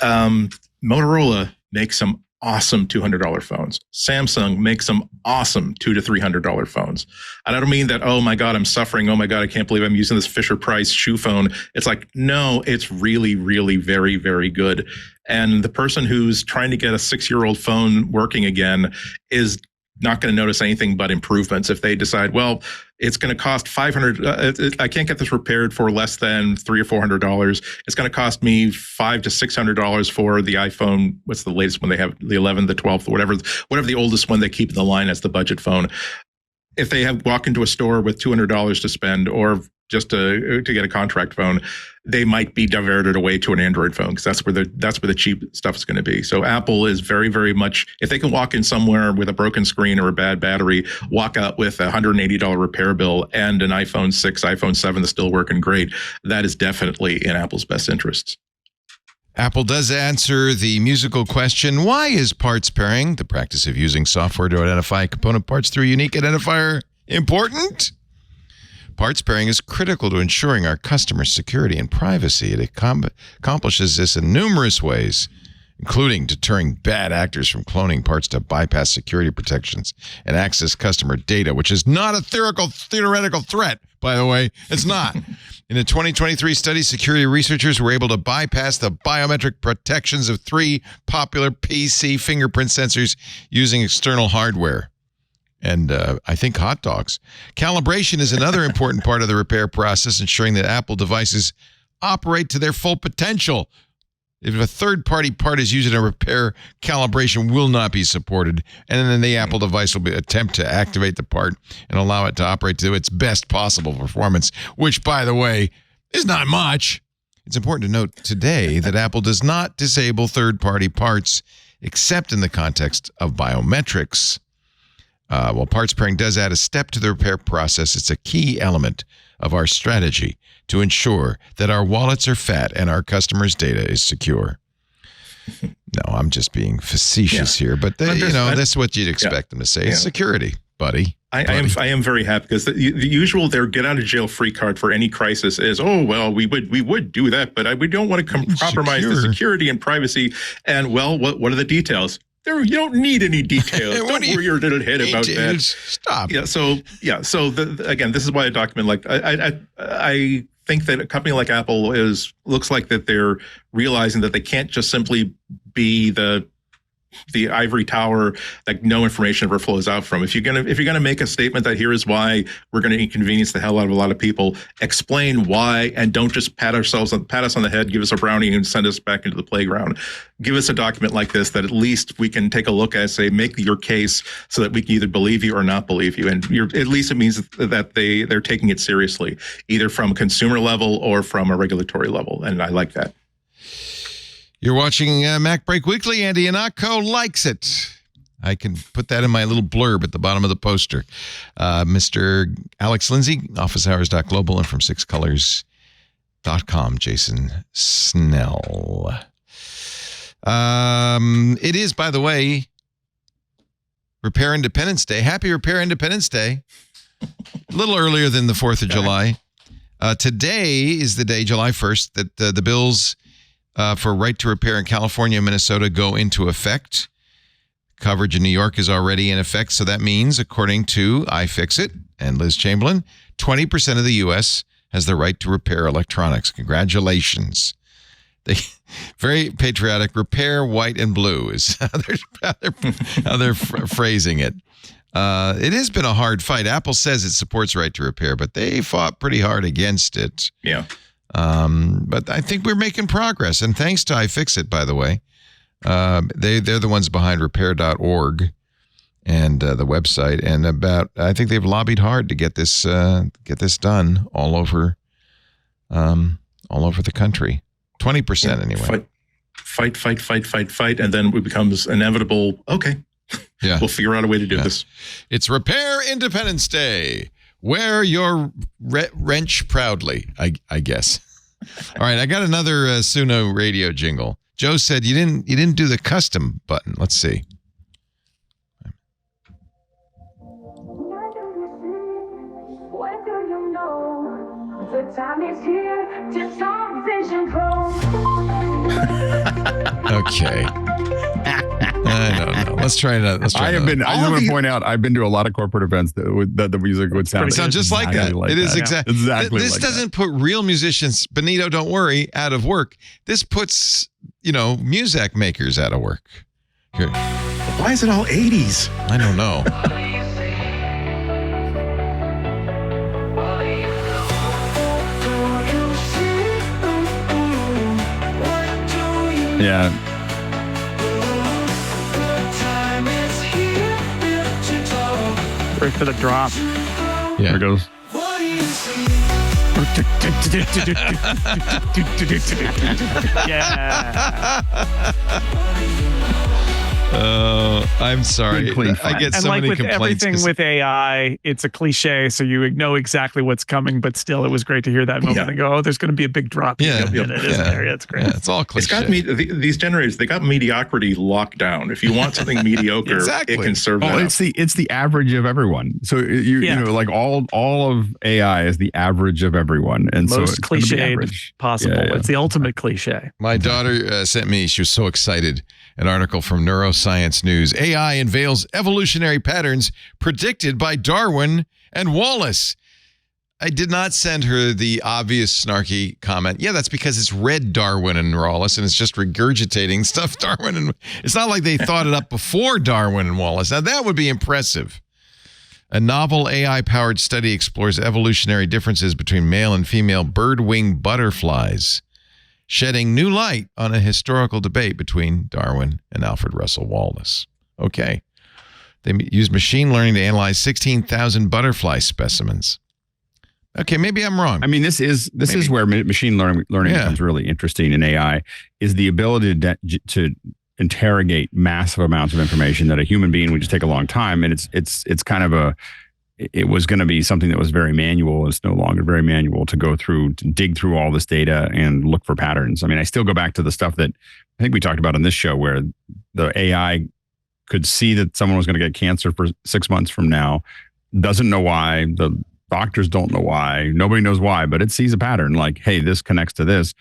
Motorola makes some awesome $200 phones. Samsung makes some awesome $200 to $300 phones. And I don't mean that, oh my God, I'm suffering. Oh my God, I can't believe I'm using this Fisher Price shoe phone. It's like, no, it's really, really very, very good. And the person who's trying to get a 6-year-old phone working again is not going to notice anything but improvements if they decide, well, it's going to cost $500. I can't get this repaired for less than $300 or $400. It's going to cost me $500 to $600 for the iPhone. What's the latest one they have? The 11, the 12, whatever the oldest one they keep in the line as the budget phone. If they walk into a store with $200 to spend, or just to get a contract phone, they might be diverted away to an Android phone because that's where the cheap stuff is going to be. So Apple is very, very much, if they can walk in somewhere with a broken screen or a bad battery, walk out with a $180 repair bill and an iPhone 6, iPhone 7 that's still working great, that is definitely in Apple's best interests. Apple does answer the musical question, why is parts pairing, the practice of using software to identify component parts through a unique identifier, important? Parts pairing is critical to ensuring our customers' security and privacy. It accomplishes this in numerous ways, including deterring bad actors from cloning parts to bypass security protections and access customer data, which is not a theoretical threat, by the way. It's not. In a 2023 study, security researchers were able to bypass the biometric protections of 3 popular PC fingerprint sensors using external hardware. And I think hot dogs. Calibration is another important part of the repair process, ensuring that Apple devices operate to their full potential. If a third-party part is used in a repair, calibration will not be supported, and then the Apple device will attempt to activate the part and allow it to operate to its best possible performance, which, by the way, is not much. It's important to note today that Apple does not disable third-party parts except in the context of biometrics. While parts pairing does add a step to the repair process, it's a key element of our strategy to ensure that our wallets are fat and our customers' data is secure. No, I'm just being facetious here, but that's what you'd expect them to say. Yeah. Security, buddy. I am very happy because the usual their get out of jail free card for any crisis is, oh well, we would do that, but we don't want to compromise the security and privacy. And well, what are the details? You don't need any details. Don't worry your little head about that. Stop. So again, this is why a document like I think that a company like Apple looks like that they're realizing that they can't just simply be the ivory tower that no information ever flows out from. If you're gonna make a statement that here is why we're going to inconvenience the hell out of a lot of people, explain why, and don't just pat us on the head, give us a brownie, and send us back into the playground. Give us a document like this that at least we can take a look at, say, make your case so that we can either believe you or not believe you. And at least it means that they're taking it seriously, either from a consumer level or from a regulatory level. And I like that. You're watching MacBreak Weekly. Andy Anako likes it. I can put that in my little blurb at the bottom of the poster. Mr. Alex Lindsay, officehours.global, and from sixcolors.com, Jason Snell. It is, by the way, Repair Independence Day. Happy Repair Independence Day. A little earlier than the 4th of July. Today is the day, July 1st, that the bills for right to repair in California and Minnesota go into effect. Coverage in New York is already in effect, so that means, according to iFixit and Liz Chamberlain, 20% of the U.S. has the right to repair electronics. Congratulations. They very patriotic. Repair white and blue is how they're phrasing it. It has been a hard fight. Apple says it supports right to repair, but they fought pretty hard against it. Yeah. But I think we're making progress. And thanks to iFixit, by the way. They're the ones behind repair.org and the website. And I think they've lobbied hard to get this done all over the country. 20% anyway. Fight. And then it becomes inevitable. Okay. Yeah. We'll figure out a way to do this. It's Repair Independence Day. Wear your wrench proudly, I guess. All right, I got another Suno radio jingle. Joe said you didn't do the custom button. Let's see. What do you know? The time is here to talk Vision Pro. Okay. I don't know. Let's try it. I want to point out, I've been to a lot of corporate events that the music would sound just like that. It is exactly this like doesn't put real musicians, Benito, don't worry, out of work. This puts, music makers out of work. Here. Why is it all 80s? I don't know. Yeah. Wait for the drop. Yeah. There it goes. Yeah. I'm sorry. I get so many with complaints. Everything with AI, it's a cliche, so you know exactly what's coming. But still, it was great to hear that moment and go, "Oh, there's going to be a big drop." Yeah, isn't there? It's great. Yeah, it's all cliche. It's got these generators. They got mediocrity locked down. If you want something mediocre, exactly. It can serve that. It's the average of everyone. So you know, like all of AI is the average of everyone, and most so cliched possible. Yeah. It's the ultimate cliche. My daughter sent me. She was so excited. An article from Neuroscience News. AI unveils evolutionary patterns predicted by Darwin and Wallace. I did not send her the obvious snarky comment. Yeah, that's because it's read Darwin and Wallace, and it's just regurgitating stuff Darwin and... It's not like they thought it up before Darwin and Wallace. Now, that would be impressive. A novel AI-powered study explores evolutionary differences between male and female bird-wing butterflies, shedding new light on a historical debate between Darwin and Alfred Russel Wallace. Okay. They used machine learning to analyze 16,000 butterfly specimens. Okay, maybe I'm wrong. I mean, this is where machine learning becomes really interesting in AI, is the ability to interrogate massive amounts of information that a human being would just take a long time. And it's kind of it was going to be something that was very manual. It's no longer very manual to go through, to dig through all this data and look for patterns. I mean, I still go back to the stuff that I think we talked about on this show, where the AI could see that someone was going to get cancer for 6 months from now, doesn't know why, the doctors don't know why, nobody knows why, but it sees a pattern like, hey, this connects to this.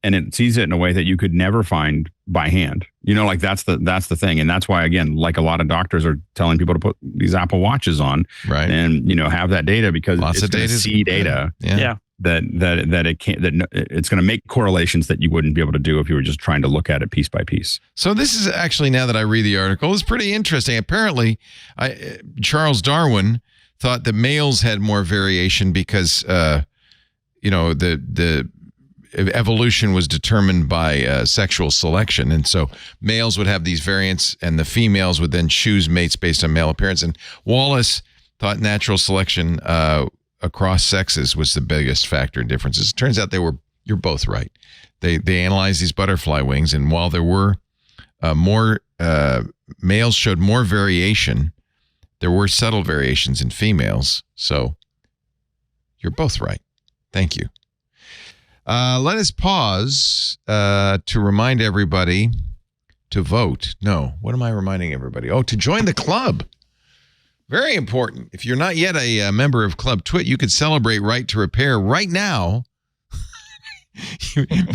And it sees it in a way that you could never find by hand. Like that's the thing. And that's why, again, like a lot of doctors are telling people to put these Apple Watches on, right? And, have that data, because lots of data, see data. Yeah. That it can't, that it's going to make correlations that you wouldn't be able to do if you were just trying to look at it piece by piece. So this is actually, now that I read the article, it's pretty interesting. Apparently, Charles Darwin thought that males had more variation because, the evolution was determined by sexual selection. And so males would have these variants and the females would then choose mates based on male appearance. And Wallace thought natural selection across sexes was the biggest factor in differences. It turns out you're both right. They analyzed these butterfly wings, and while there were more males showed more variation, there were subtle variations in females. So you're both right. Thank you. Let us pause to remind everybody to vote. No, what am I reminding everybody? Oh, to join the club. Very important. If you're not yet a member of Club Twit, you could celebrate Right to Repair right now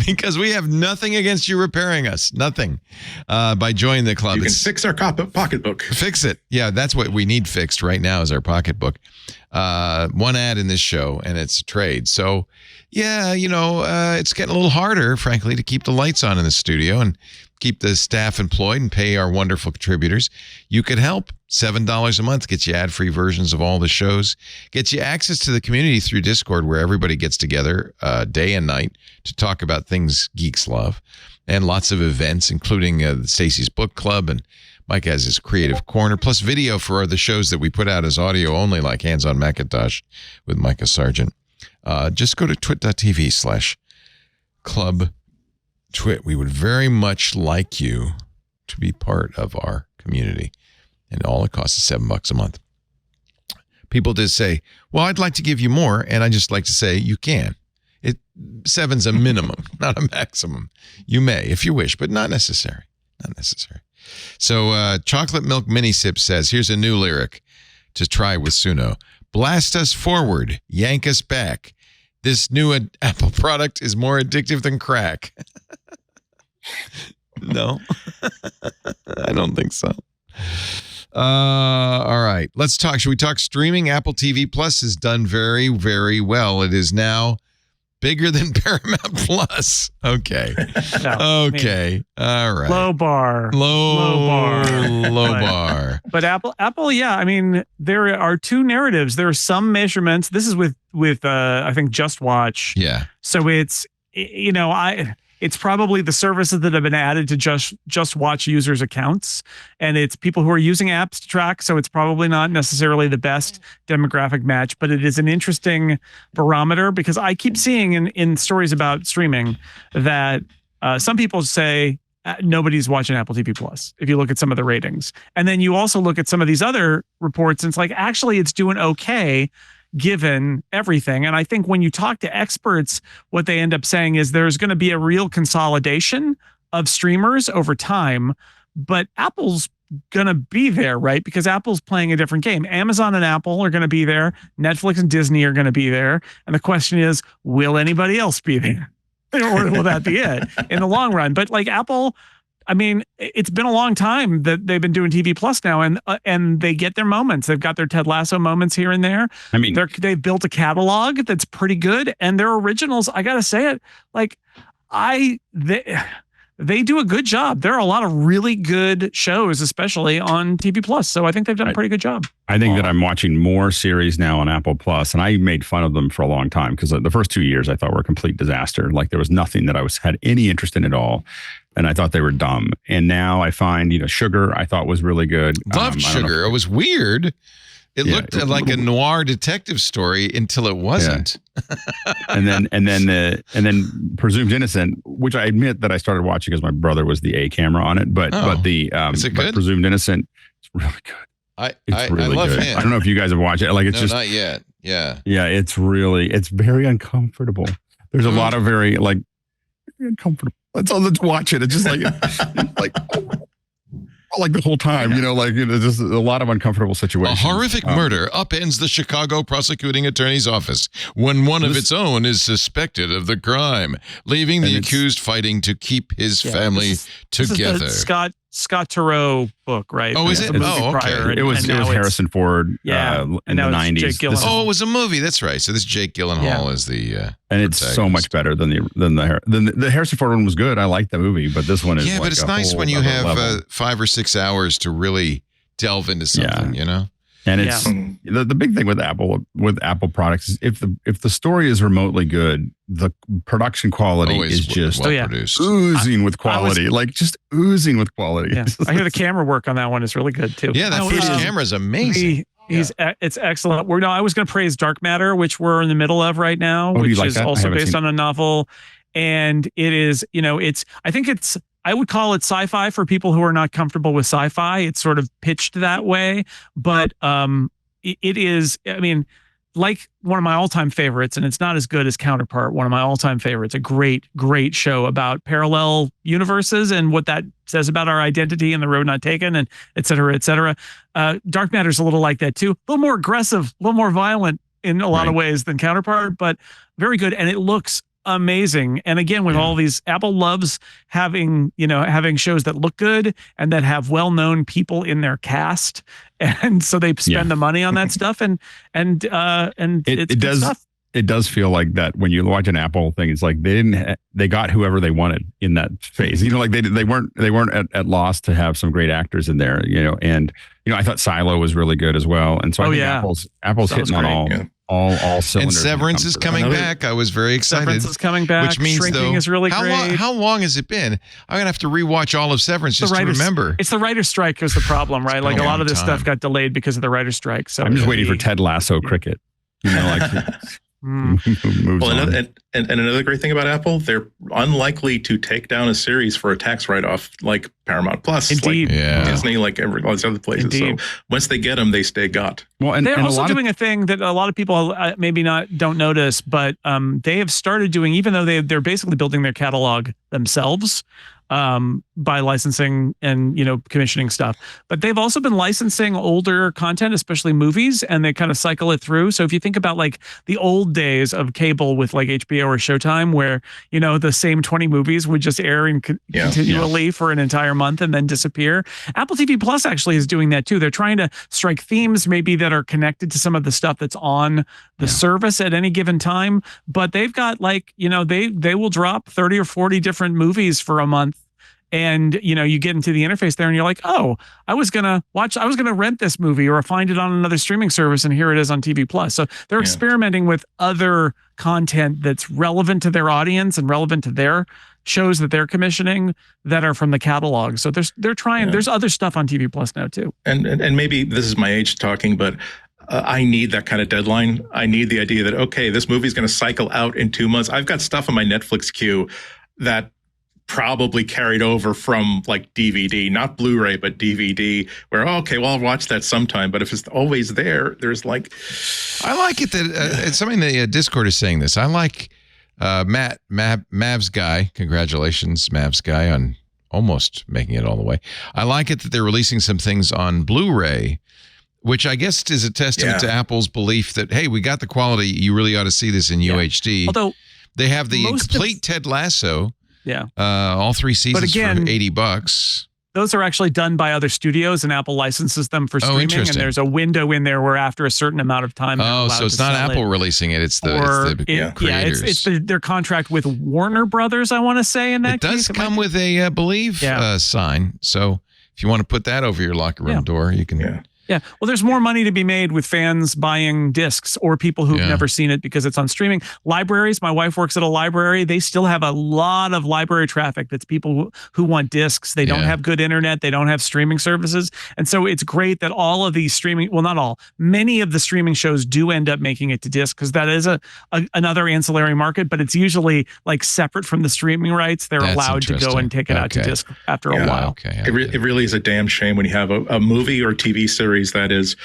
because we have nothing against you repairing us. Nothing. By joining the club. You can fix our pocketbook. Fix it. Yeah, that's what we need fixed right now is our pocketbook. One ad in this show, and it's a trade. So, yeah, it's getting a little harder, frankly, to keep the lights on in the studio and keep the staff employed and pay our wonderful contributors. You could help. $7 a month gets you ad-free versions of all the shows, gets you access to the community through Discord, where everybody gets together day and night to talk about things geeks love, and lots of events, including Stacey's Book Club, and Mike has his Creative Corner, plus video for the shows that we put out as audio only, like Hands on Macintosh with Micah Sargent. Just go to twit.tv/club twit. We would very much like you to be part of our community. And all it costs is $7 a month. People did say, well, I'd like to give you more. And I just like to say you can. 7's a minimum, not a maximum. You may, if you wish, but not necessary. Not necessary. So Chocolate Milk Mini Sip says, here's a new lyric to try with Suno. Blast us forward, yank us back. This new Apple product is more addictive than crack. No, I don't think so. All right, let's talk. Should we talk streaming? Apple TV Plus has done very, very well. It is now bigger than Paramount Plus. Okay. No, okay. All right. Low bar. But Apple, yeah. I mean, there are two narratives. There are some measurements. This is with I think Just Watch. Yeah. So it's, it's probably the services that have been added to Just Watch users' accounts, and it's people who are using apps to track. So it's probably not necessarily the best demographic match, but it is an interesting barometer, because I keep seeing in stories about streaming that some people say nobody's watching Apple TV Plus. If you look at some of the ratings, and then you also look at some of these other reports, and it's like, actually, it's doing okay given everything. And I think when you talk to experts, what they end up saying is there's going to be a real consolidation of streamers over time, but Apple's going to be there, right? Because Apple's playing a different game. Amazon and Apple are going to be there. Netflix and Disney are going to be there. And the question is, will anybody else be there? Or will that be it in the long run? But like Apple, I mean, it's been a long time that they've been doing TV Plus now, and they get their moments. They've got their Ted Lasso moments here and there. I mean, they've built a catalog that's pretty good, and their originals, I gotta say it, like they do a good job. There are a lot of really good shows, especially on TV Plus. So I think they've done a pretty good job. I think that I'm watching more series now on Apple Plus, and I made fun of them for a long time because the first 2 years I thought were a complete disaster. Like there was nothing that I had any interest in at all. And I thought they were dumb. And now I find, Sugar, I thought was really good. Loved Sugar. It was weird It looked like a noir detective story until it wasn't. Yeah. and then Presumed Innocent, which I admit that I started watching because my brother was the A camera on it, but is it good? Presumed Innocent, it's really good. I love good. him. I don't know if you guys have watched it. Like it's not yet. Yeah. Yeah, it's very uncomfortable. There's a lot of very uncomfortable. Let's watch it. It's just like the whole time, just a lot of uncomfortable situations. A horrific murder upends the Chicago prosecuting attorney's office when one of its own is suspected of the crime, leaving the accused fighting to keep his family together. This is the Scott Turow book, right? Oh, is it? Oh, okay. It was Harrison Ford in the 90s. Jake Gyllenhaal. It was a movie. That's right. So this Jake Gyllenhaal is the and it's so much better than the Harrison Ford one was good. I like the movie, but this one is but it's nice when you have 5 or 6 hours to really delve into something, And it's the big thing with Apple products is if the story is remotely good, the production quality is just produced. Oozing with quality, just oozing with quality. Yeah. I hear the camera work on that one is really good too. Yeah, that first camera is amazing. It's excellent. I was going to praise Dark Matter, which we're in the middle of right now, which is also based on a novel, and it is I would call it sci-fi for people who are not comfortable with sci-fi. It's sort of pitched that way, but it is, like one of my all-time favorites, and it's not as good as Counterpart, one of my all-time favorites, a great, great show about parallel universes and what that says about our identity and the road not taken, and et cetera, et cetera. Dark Matter's a little like that too. A little more aggressive, a little more violent in a lot of ways than Counterpart, but very good. And it looks amazing. And again, with all these, Apple loves having shows that look good and that have well-known people in their cast, and so they spend the money on that stuff. And it does stuff. It does feel like that when you watch an Apple thing. It's like they got whoever they wanted in that phase. They weren't at loss to have some great actors in there. And I thought Silo was really good as well. And so I think Apple's hitting on all cylinders. And Severance is coming back. I was very excited. Severance is coming back. Which means Shrinking is really great. How long has it been? I'm gonna have to rewatch all of Severance just to remember. It's the writer's strike was the problem, right? Like a lot of this stuff got delayed because of the writer's strike. So I'm just waiting for Ted Lasso cricket. And another great thing about Apple, they're unlikely to take down a series for a tax write-off like Paramount Plus, Indeed. like Disney, like all these other places. Indeed. So once they get them, they stay got. Well, and they're also doing a thing that a lot of people maybe don't notice, but they have started doing, even though they're basically building their catalog themselves by licensing and commissioning stuff, but they've also been licensing older content, especially movies, and they kind of cycle it through. So if you think about like the old days of cable with like HBO or Showtime, where the same 20 movies would just air continually for an entire month and then disappear, Apple TV Plus actually is doing that too. They're trying to strike themes maybe that are connected to some of the stuff that's on the service at any given time, but they've got they will drop 30 or 40 different movies for a month. And, you get into the interface there and you're like, oh, I was going to rent this movie or find it on another streaming service, and here it is on TV Plus. So they're experimenting with other content that's relevant to their audience and relevant to their shows that they're commissioning that are from the catalog. So they're trying, there's other stuff on TV Plus now too. And maybe this is my age talking, but I need that kind of deadline. I need the idea that, okay, this movie's going to cycle out in 2 months. I've got stuff on my Netflix queue that probably carried over from like DVD, not Blu-ray, but DVD, where, okay, well, I'll watch that sometime. But if it's always there, there's like... I like it that somebody in the Discord is saying this. I like Mavs Guy. Congratulations, Mavs Guy, on almost making it all the way. I like it that they're releasing some things on Blu-ray, which I guess is a testament to Apple's belief that, hey, we got the quality. You really ought to see this in UHD. Although they have the complete Ted Lasso. Yeah. All 3 seasons for $80. Those are actually done by other studios, and Apple licenses them for streaming. And there's a window in there where after a certain amount of time. So it's not Apple releasing it. It's the creators. It's their contract with Warner Brothers, I want to say, in that case. It does come with a believe sign. So if you want to put that over your locker room door, you can. Yeah. Well, there's more money to be made with fans buying discs or people who've never seen it because it's on streaming. Libraries, my wife works at a library. They still have a lot of library traffic. That's people who want discs. They don't have good internet. They don't have streaming services. And so it's great that all of these streaming, well, not all, many of the streaming shows do end up making it to disc because that is another ancillary market, but it's usually like separate from the streaming rights. They're allowed to go and take it out to disc after a while. Okay. It really is a damn shame when you have a movie or TV series that is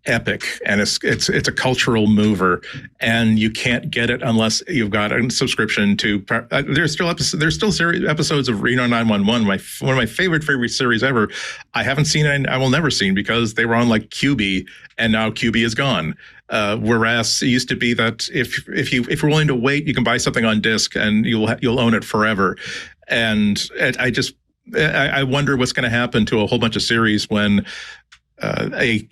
epic and it's a cultural mover, and you can't get it unless you've got a subscription to. There's still episodes of Reno 911, one of my favorite series ever. I haven't seen it, and I will never see, because they were on like QB, and now QB is gone. Whereas it used to be that if you're willing to wait, you can buy something on disc and you'll own it forever. And I wonder what's going to happen to a whole bunch of series when a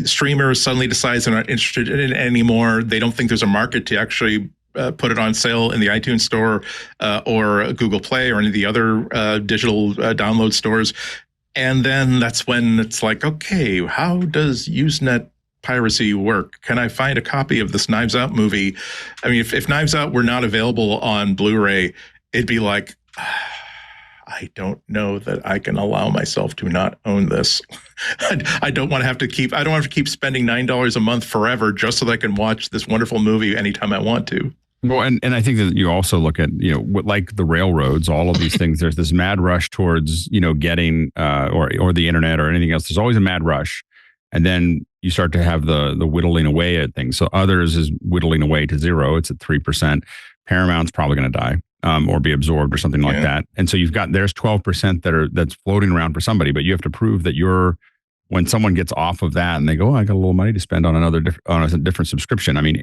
streamer suddenly decides they're not interested in it anymore. They don't think there's a market to actually put it on sale in the iTunes store or Google Play or any of the other digital download stores. And then that's when it's like, okay, how does Usenet piracy work? Can I find a copy of this Knives Out movie? I mean, if Knives Out were not available on Blu-ray, it'd be like, I don't know that I can allow myself to not own this. I don't want to have to keep spending $9 a month forever just so that I can watch this wonderful movie anytime I want to. Well, and I think that you also look at, like the railroads, all of these things, there's this mad rush towards, getting or the internet or anything else. There's always a mad rush. And then you start to have the whittling away at things. So others is whittling away to zero. It's at 3%. Paramount's probably going to die. Or be absorbed or something like that. And so there's 12% that's floating around for somebody, but you have to prove that when someone gets off of that and they go, I got a little money to spend on a different subscription. I mean,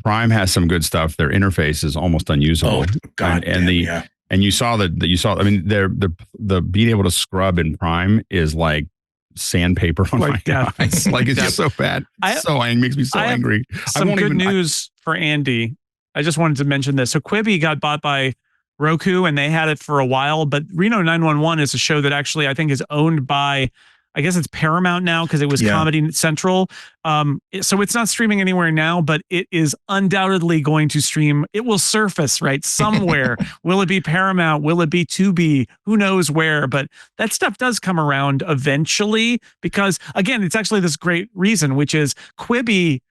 Prime has some good stuff. Their interface is almost unusable. Oh, God. And you saw I mean, the being able to scrub in Prime is like sandpaper on my eyes. Like it's just so bad. Makes me so angry. Some good news for Andy. I just wanted to mention this. So Quibi got bought by Roku and they had it for a while, but Reno 911 is a show that actually I think is owned by, I guess it's Paramount now because it was Comedy Central. So it's not streaming anywhere now, but it is undoubtedly going to stream. It will surface right somewhere. Will it be Paramount? Will it be Tubi? Who knows where? But that stuff does come around eventually because, again, it's actually this great reason, which is Quibi.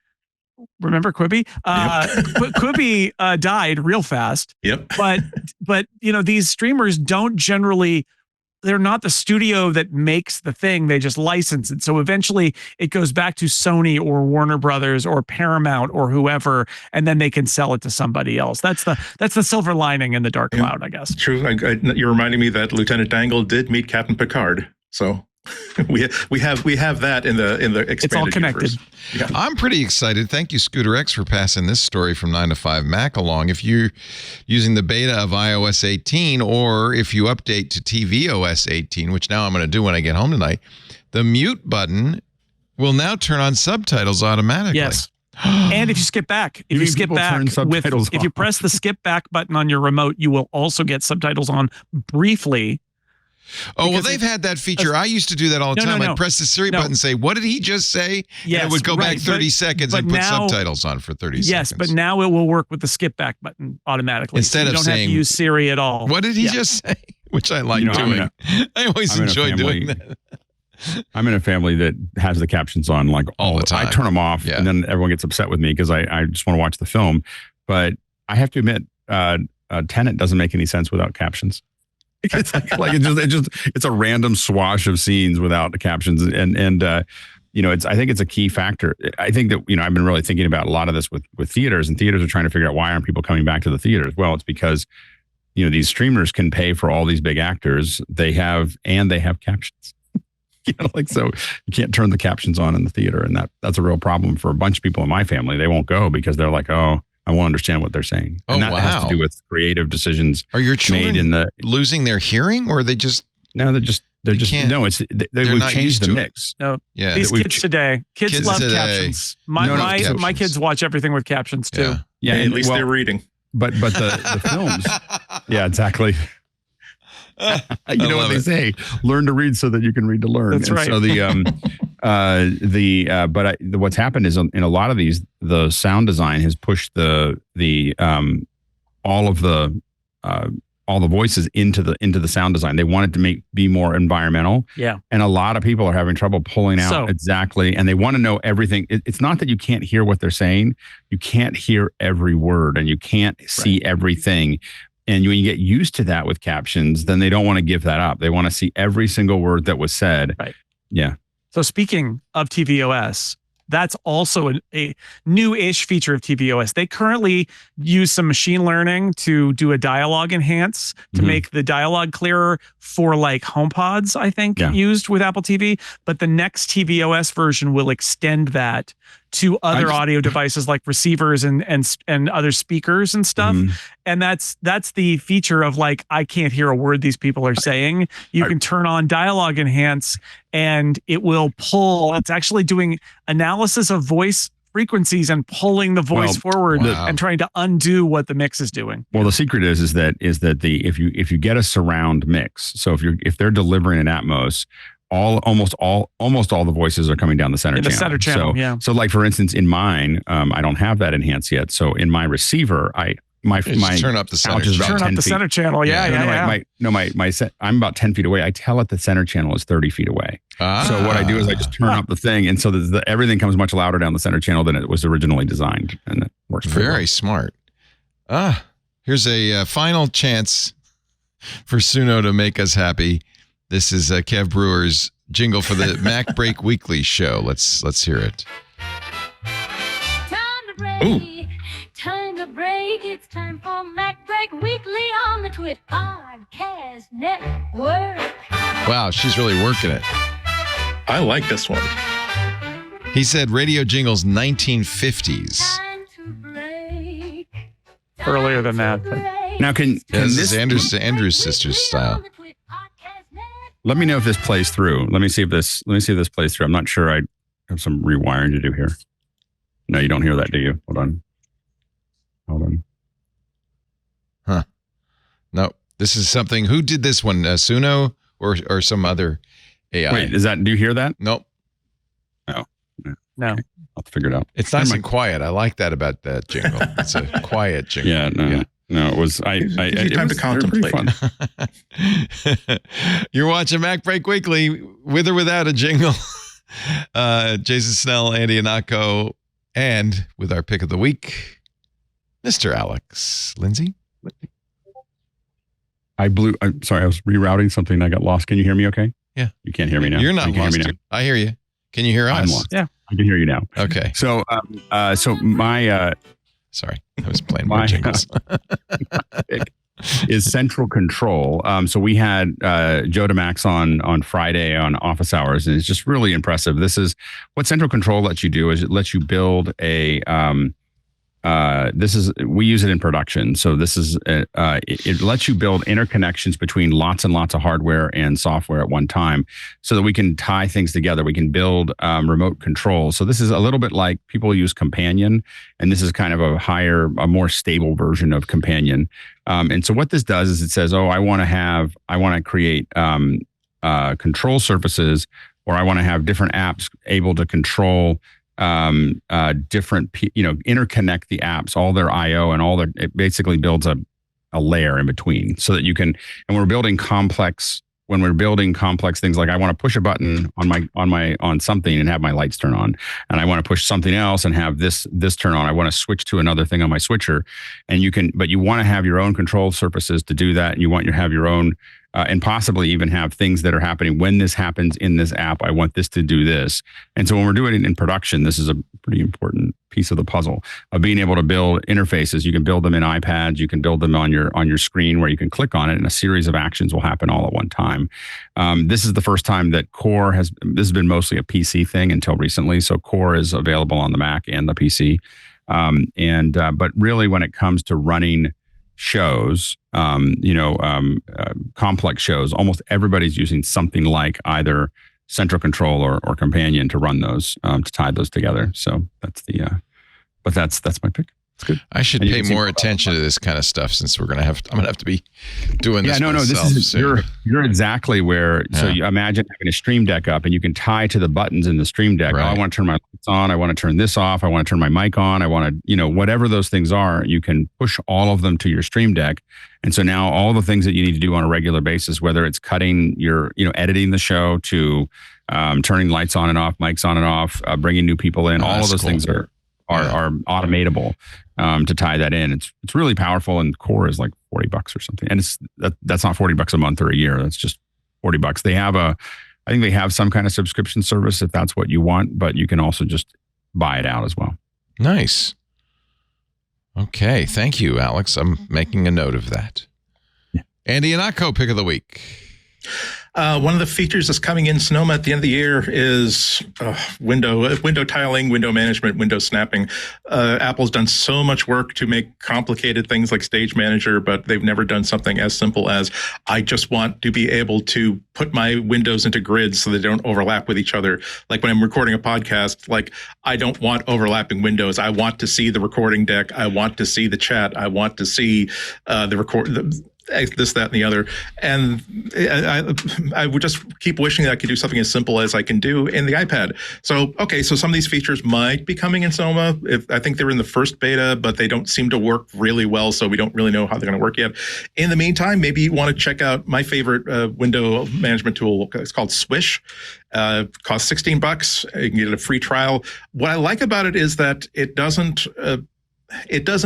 Remember Quibi? Quibi died real fast. Yep. But these streamers don't generally, they're not the studio that makes the thing. They just license it. So eventually it goes back to Sony or Warner Brothers or Paramount or whoever, and then they can sell it to somebody else. That's the silver lining in the dark cloud, I guess. True. You're reminding me that Lieutenant Dangle did meet Captain Picard. So we have that in the expanded it's all connected. Universe. Yeah. I'm pretty excited. Thank you, Scooter X, for passing this story from 9 to 5 Mac along. If you're using the beta of iOS 18, or if you update to tvOS 18, which now I'm going to do when I get home tonight, the mute button will now turn on subtitles automatically. Yes. And if you skip back, if you press the skip back button on your remote, you will also get subtitles on briefly. Oh, well, they've had that feature. I used to do that all the time. I'd press the Siri button and say, what did he just say? Yes, and it would go back 30 seconds and put subtitles on for 30 seconds. Yes, but now it will work with the skip back button automatically. Instead of saying, you don't have to use Siri at all. What did he just say? Which I like doing. I always enjoy doing that. I'm in a family that has the captions on like all the time. I turn them off and then everyone gets upset with me because I just want to watch the film. But I have to admit, Tenet doesn't make any sense without captions. It's it's a random swash of scenes without the captions, and I think it's a key factor. I think that I've been really thinking about a lot of this with theaters, and theaters are trying to figure out why aren't people coming back to the theaters. Well, it's because these streamers can pay for all these big actors. They have captions. So you can't turn the captions on in the theater, and that's a real problem for a bunch of people in my family. They won't go because they're like, oh, I won't understand what they're saying. And that has to do with creative decisions. Are your children made losing their hearing, or are they just? No, we've changed the mix. No, yeah. These kids today, kids love captions. My kids watch everything with captions too. Yeah, at least they're reading. But the films, yeah, exactly. You know what they say: learn to read so that you can read to learn. That's right. So what's happened is in a lot of these, the sound design has pushed all the voices into the sound design. They want it to be more environmental. Yeah. And a lot of people are having trouble pulling out exactly, and they want to know everything. It's not that you can't hear what they're saying. You can't hear every word and you can't see everything. And when you get used to that with captions, then they don't want to give that up. They want to see every single word that was said. Right. Yeah. So speaking of tvOS, that's also a new-ish feature of tvOS. They currently use some machine learning to do a dialogue enhance to make the dialogue clearer for like HomePods, I think, used with Apple TV. But the next tvOS version will extend that to other audio devices like receivers and other speakers and stuff. And that's the feature of like, I can't hear a word these people are saying. You can turn on dialogue enhance and it will pull. It's actually doing analysis of voice frequencies and pulling the voice forward and trying to undo what the mix is doing. Well, the secret is that if you get a surround mix, so if they're delivering an Atmos, almost all the voices are coming down the center channel. The center channel, So like for instance, in mine, I don't have that enhanced yet. So in my receiver, my turn up the center. Turn up the center channel. I'm about 10 feet away. I tell it the center channel is 30 feet away. So what I do is I just turn up the thing, and so everything comes much louder down the center channel than it was originally designed, and it works very smart. Here's a final chance for Suno to make us happy. This is Kev Brewer's jingle for the MacBreak Weekly show. Let's hear it. Time to break. It's time for MacBreak Weekly on the Twit Podcast Network. Wow, she's really working it. I like this one. He said radio jingles 1950s. Earlier than that. Now can this is Andrew's sister's style. Let me know if this plays through. Let me see if this plays through. I'm not sure. I have some rewiring to do here. No, you don't hear that, do you? Hold on. Huh. No, this is something. Who did this one? Suno or some other AI? Wait, do you hear that? Nope. No. Okay. I'll figure it out. It's nice and quiet. I like that about that jingle. It's a quiet jingle. Yeah, no, it was. It time to contemplate. You're watching MacBreak Weekly with or without a jingle. Jason Snell, Andy Anako, and with our pick of the week, Mr. Alex Lindsay. I'm sorry, I was rerouting something. I got lost. Can you hear me? Okay. Yeah. You can't hear me now. You're not lost. I hear you. Can you hear us? I'm lost. Yeah. I can hear you now. Okay. So, my sorry, I was playing more jingles. Is central control. So we had Joe DeMax on Friday on office hours, and it's just really impressive. This is what central control lets you do. Is it lets you build a we use it in production. So this is it lets you build interconnections between lots and lots of hardware and software at one time, so that we can tie things together. We can build remote control. So this is a little bit like people use Companion, and this is kind of a more stable version of Companion. And so what this does is it says, I want to create control surfaces, or I want to have different apps able to control different, interconnect the apps, all their IO and it basically builds a layer in between, so that you can, and when we're building complex things, like I want to push a button on something and have my lights turn on, and I want to push something else and have this turn on. I want to switch to another thing on my switcher, and but you want to have your own control surfaces to do that, and you want to have your own and possibly even have things that are happening when this happens in this app. I want this to do this. And so when we're doing it in production, this is a pretty important piece of the puzzle of being able to build interfaces. You can build them in iPads. You can build them on your screen, where you can click on it and a series of actions will happen all at one time. This is the first time that Core this has been mostly a PC thing until recently. So Core is available on the Mac and the PC. But really when it comes to running shows, complex shows, almost everybody's using something like either central control or Companion to run those, to tie those together. So that's that's my pick. It's good. I should pay more attention to this kind of stuff since I'm gonna have to be doing this. This is you're exactly where. So you imagine having a Stream Deck up, and you can tie to the buttons in the Stream Deck. Right. Oh, I want to turn my lights on. I want to turn this off. I want to turn my mic on. I want to, whatever those things are, you can push all of them to your Stream Deck. And so now all the things that you need to do on a regular basis, whether it's cutting your, editing the show to turning lights on and off, mics on and off, bringing new people in, all of those things are automatable to tie that in. It's really powerful, and Core is like $40 or something. And that's not $40 a month or a year. That's just $40. I think they have some kind of subscription service if that's what you want, but you can also just buy it out as well. Nice. Okay. Thank you, Alex. I'm making a note of that. Yeah. Andy Anako, pick of the week. One of the features that's coming in Sonoma at the end of the year is window tiling, window management, window snapping. Apple's done so much work to make complicated things like Stage Manager, but they've never done something as simple as, I just want to be able to put my windows into grids so they don't overlap with each other. Like when I'm recording a podcast, like I don't want overlapping windows. I want to see the recording deck. I want to see the chat. I want to see this, that, and the other. And I would just keep wishing that I could do something as simple as I can do in the iPad. So some of these features might be coming in Sonoma. I think they're in the first beta, but they don't seem to work really well, so we don't really know how they're going to work yet. In the meantime, maybe you want to check out my favorite window management tool. It's called Swish. Costs $16. You can get a free trial. What I like about it is that it doesn't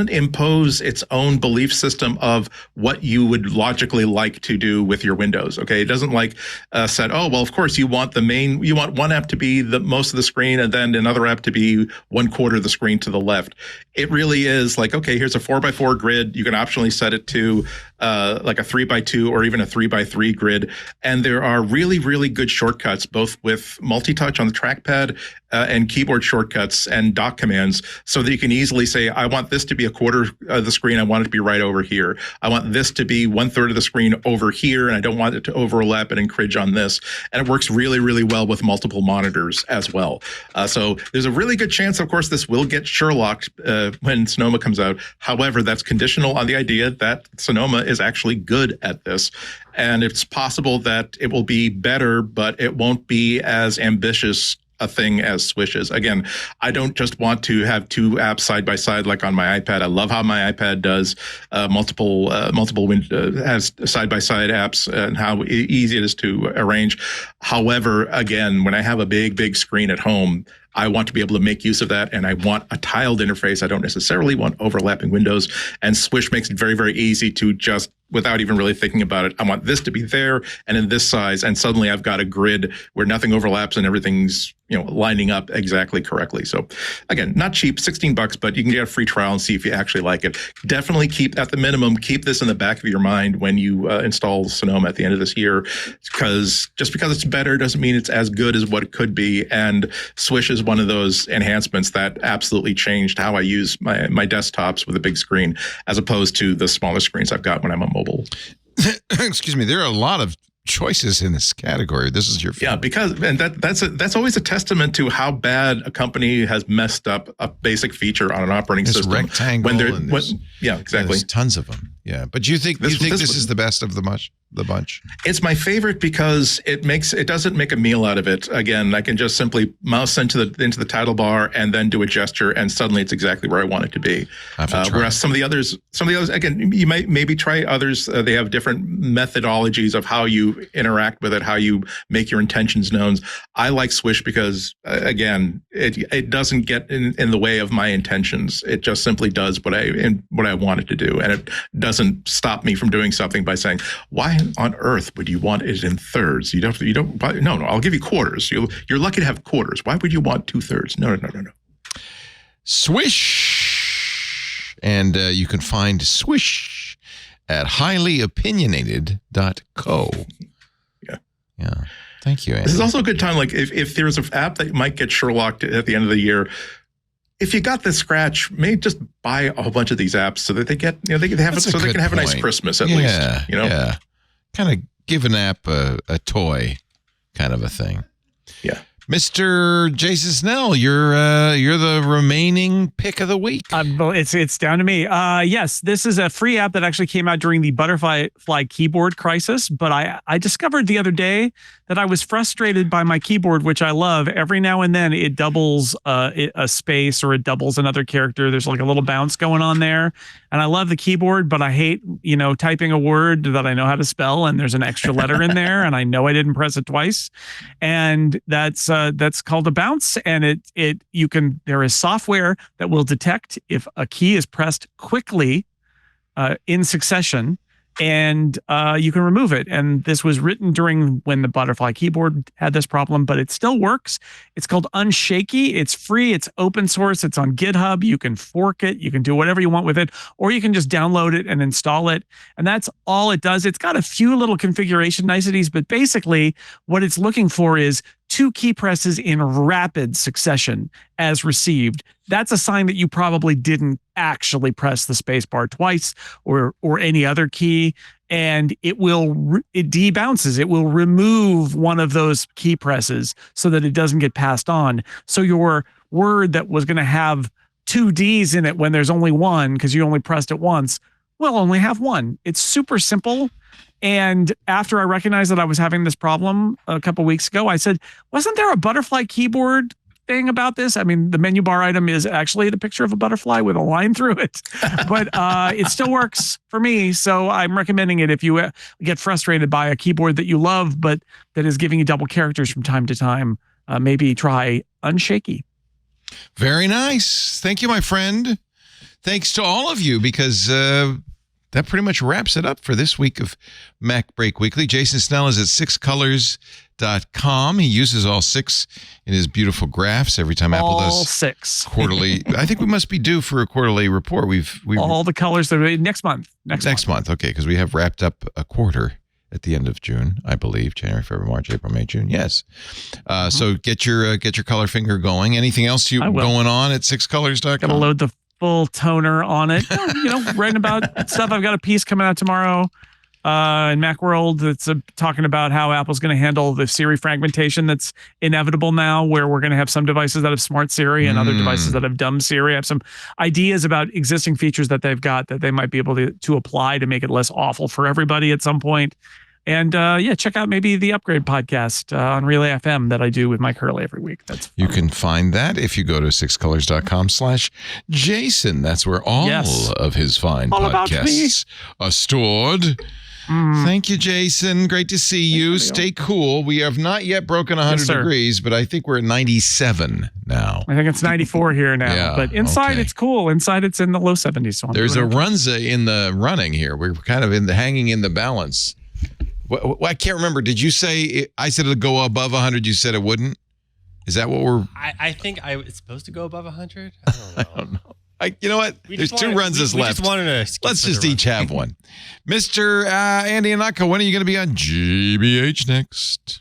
impose its own belief system of what you would logically like to do with your windows. Okay. It doesn't set, of course you want one app to be the most of the screen and then another app to be 1/4 of the screen to the left. It really is like, okay, here's a 4x4 grid. You can optionally set it to like a 3x2 or even a 3x3 grid. And there are really, really good shortcuts, both with multi-touch on the trackpad and keyboard shortcuts and dock commands, so that you can easily say, I want this to be 1/4 of the screen. I want it to be right over here. I want this to be 1/3 of the screen over here, and I don't want it to overlap and encroach on this. And it works really, really well with multiple monitors as well. So there's a really good chance, of course, this will get Sherlocked when Sonoma comes out. However, that's conditional on the idea that Sonoma is actually good at this. And it's possible that it will be better, but it won't be as ambitious a thing as Swish is. Again, I don't just want to have two apps side by side like on my iPad. I love how my iPad does multiple has side by side apps and how easy it is to arrange. However, again, when I have a big screen at home, I want to be able to make use of that, and I want a tiled interface. I don't necessarily want overlapping windows. And Swish makes it very, very easy to just, without even really thinking about it, I want this to be there and in this size, and suddenly I've got a grid where nothing overlaps and everything's lining up exactly correctly. So again, not cheap, $16, but you can get a free trial and see if you actually like it. Definitely keep this in the back of your mind when you install Sonoma at the end of this year, because just because it's better doesn't mean it's as good as what it could be. And Swish is one of those enhancements that absolutely changed how I use my desktops with a big screen, as opposed to the smaller screens I've got when I'm on mobile. Excuse me. There are a lot of choices in this category. This is your favorite. Yeah, that's always a testament to how bad a company has messed up a basic feature on an operating system. Rectangle. Yeah, exactly. There's tons of them. Yeah, but do you think this is the best of the bunch? It's my favorite because it doesn't make a meal out of it. Again, I can just simply mouse into the title bar and then do a gesture, and suddenly it's exactly where I want it to be. Whereas some of the others, again, you might maybe try others. They have different methodologies of how you interact with it, how you make your intentions known. I like Swish because, again, it doesn't get in the way of my intentions. It just simply does what I want it to do, and it doesn't stop me from doing something by saying, why on earth would you want it in thirds? No, I'll give you quarters. You're lucky to have quarters. Why would you want 2/3? No. Swish. And you can find Swish at highlyopinionated.co. Yeah. Thank you, Andy. This is also a good time. Like if there's an app that might get Sherlocked at the end of the year, if you got the scratch, maybe just buy a whole bunch of these apps so that they get, they can have so they can have a nice Christmas at least. Yeah. Kind of give an app a toy kind of a thing. Yeah. Mr. Jason Snell, you're the remaining pick of the week. It's down to me. Yes, this is a free app that actually came out during the butterfly keyboard crisis. But I discovered the other day that I was frustrated by my keyboard, which I love. Every now and then it doubles a space or it doubles another character. There's like a little bounce going on there, and I love the keyboard, but I hate typing a word that I know how to spell and there's an extra letter in there, and I know I didn't press it twice, and that's called a bounce. And there is software that will detect if a key is pressed quickly in succession, and you can remove it. And this was written during when the butterfly keyboard had this problem, but it still works. It's called Unshaky. It's free. It's open source. It's on GitHub. You can fork it. You can do whatever you want with it, or you can just download it and install it. And that's all it does. It's got a few little configuration niceties, but basically what it's looking for is 2 key presses in rapid succession as received. That's a sign that you probably didn't actually press the space bar twice or any other key, and it debounces. It will remove one of those key presses so that it doesn't get passed on. So your word that was going to have 2 Ds in it when there's only one because you only pressed it once will only have one. It's super simple. And after I recognized that I was having this problem a couple weeks ago, I said, wasn't there a butterfly keyboard thing about this? I mean, the menu bar item is actually the picture of a butterfly with a line through it, but it still works for me. So I'm recommending it if you get frustrated by a keyboard that you love, but that is giving you double characters from time to time. Maybe try Unshaky. Very nice. Thank you, my friend. Thanks to all of you, because that pretty much wraps it up for this week of MacBreak Weekly. Jason Snell is at 6colors.com. He uses all 6 in his beautiful graphs every time Apple does all 6 quarterly. I think we must be due for a quarterly report. We've all the colors that next month. Next month. Okay, because we have wrapped up a quarter at the end of June, I believe. January, February, March, April, May, June. Yes. So get your color finger going. Anything else going on at 6colors.com? Gotta load the full toner on it. Writing about stuff. I've got a piece coming out tomorrow in Macworld that's talking about how Apple's going to handle the Siri fragmentation that's inevitable now, where we're going to have some devices that have smart Siri and other devices that have dumb Siri. I have some ideas about existing features that they've got that they might be able to apply to make it less awful for everybody at some point. And check out maybe the Upgrade podcast on Relay FM that I do with Mike Hurley every week. That's fun. You can find that if you go to 6colors.com/Jason. That's where all of his fine podcasts are stored. Thank you, Jason. Great to see you. Stay cool. We have not yet broken 100 degrees, but I think we're at 97 now. I think it's 94 here now. Yeah, but inside it's cool. Inside it's in the low 70s. So there's a runza in the running here. We're kind of hanging in the balance. Well, I can't remember. Did you say I said it'll go above 100? You said it wouldn't. Is that what we're? I think it's supposed to go above 100. I don't know. You know what? There's 2 runs left. Let's just each have one. Mr. Andy Anaka, when are you going to be on GBH next?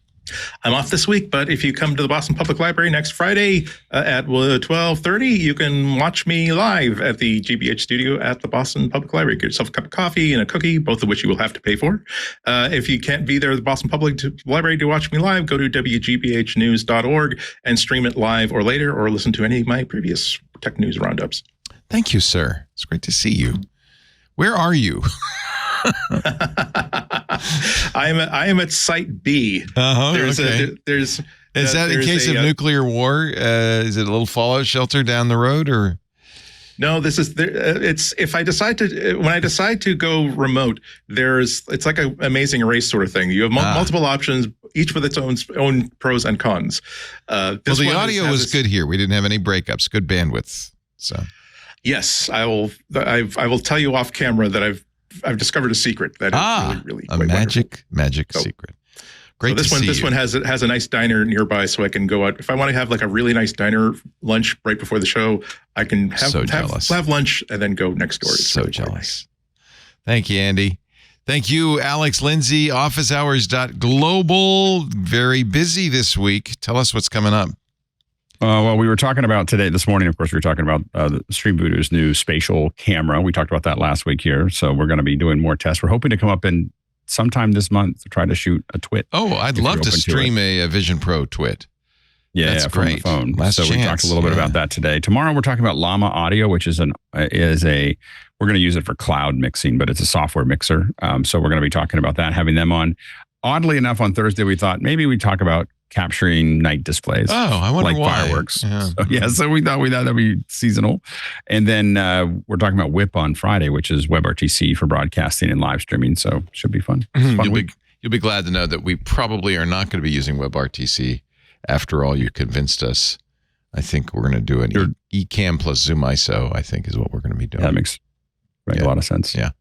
I'm off this week, but if you come to the Boston Public Library next Friday at 12:30, you can watch me live at the GBH studio at the Boston Public Library. Get yourself a cup of coffee and a cookie, both of which you will have to pay for. If you can't be there at the Boston Public Library to watch me live, go to WGBHnews.org and stream it live or later, or listen to any of my previous tech news roundups. Thank you, sir. It's great to see you. Where are you? I am at Site B. Is that in case of nuclear war? Is it a little fallout shelter down the road, or? No, this is it's if I decide to when I decide to go remote, it's like an Amazing Race sort of thing. You have multiple options, each with its own pros and cons. The audio was good here. We didn't have any breakups. Good bandwidth. So yes, I will tell you off camera that I've discovered a secret that is really a magic secret. Great. So this one has a nice diner nearby, so I can go out if I want to have like a really nice diner lunch right before the show. I can have lunch and then go next door. It's so really jealous. Nice. Thank you, Andy. Thank you, Alex Lindsay, officehours.global. Very busy this week. Tell us what's coming up. Well, we were talking about this morning, of course, we were talking about Stream Voodoo's new spatial camera. We talked about that last week here. So we're going to be doing more tests. We're hoping to come up in sometime this month to try to shoot a twit. Oh, I'd love to stream a Vision Pro twit. That's from great. the phone. Last so we chance. talked a little bit about that today. Tomorrow we're talking about Llama Audio, which is we're going to use it for cloud mixing, but it's a software mixer. So we're going to be talking about that, having them on. Oddly enough, on Thursday we thought maybe we'd talk about capturing night displays. Oh, I wonder like why. Fireworks. Yeah. So we thought that'd be seasonal. And then we're talking about WIP on Friday, which is WebRTC for broadcasting and live streaming. So should be fun. You'll be glad to know that we probably are not going to be using WebRTC. After all, you convinced us. I think we're going to do an Ecamm plus Zoom ISO, I think is what we're going to be doing. That makes a lot of sense. Yeah,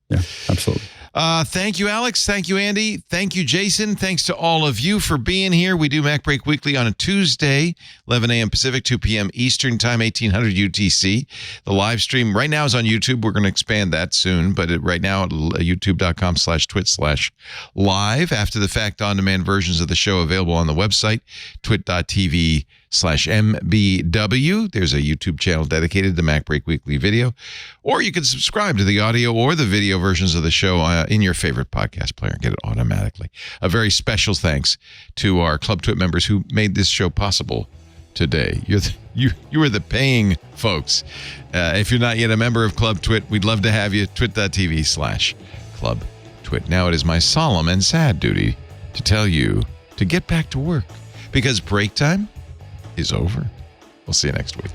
absolutely. Thank you, Alex. Thank you, Andy. Thank you, Jason. Thanks to all of you for being here. We do MacBreak Weekly on a Tuesday, 11 a.m. Pacific, 2 p.m. Eastern Time, 1800 UTC. The live stream right now is on YouTube. We're going to expand that soon, but right now at youtube.com/twit/live. After the fact, on-demand versions of the show available on the website, twit.tv/MBW. There's a YouTube channel dedicated to MacBreak Weekly video, or you can subscribe to the audio or the video versions of the show in your favorite podcast player and get it automatically. A very special thanks to our Club Twit members who made this show possible today. You are the paying folks. If you're not yet a member of Club Twit, we'd love to have you. Twit.tv/Club Twit. Now it is my solemn and sad duty to tell you to get back to work because break time is over. We'll see you next week.